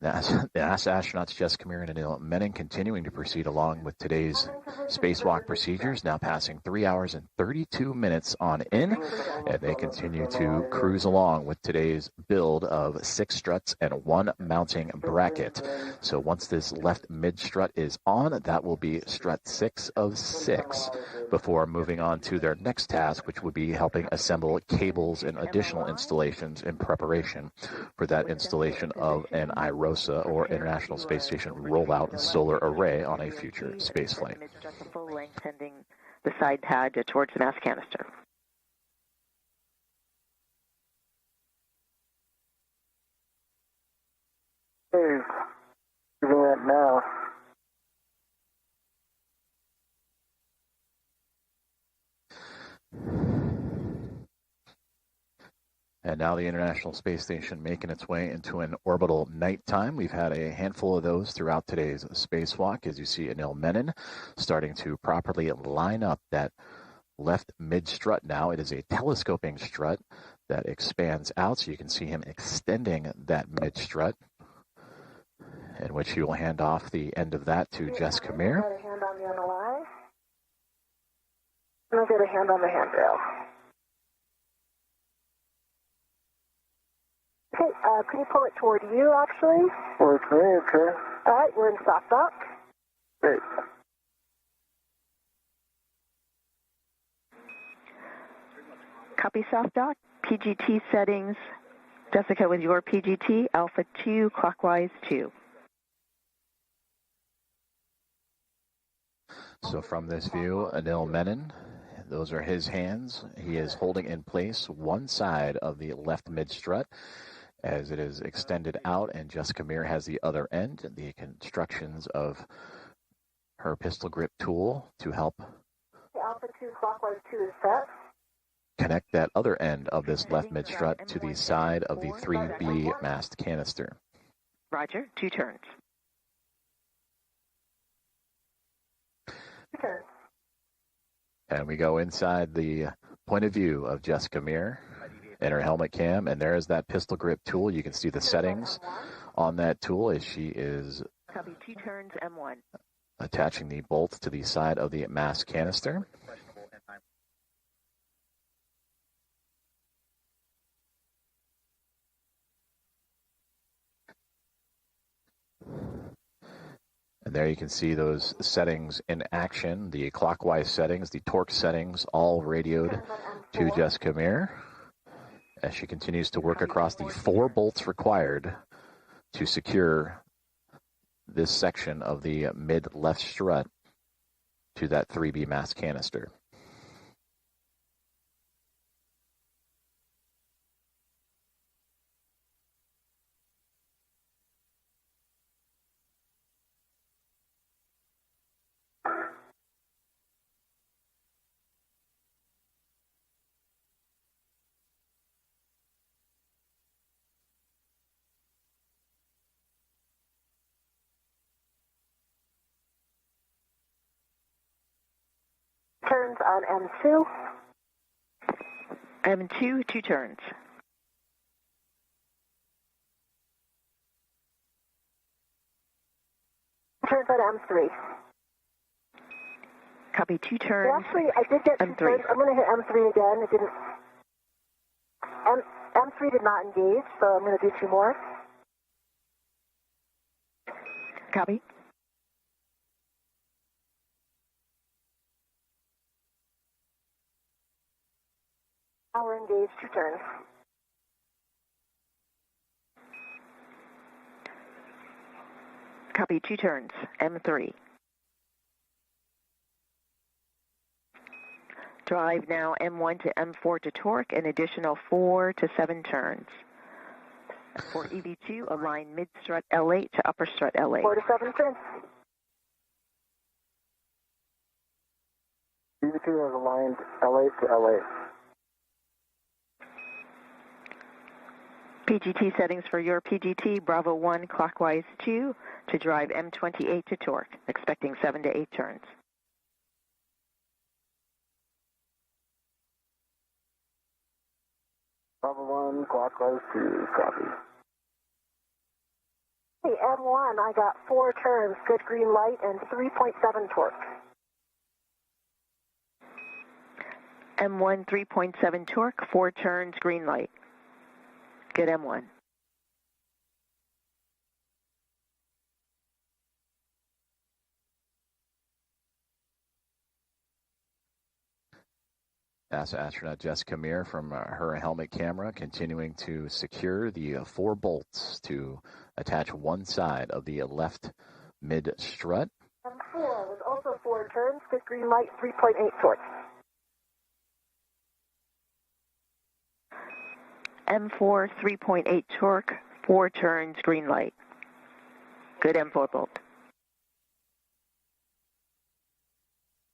NASA astronauts Jessica Meir and Anil Menon continuing to proceed along with today's spacewalk procedures, now passing 3 hours and 32 minutes on in, and they continue to cruise along with today's build of 6 struts and 1 mounting bracket. So once this left mid strut is on, that will be strut 6 of 6 before moving on to their next task, which would be helping assemble cables and additional installations in preparation for that installation of an IROSA, or International Space Station Rollout Solar Array, on a future spaceflight. Full length pending the side pad towards the mass canister. Hey, doing that now. And now the International Space Station making its way into an orbital nighttime. We've had a handful of those throughout today's spacewalk. As you see, Anil Menon starting to properly line up that left mid-strut now. It is a telescoping strut that expands out, so you can see him extending that mid-strut, in which he will hand off the end of that to Jessica Meir. I'll get a hand on the NLI. And I'll get a hand on the handrail. Okay, can you pull it toward you, actually? Towards me, okay. All right, we're in soft dock. Great. Copy soft dock. PGT settings. Jessica, with your PGT, Alpha 2, clockwise 2. So from this view, Anil Menon, those are his hands. He is holding in place one side of the left mid-strut as it is extended out, and Jessica Meir has the other end. The constructions of her pistol grip tool to help Alpha 2, clockwise 2 is set. connect that other end of this left mid-strut to the side of the 3B mast canister. Roger, 2 turns. And we go inside the point of view of Jessica Meir in her helmet cam, and there is that pistol grip tool. You can see the settings on that tool as she is Copy 2 turns, M1. attaching the bolts to the side of the mast canister. And there you can see those settings in action, the clockwise settings, the torque settings, all radioed to Jessica Meir as she continues to work across the 4 bolts required to secure this section of the mid-left strut to that 3B mast canister. Turns on M2. M2, 2 turns. Turns on M3. Copy 2 turns. Well, actually, I did get 2 M3. turns. I'm going to hit M3 again. It didn't. M3 did not engage, so I'm going to do 2 more. Copy. Now we're engaged, 2 turns. Copy 2 turns, M3. Drive now M1 to M4 to torque, an additional 4 to 7 turns. For EV2, align mid-strut L8 to upper strut L8. 4 to 7 turns. EV2 has aligned L8 to L8. PGT settings for your PGT, Bravo 1 clockwise 2 to drive M28 to torque, expecting 7 to 8 turns. Bravo 1, clockwise 2, copy. Hey, M1, I got 4 turns, good green light, and 3.7 torque. M1 3.7 torque, 4 turns, green light. Good M1. NASA astronaut Jessica Meir from her helmet camera continuing to secure the 4 bolts to attach one side of the left mid strut. M4 was also 4 turns, good green light, 3.8 torque. M4 3.8 torque, 4 turns, green light. Good M4 bolt.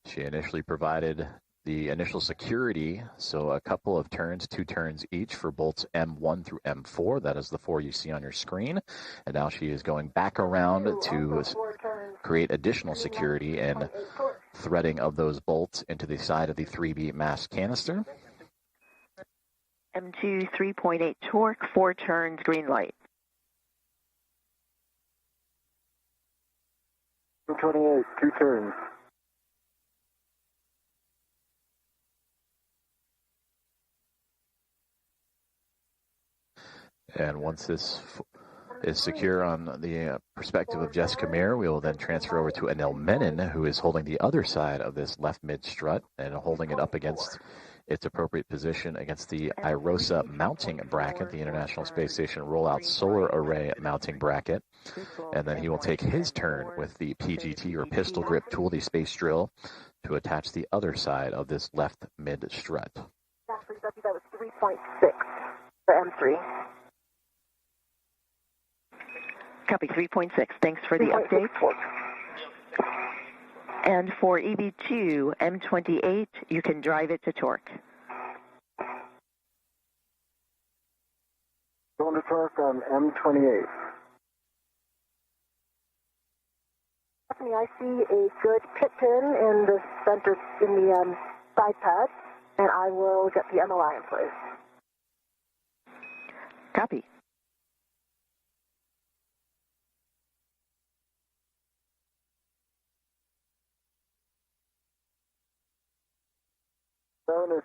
She initially provided the initial security, so a couple of turns, 2 turns each for bolts M1 through M4. That is the 4 you see on your screen. And now she is going back around to create additional security and threading of those bolts into the side of the 3B mass canister. M2, 3.8 torque, 4 turns, green light. 28, 2 turns. And once this is secure on the perspective of Jessica Meir, we will then transfer over to Anil Menon, who is holding the other side of this left mid strut and holding it up against its appropriate position against the IROSA mounting bracket, the International Space Station Rollout Solar Array mounting bracket. And then he will take his turn with the PGT or pistol grip tool, the space drill, to attach the other side of this left mid strut. Actually, that was 3.6 for M3. Copy 3.6. Thanks for the update. And for EV2, M28, you can drive it to torque. Going to torque on M28. Stephanie, I see a good pit pin in the center, in the side pad, and I will get the MOI in place. Copy.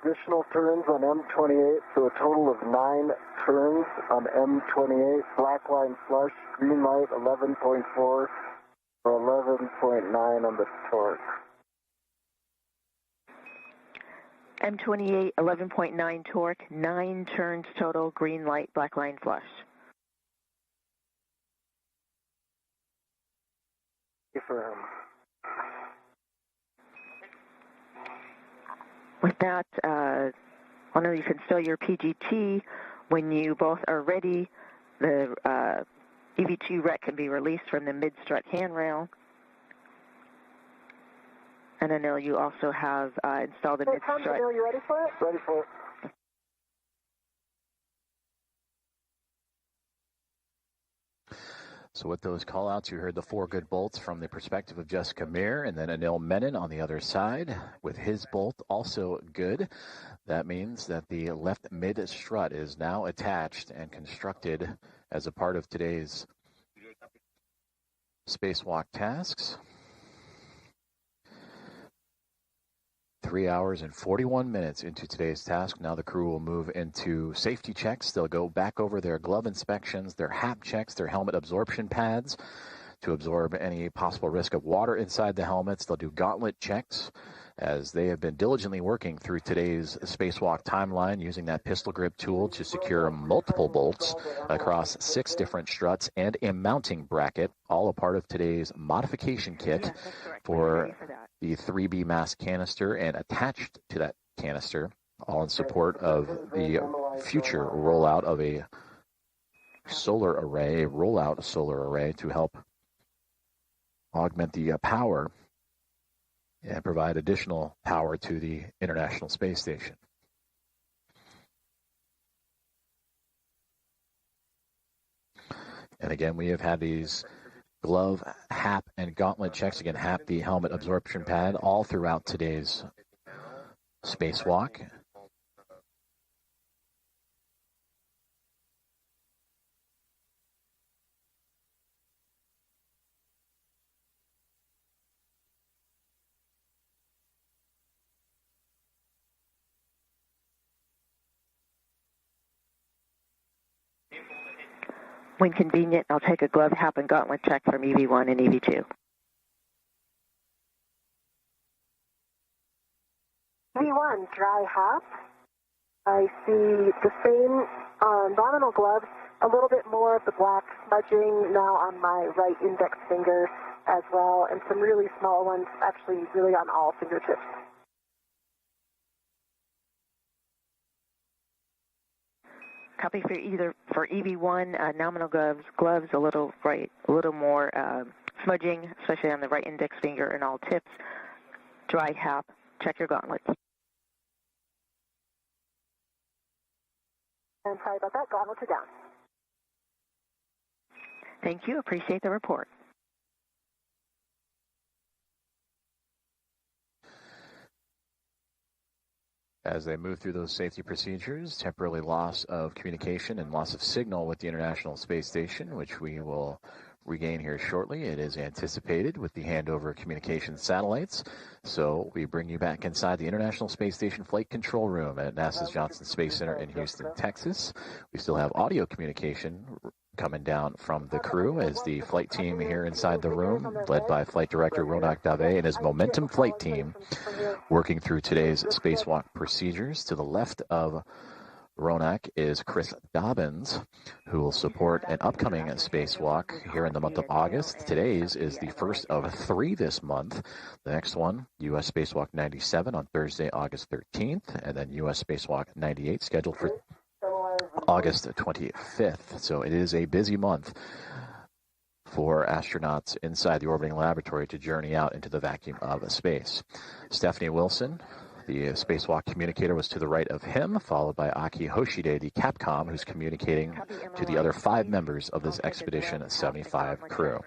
Additional turns on M28, so a total of 9 turns on M28. Black line flush, green light 11.4 or 11.9 on the torque. M28, 11.9 torque, 9 turns total, green light, black line flush. Confirm. With that, Anil, you can still your PGT. When you both are ready, the EV2 rec can be released from the mid-strut handrail. And Anil, you also have installed the mid-strut. Anil, you ready for it? Ready for it. So with those call-outs, you heard the 4 good bolts from the perspective of Jessica Meir, and then Anil Menon on the other side with his bolt also good. That means that the left mid-strut is now attached and constructed as a part of today's spacewalk tasks. 3 hours and 41 minutes into today's task. Now the crew will move into safety checks. They'll go back over their glove inspections, their HAP checks, their helmet absorption pads to absorb any possible risk of water inside the helmets. They'll do gauntlet checks as they have been diligently working through today's spacewalk timeline using that pistol grip tool to secure multiple bolts across 6 different struts and a mounting bracket, all a part of today's modification kit for the 3B mass canister, and attached to that canister, all in support of the future rollout of a solar array, a rollout solar array to help augment the power and provide additional power to the International Space Station. And again, we have had these glove, HAP, and gauntlet checks. Again, HAP, the helmet absorption pad, all throughout today's spacewalk. When convenient, I'll take a glove, HAP, and gauntlet check from EV1 and EV2. EV1, dry HAP. I see the same nominal gloves, a little bit more of the black smudging now on my right index finger as well, and some really small ones actually really on all fingertips. Copy for EV1, nominal gloves a little more smudging, especially on the right index finger and all tips. Dry HAP, check your gauntlets. And sorry about that, gone, down. Thank you. Appreciate the report. As they move through those safety procedures, temporary loss of communication and loss of signal with the International Space Station, which we will regain here shortly. It is anticipated with the handover of communication satellites. So we bring you back inside the International Space Station Flight Control Room at NASA's Johnson Space Center in Houston, Texas. We still have audio communication coming down from the crew as the flight team here inside the room, led by Flight Director Ronak Dave and his Momentum flight team, working through today's spacewalk procedures. To the left of Ronak is Chris Dobbins, who will support an upcoming spacewalk here in the month of August. Today's is the first of 3 this month. The next one, U.S. Spacewalk 97 on Thursday, August 13th, and then U.S. Spacewalk 98 scheduled for August 25th. So it is a busy month for astronauts inside the orbiting laboratory to journey out into the vacuum of space. Stephanie Wilson, the spacewalk communicator, was to the right of him, followed by Aki Hoshide, the Capcom, who's communicating to the other 5 members of this Expedition 75 crew.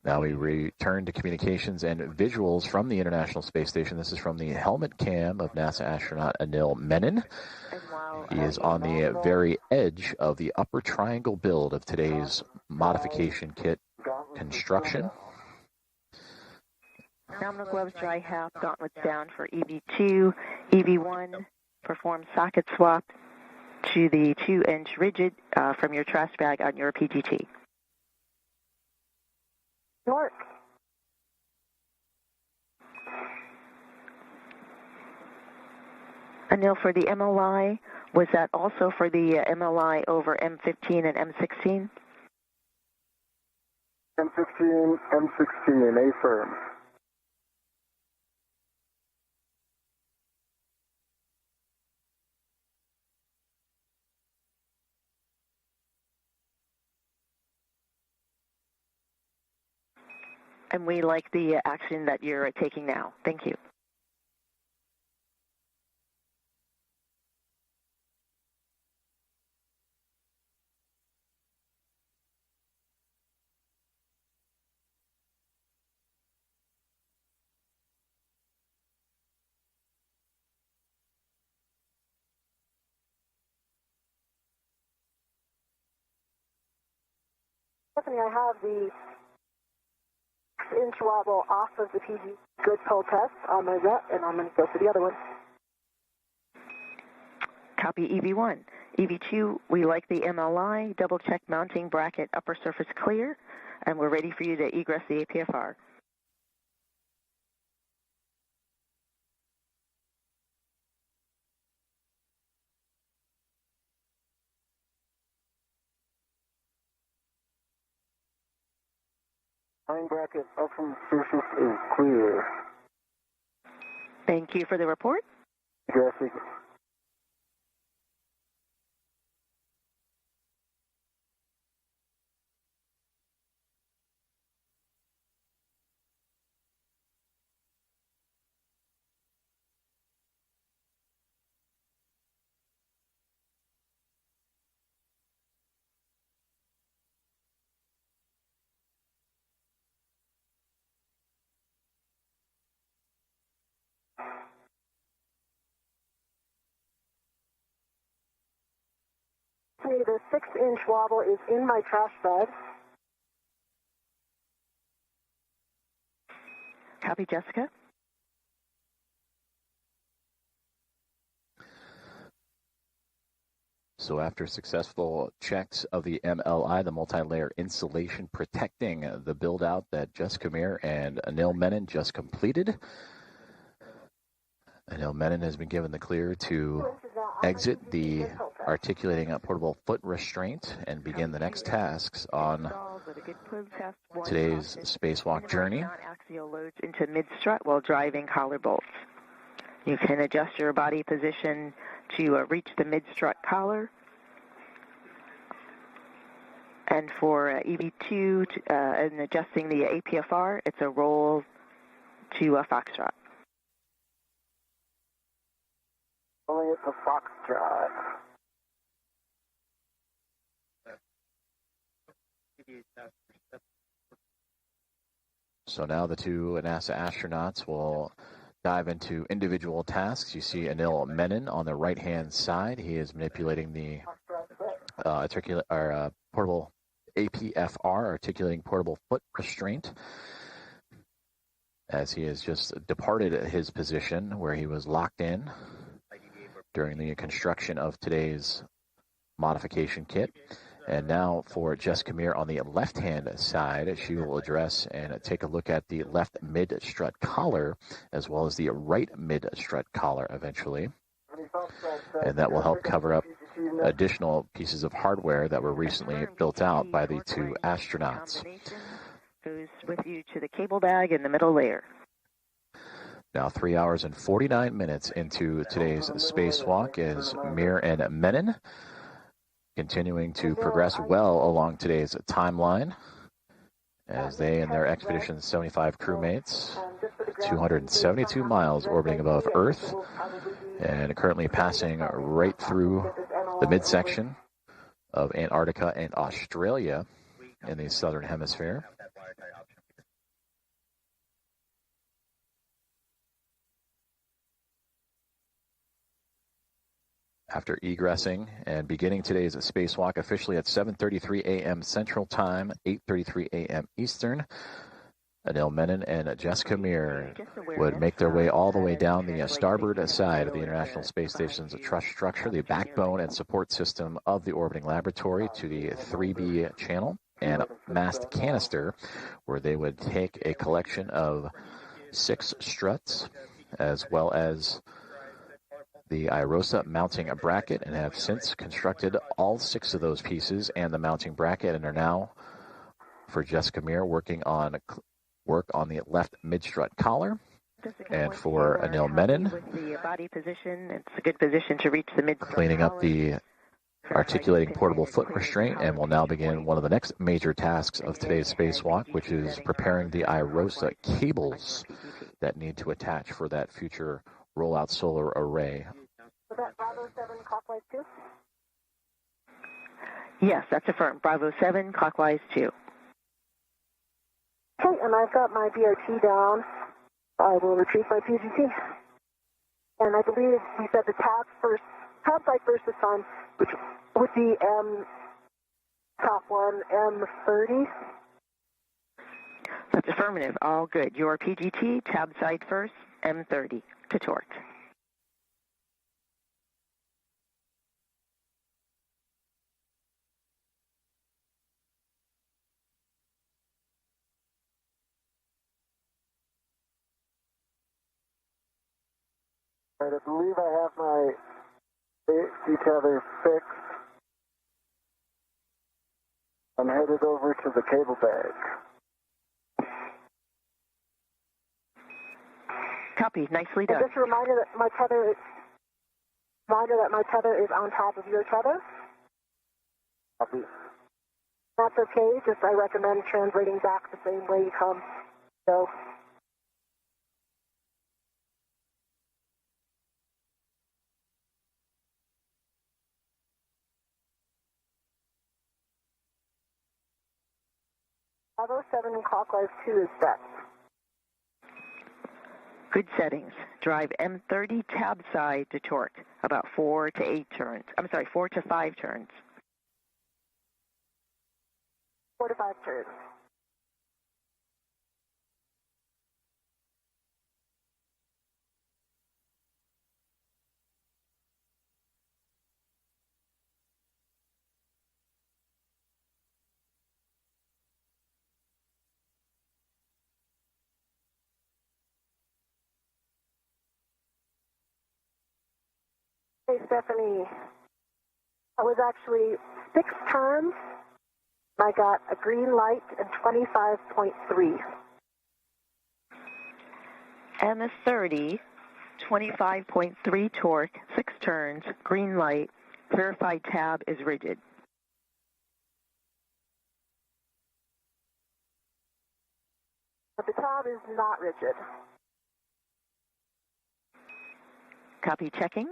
Now we return to communications and visuals from the International Space Station. This is from the helmet cam of NASA astronaut Anil Menon. He is on the very edge of the upper triangle build of today's modification kit construction. Nominal gloves dry half, gauntlets down for EV2. EV1, perform socket swap to the 2-inch rigid from your trash bag on your PGT. York. Anil, for the MLI, was that also for the MLI over M15 and M16? M15, M16, A firm. And we like the action that you're taking now. Thank you. Stephanie, I have the inch wobble off of the PG good pull test on my rep, and I'm going to go for the other one. Copy EV1. EV2, we like the MLI, double check mounting bracket upper surface clear, and we're ready for you to egress the APFR. Line bracket up from surface is clear. Thank you for the report. Egressing. The 6-inch wobble is in my trash bag. Copy, Jessica. So after successful checks of the MLI, the multi-layer insulation protecting the build-out that Jessica Meir and Anil Menon just completed, Anil Menon has been given the clear to exit the articulating a portable foot restraint and begin the next tasks on today's spacewalk journey. Non-axial loads into mid-strut while driving collar bolts. You can adjust your body position to reach the mid-strut collar. And for EV2 and adjusting the APFR, it's a roll to a foxtrot. Rolling it to foxtrot. So now the two NASA astronauts will dive into individual tasks. You see Anil Menon on the right-hand side. He is manipulating the portable APFR, articulating portable foot restraint, as he has just departed his position where he was locked in during the construction of today's modification kit. And now for Jessica Meir on the left-hand side, she will address and take a look at the left mid-strut collar as well as the right mid-strut collar eventually. And that will help cover up additional pieces of hardware that were recently built out by the two astronauts. Goes with you to the cable bag in the middle layer. Now 3 hours and 49 minutes into today's spacewalk is Meir and Menon continuing to progress well along today's timeline as they and their Expedition 75 crewmates, 272 miles orbiting above Earth and currently passing right through the midsection of Antarctica and Australia in the southern hemisphere. After egressing and beginning today's spacewalk officially at 7:33 a.m. Central Time, 8:33 a.m. Eastern, Anil Menon and Jessica Meir would make their way all the way down the starboard side of the International Space Station's truss structure, the backbone and support system of the orbiting laboratory, to the 3B channel and mast canister, where they would take a collection of 6 struts as well as the IROSA mounting bracket, and have since constructed all 6 of those pieces and the mounting bracket, and are now, for Jessica Meir, work on the left mid-strut collar, and for Anil Menon, with the body position, it's a good position to reach the mid-strut cleaning up the articulating portable foot restraint, and will now begin one of the next major tasks of today's spacewalk, which is preparing the IROSA cables that need to attach for that future rollout solar array. Was that Bravo 7 clockwise 2? Yes, that's affirmed. Bravo 7, clockwise 2. Okay, and I've got my BRT down. I will retrieve my PGT. And I believe we said the tab side first this time, which would be top one, M30. That's affirmative. All good. Your PGT, tab side first, M30 to torque. All right, I believe I have my AC tether fixed. I'm headed over to the cable bag. Copy. Nicely done. And just a reminder that my tether is on top of your tether. Copy. That's okay. Just I recommend translating back the same way you come. So. Bravo 7 clockwise 2 is set. Good settings. Drive M30 tab side to torque. About 4 to 8 turns. 4 to 5 turns. 4 to 5 turns. Hey, Stephanie, I was actually 6 turns. I got a green light and 25.3. And the 30, 25.3 torque, 6 turns, green light, verified tab is rigid. But the tab is not rigid. Copy checking.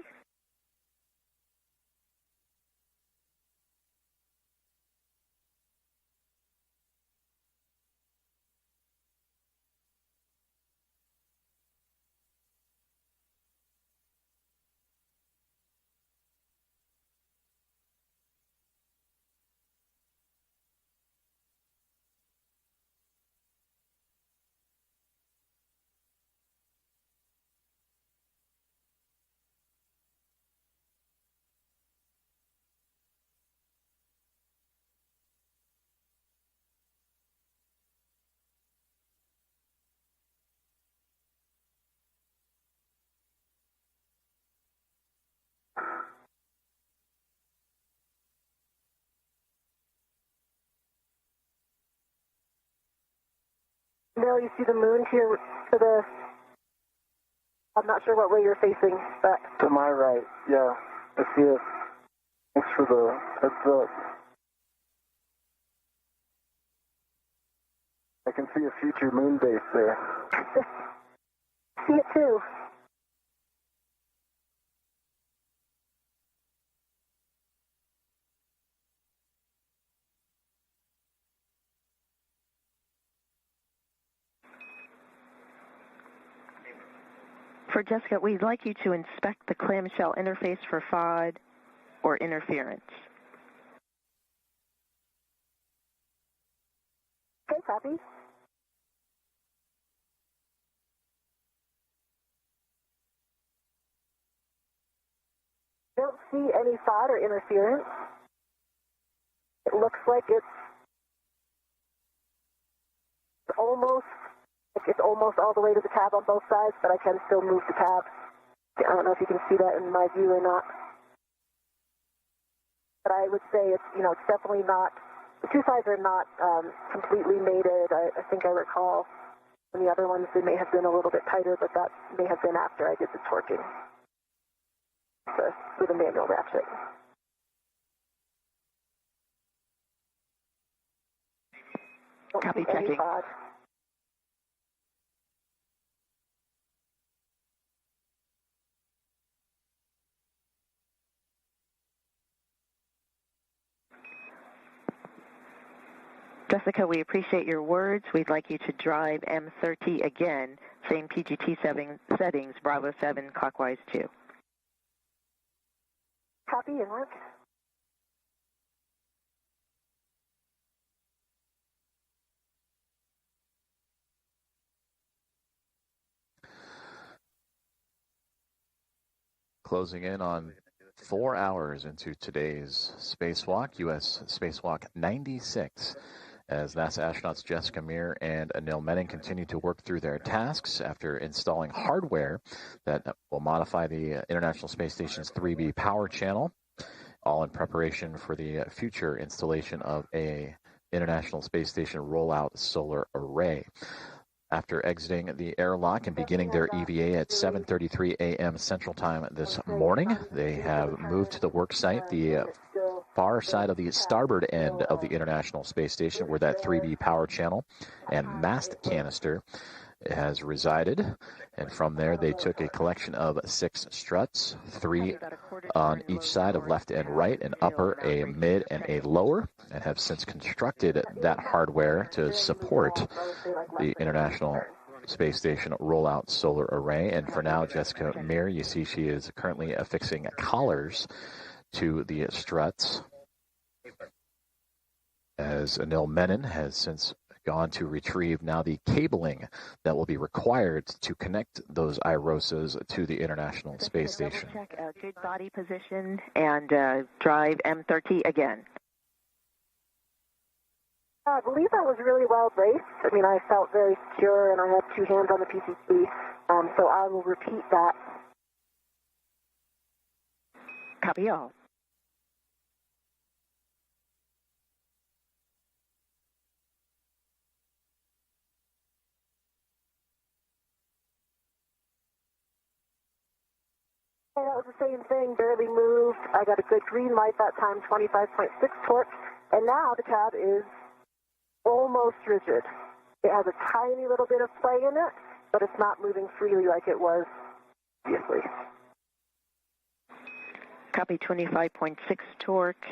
Bill, you see the moon to the... I'm not sure what way you're facing, but... To my right, yeah. I see it. Thanks for the heads up. I can see a future moon base there. See it too. For Jessica, we'd like you to inspect the clamshell interface for FOD or interference. Okay, copy. Don't see any FOD or interference. It looks like it's almost all the way to the tab on both sides, but I can still move the tab. I don't know if you can see that in my view or not. But I would say it's definitely not, the two sides are not completely mated. I think I recall in the other ones they may have been a little bit tighter, but that may have been after I did the torquing with a manual ratchet. Copy, checking. Jessica, we appreciate your words. We'd like you to drive M30 again, same PGT settings, Bravo 7, clockwise 2. Copy, and work. Closing in on 4 hours into today's spacewalk, U.S. Spacewalk 96, as NASA astronauts Jessica Meir and Anil Menon continue to work through their tasks after installing hardware that will modify the International Space Station's 3B power channel, all in preparation for the future installation of a International Space Station rollout solar array. After exiting the airlock and beginning their EVA at 7:33 a.m. Central Time this morning, they have moved to the work site, the far side of the starboard end of the International Space Station, where that 3B power channel and mast canister has resided. And from there, they took a collection of 6 struts, 3 on each side of left and right, an upper, a mid, and a lower, and have since constructed that hardware to support the International Space Station rollout solar array. And for now, Jessica Meir, you see she is currently affixing collars to the struts, as Anil Menon has since gone to retrieve now the cabling that will be required to connect those IROSAs to the International Space Station. Check a good body position and drive M30 again. I believe that was really well braced. I mean, I felt very secure, and I had 2 hands on the PCC, so I will repeat that. Copy all. That was the same thing, barely moved. I got a good green light that time, 25.6 torque, and now the cab is almost rigid. It has a tiny little bit of play in it, but it's not moving freely like it was previously. Copy, 25.6 torque,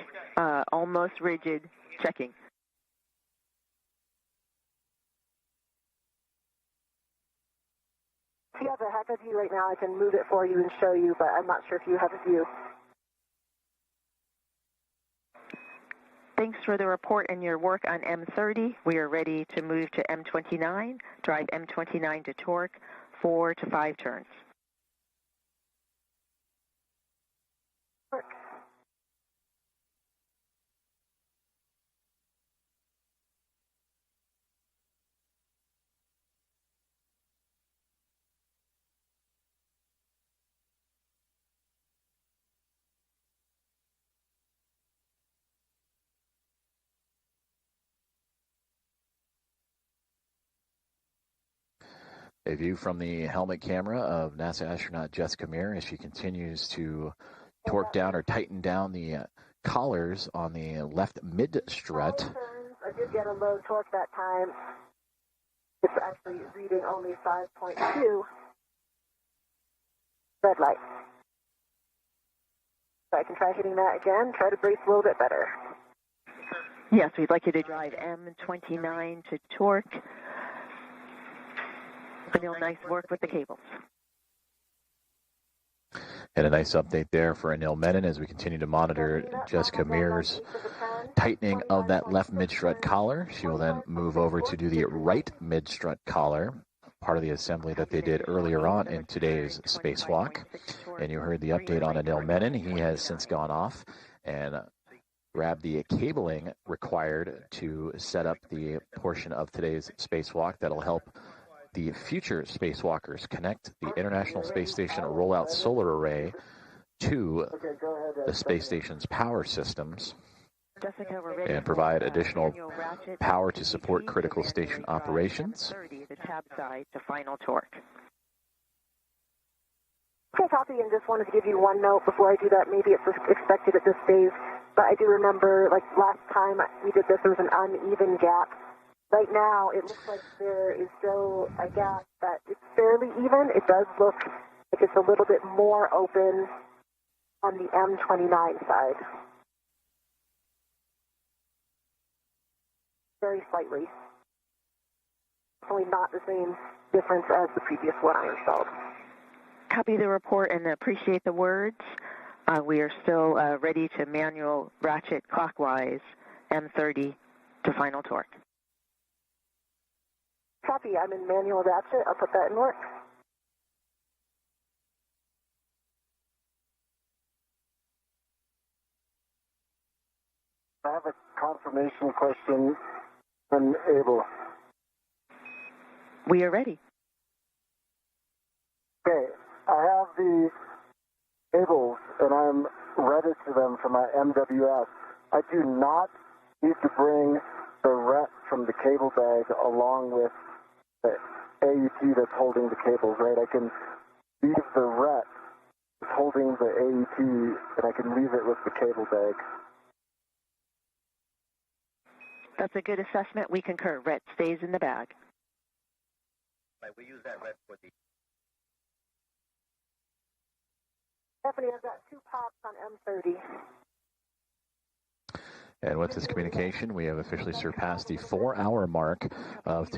almost rigid, checking. If you have a heck of view right now, I can move it for you and show you, but I'm not sure if you have a view. Thanks for the report and your work on M30. We are ready to move to M29, drive M29 to torque, 4 to 5 turns. Torque. A view from the helmet camera of NASA astronaut Jessica Meir as she continues to torque down or tighten down the collars on the left mid strut. I did get a low torque that time. It's actually reading only 5.2. Red light. So I can try hitting that again, try to brace a little bit better. Yes, we'd like you to drive M29 to torque. Anil, nice work with the cables. And a nice update there for Anil Menon as we continue to monitor Jessica Meir's tightening of that left mid-strut collar. She will then move over to do the right mid-strut collar, part of the assembly that they did earlier on in today's spacewalk. And you heard the update on Anil Menon. He has since gone off and grabbed the cabling required to set up the portion of today's spacewalk that'll help the future spacewalkers connect the International Space Station rollout solar array to the space station's power systems and provide additional power to support critical station operations. The tab side to final torque. Okay, copy, and just wanted to give you one note before I do that. Maybe it's expected at this phase, but I do remember, like last time we did this, there was an uneven gap. Right now, it looks like there is still a gap that it's fairly even. It does look like it's a little bit more open on the M29 side. Very slightly. Definitely not the same difference as the previous one I installed. Copy the report and appreciate the words. We are still ready to manual ratchet clockwise M30 to final torque. Copy, I'm in manual ratchet. I'll put that in work. I have a confirmation question when able. We are ready. Okay, I have the cables and I'm ready to them for my MWS. I do not need to bring the ret from the cable bag along with the AET that's holding the cables, right? I can leave the ret that's holding the AET and I can leave it with the cable bag. That's a good assessment. We concur. Ret stays in the bag. Right, we use that ret for the... Stephanie, I've got 2 pops on M30. And with this communication, we have officially surpassed the 4-hour mark of